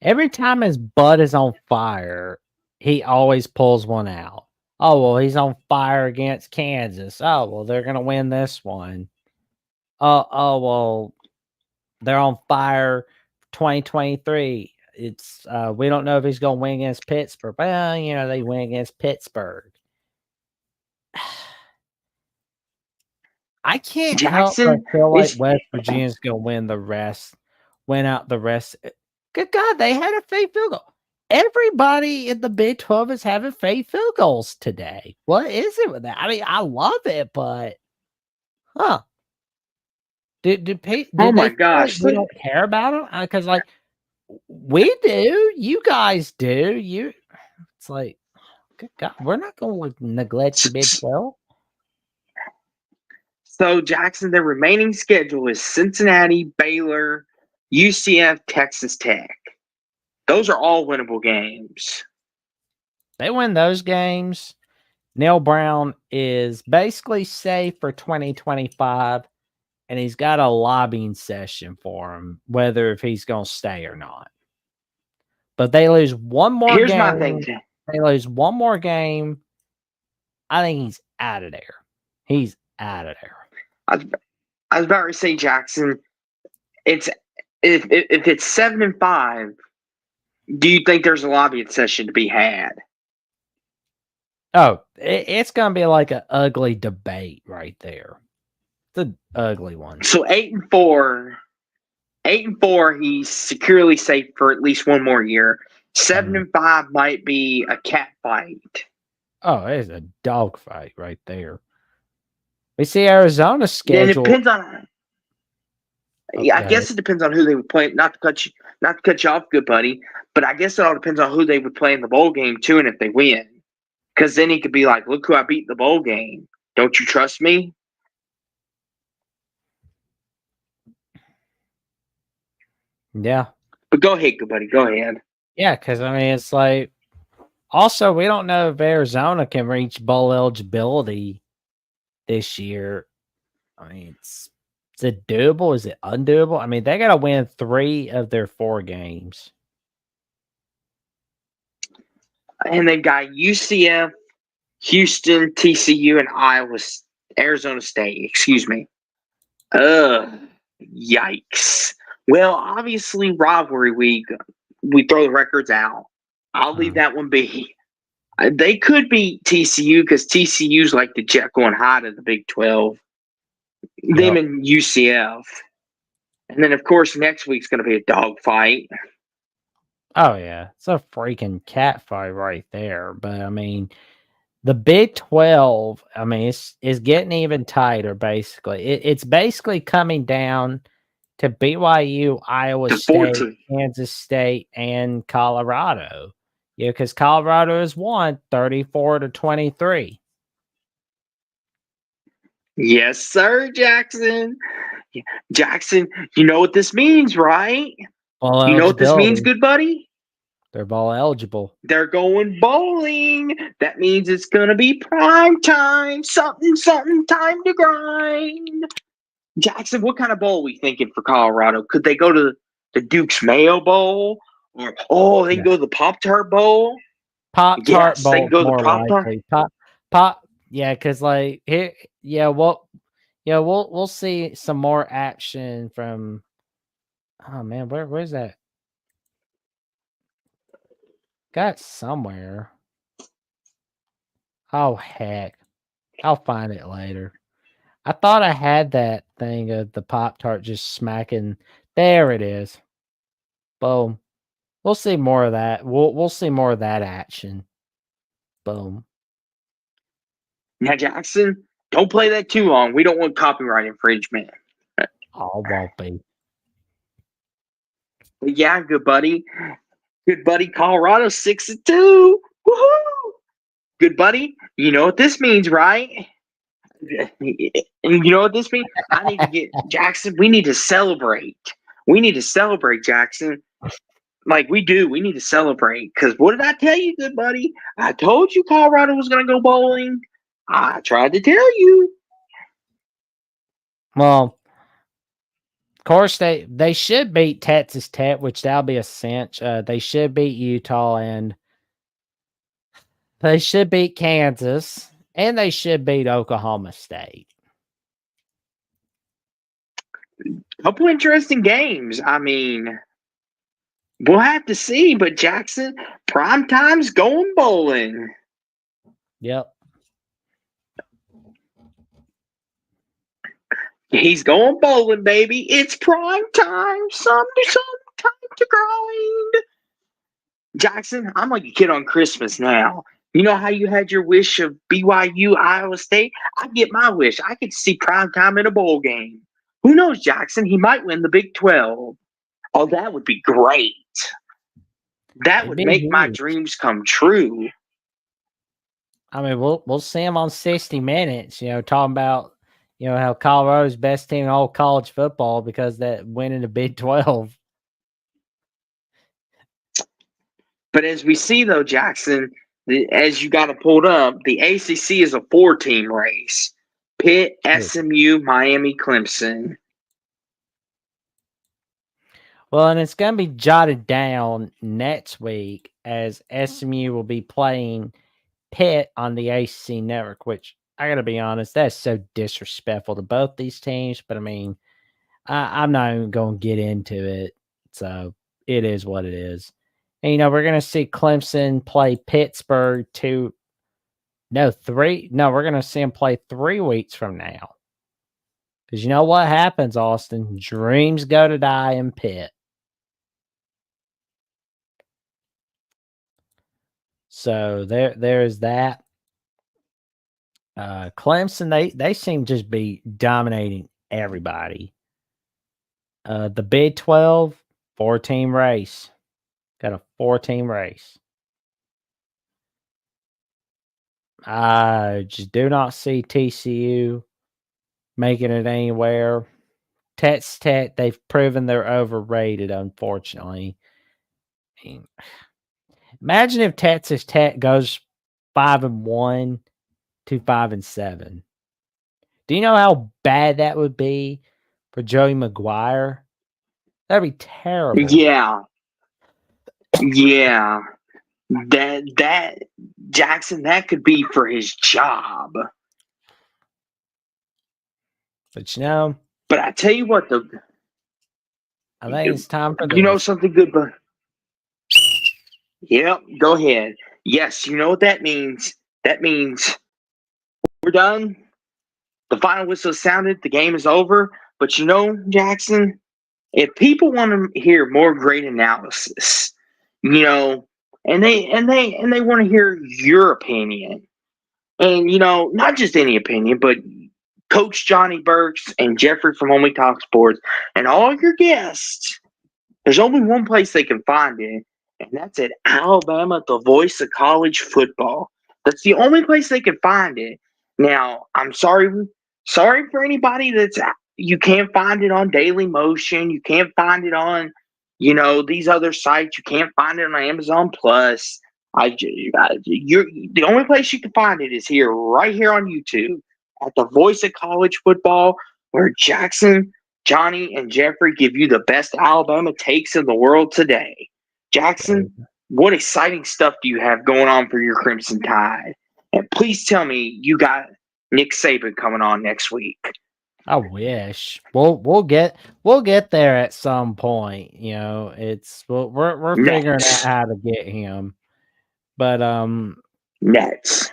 Every time his butt is on fire, he always pulls one out. Oh, well, he's on fire against Kansas. Oh, well, they're going to win this one. Oh, well, they're on fire 2023. It's we don't know if he's going to win against Pittsburgh. Well, you know, they win against Pittsburgh. I can't help but feel like West Virginia's going to win the rest, win out the rest. Good God, they had a fake field goal. Everybody in the Big 12 is having fake field goals today. What is it with that? I mean, I love it, but Did oh my they gosh, we don't care about them? Because like we do, you guys do. It's like, good God, we're not going to neglect the Big 12. So Jackson, the remaining schedule is Cincinnati, Baylor, UCF, Texas Tech. Those are all winnable games. They win those games. Neil Brown is basically safe for 2025, and he's got a lobbying session for him, whether if he's going to stay or not. But they lose one more game. Here's my thing. They lose one more game. I think he's out of there. He's out of there. I was about to say, Jackson, if it's 7-5, do you think there's a lobbying session to be had? Oh, it's going to be like an ugly debate right there. It's an ugly one. So 8-4, he's securely safe for at least one more year. 7-5 might be a cat fight. Oh, it's a dog fight right there. We see Arizona's schedule. It depends on. Yeah, I guess it depends on who they would play. Not to cut you off, good buddy, but I guess it all depends on who they would play in the bowl game too, and if they win, because then he could be like, "Look who I beat in the bowl game. Don't you trust me?" Yeah, but go ahead, good buddy. Go ahead. Yeah, because I mean, it's like. Also, we don't know if Arizona can reach bowl eligibility this year. I mean, is it doable? Is it undoable? I mean, they got to win 3 of their 4 games. And they've got UCF, Houston, TCU, and Arizona State. Excuse me. Yikes. Well, obviously, rivalry week, we throw the records out. I'll leave that one be. They could beat TCU because TCU's like the Jekyll and Hyde of the Big 12. Them and UCF. And then, of course, next week's going to be a dogfight. Oh, yeah. It's a freaking cat fight right there. But, I mean, the Big 12, I mean, it's getting even tighter, basically. It's basically coming down to BYU, Iowa State, Kansas State, and Colorado. Yeah, because Colorado has won 34-23. Yes, sir, Jackson. Jackson, you know what this means, right? You know what this means, good buddy? They're ball eligible. They're going bowling. That means it's going to be prime time. Something, time to grind. Jackson, what kind of bowl are we thinking for Colorado? Could they go to the Duke's Mayo Bowl? Or, they can go to the Pop-Tart Bowl? Pop-Tart Bowl, they can go to the Pop-Tart. Pop, yeah, because, like, here, yeah, we'll see some more action from, oh, man, where's that? Got somewhere. Oh, heck. I'll find it later. I thought I had that thing of the Pop-Tart just smacking. There it is. Boom. We'll see more of that. We'll see more of that action. Boom. Now, Jackson, don't play that too long. We don't want copyright infringement. Oh, won't be. But yeah, good buddy. Good buddy, Colorado 6-2. Woohoo! Good buddy, you know what this means, right? You know what this means? I need to get Jackson. We need to celebrate. We need to celebrate, Jackson. Like we do. We need to celebrate. Because what did I tell you, good buddy? I told you Colorado was going to go bowling. I tried to tell you. Well, of course, they should beat Texas Tech, which that'll be a cinch. They should beat Utah, and they should beat Kansas, and they should beat Oklahoma State. Couple interesting games. I mean, we'll have to see, but Jackson, prime time's going bowling. Yep. He's going bowling, baby. It's prime time. Some time to grind. Jackson, I'm like a kid on Christmas now. You know how you had your wish of BYU, Iowa State? I get my wish. I could see prime time in a bowl game. Who knows, Jackson? He might win the Big 12. Oh, that would be great. That would make my dreams come true. I mean, we'll see him on 60 Minutes, talking about, how Colorado's best team in all college football because that winning the Big 12. But as we see, though, Jackson, as you got it pulled up, the ACC is a 4-team race. Pitt, SMU, Miami, Clemson. Well, and it's going to be jotted down next week as SMU will be playing Pitt on the ACC network, which I got to be honest, that's so disrespectful to both these teams. But I mean, I'm not even going to get into it. So it is what it is. And, we're going to see Clemson play Pittsburgh we're going to see them play 3 weeks from now. Because you know what happens, Austin? Dreams go to die in Pitt. So there's that. Clemson, they seem to just be dominating everybody. The Big 12, 4-team race. Got a 4-team race. I just do not see TCU making it anywhere. Texas Tech, they've proven they're overrated, unfortunately. Imagine if Texas Tech goes 5-1 to 5-7. Do you know how bad that would be for Joey McGuire? That'd be terrible. Yeah. That Jackson, that could be for his job. But you know, But I tell you what, I think it's time for you know this. something good, but yep, go ahead. Yes, you know what that means. That means we're done. The final whistle sounded. The game is over. But you know, Jackson, if people want to hear more great analysis, you know, and they want to hear your opinion, and you know, not just any opinion, but Coach Johnny Burks and Jeffrey from Only Talk Sports and all your guests, there's only one place they can find it, and that's at Alabama, the voice of college football. That's the only place they can find it. Now, I'm sorry for anybody that's you can't find it on Daily Motion, you can't find it on, you know, these other sites, you can't find it on Amazon Plus. You're the only place you can find it is here, right here on YouTube, at the voice of college football, where Jackson, Johnny, and Jeffrey give you the best Alabama takes in the world today. Jackson, what exciting stuff do you have going on for your Crimson Tide? And please tell me you got Nick Saban coming on next week. I wish we'll get there at some point. You know, we're figuring out how to get him, but Nets.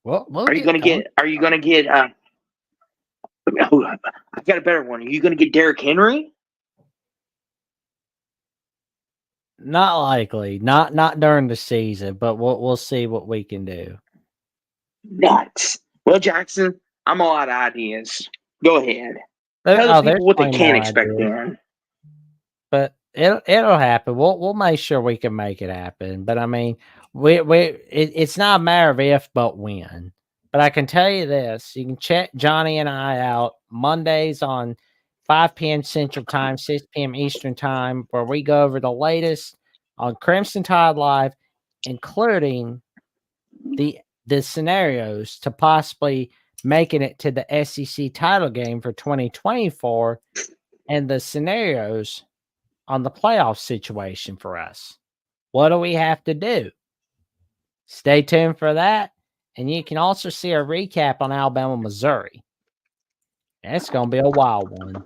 Well, are you gonna get? I got a better one. Are you gonna get Derrick Henry? Not likely. Not during the season, but we'll see what we can do. Nuts. Well, Jackson, I'm all out of ideas. Go ahead. Tell the people what they can expect then. But it'll happen. We'll make sure we can make it happen. But I mean, it's not a matter of if, but when. But I can tell you this: you can check Johnny and I out Mondays on 5 p.m. Central Time, 6 p.m. Eastern Time, where we go over the latest on Crimson Tide Live, including the scenarios to possibly making it to the SEC title game for 2024 and the scenarios on the playoff situation for us. What do we have to do? Stay tuned for that. And you can also see a recap on Alabama, Missouri. It's going to be a wild one.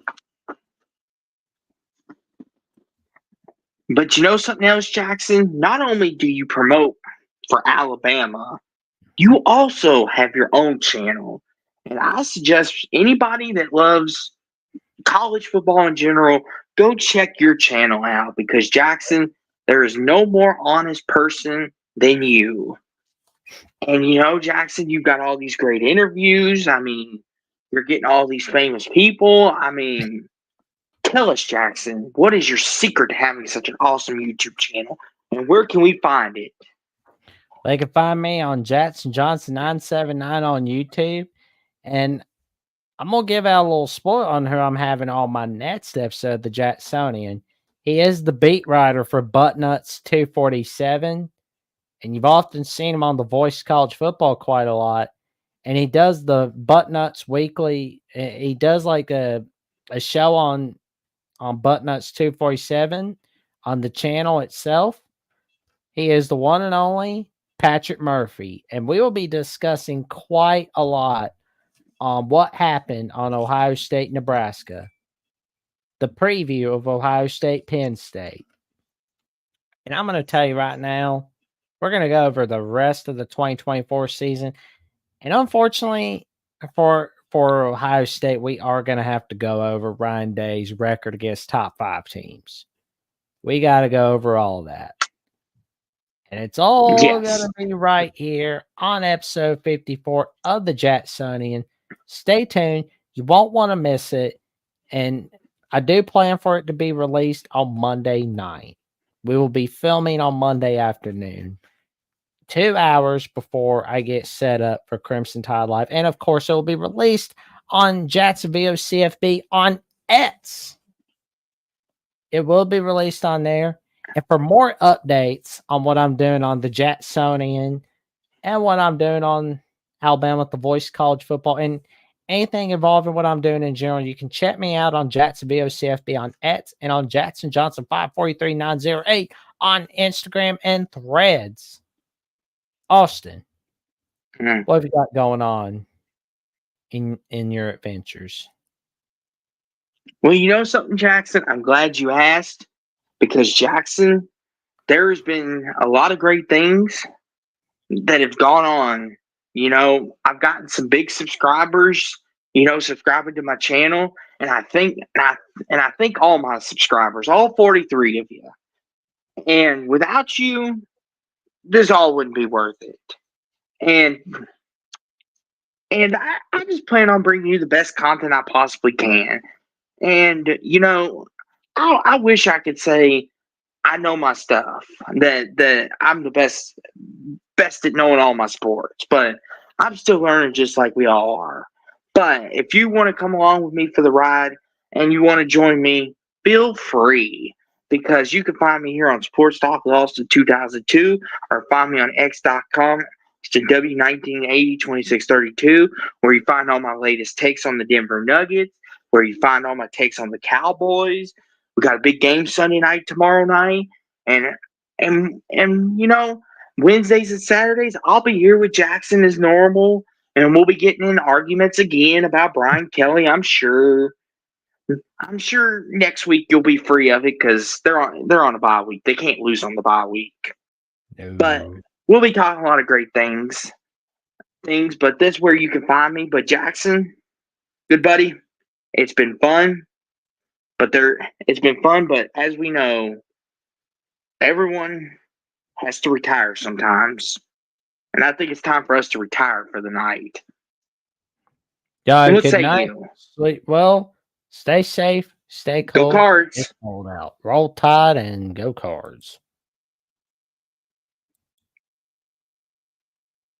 But you know something else, Jackson? Not only do you promote for Alabama, you also have your own channel. And I suggest anybody that loves college football in general, go check your channel out because, Jackson, there is no more honest person than you. And, you know, Jackson, you've got all these great interviews. I mean, you're getting all these famous people. I mean, tell us, Jackson, what is your secret to having such an awesome YouTube channel? And where can we find it? They can find me on Jackson Johnson 979 on YouTube. And I'm going to give out a little spoiler on who I'm having on my next episode, the Jacksonian. He is the beat writer for Buttnuts 247. And you've often seen him on The Voice of College Football quite a lot. And he does the Buttnuts Weekly. He does like a show on Buttnuts 247 on the channel itself. He is the one and only Patrick Murphy. And we will be discussing quite a lot on what happened on Ohio State, Nebraska. The preview of Ohio State, Penn State. And I'm going to tell you right now, we're going to go over the rest of the 2024 season. And unfortunately for Ohio State, we are going to have to go over Ryan Day's record against top 5 teams. We got to go over all of that. And it's all going to be right here on episode 54 of the Jacksonian. Stay tuned. You won't want to miss it. And I do plan for it to be released on Monday night. We will be filming on Monday afternoon, 2 hours before I get set up for Crimson Tide Live. And, of course, it will be released on Jacksonville CFB on X. It will be released on there. And for more updates on what I'm doing on the Jacksonian and what I'm doing on Alabama, the Voice of College Football, and anything involving what I'm doing in general, you can check me out on Jackson BOCFB on X and on Jackson Johnson 543908 on Instagram and Threads. Austin, what have you got going on in your adventures? Well, you know something, Jackson? I'm glad you asked because, Jackson, there's been a lot of great things that have gone on. You know, I've gotten some big subscribers, subscribing to my channel, and I think all my subscribers, all 43 of you. And without you, this all wouldn't be worth it. And I just plan on bringing you the best content I possibly can. And I wish I could say I know my stuff, that I'm the best at knowing all my sports, but I'm still learning just like we all are. But if you want to come along with me for the ride and you want to join me, feel free, because you can find me here on Sports Talk with Austin 2002, or find me on x.com. It's W1980-2632, where you find all my latest takes on the Denver Nuggets, where you find all my takes on the Cowboys. We got a big game Sunday night, tomorrow night, and Wednesdays and Saturdays I'll be here with Jackson as normal, and we'll be getting in arguments again about Brian Kelly. I'm sure next week you'll be free of it because they're on a bye week. They can't lose on the bye week. No. But we'll be talking a lot of great things. But that's where you can find me. But Jackson, good buddy, it's been fun. But as we know, everyone has to retire sometimes. And I think it's time for us to retire for the night. Yeah, good night. Sleep well. Stay safe. Stay cold. Go Cards. Hold out. Roll Tide and go Cards.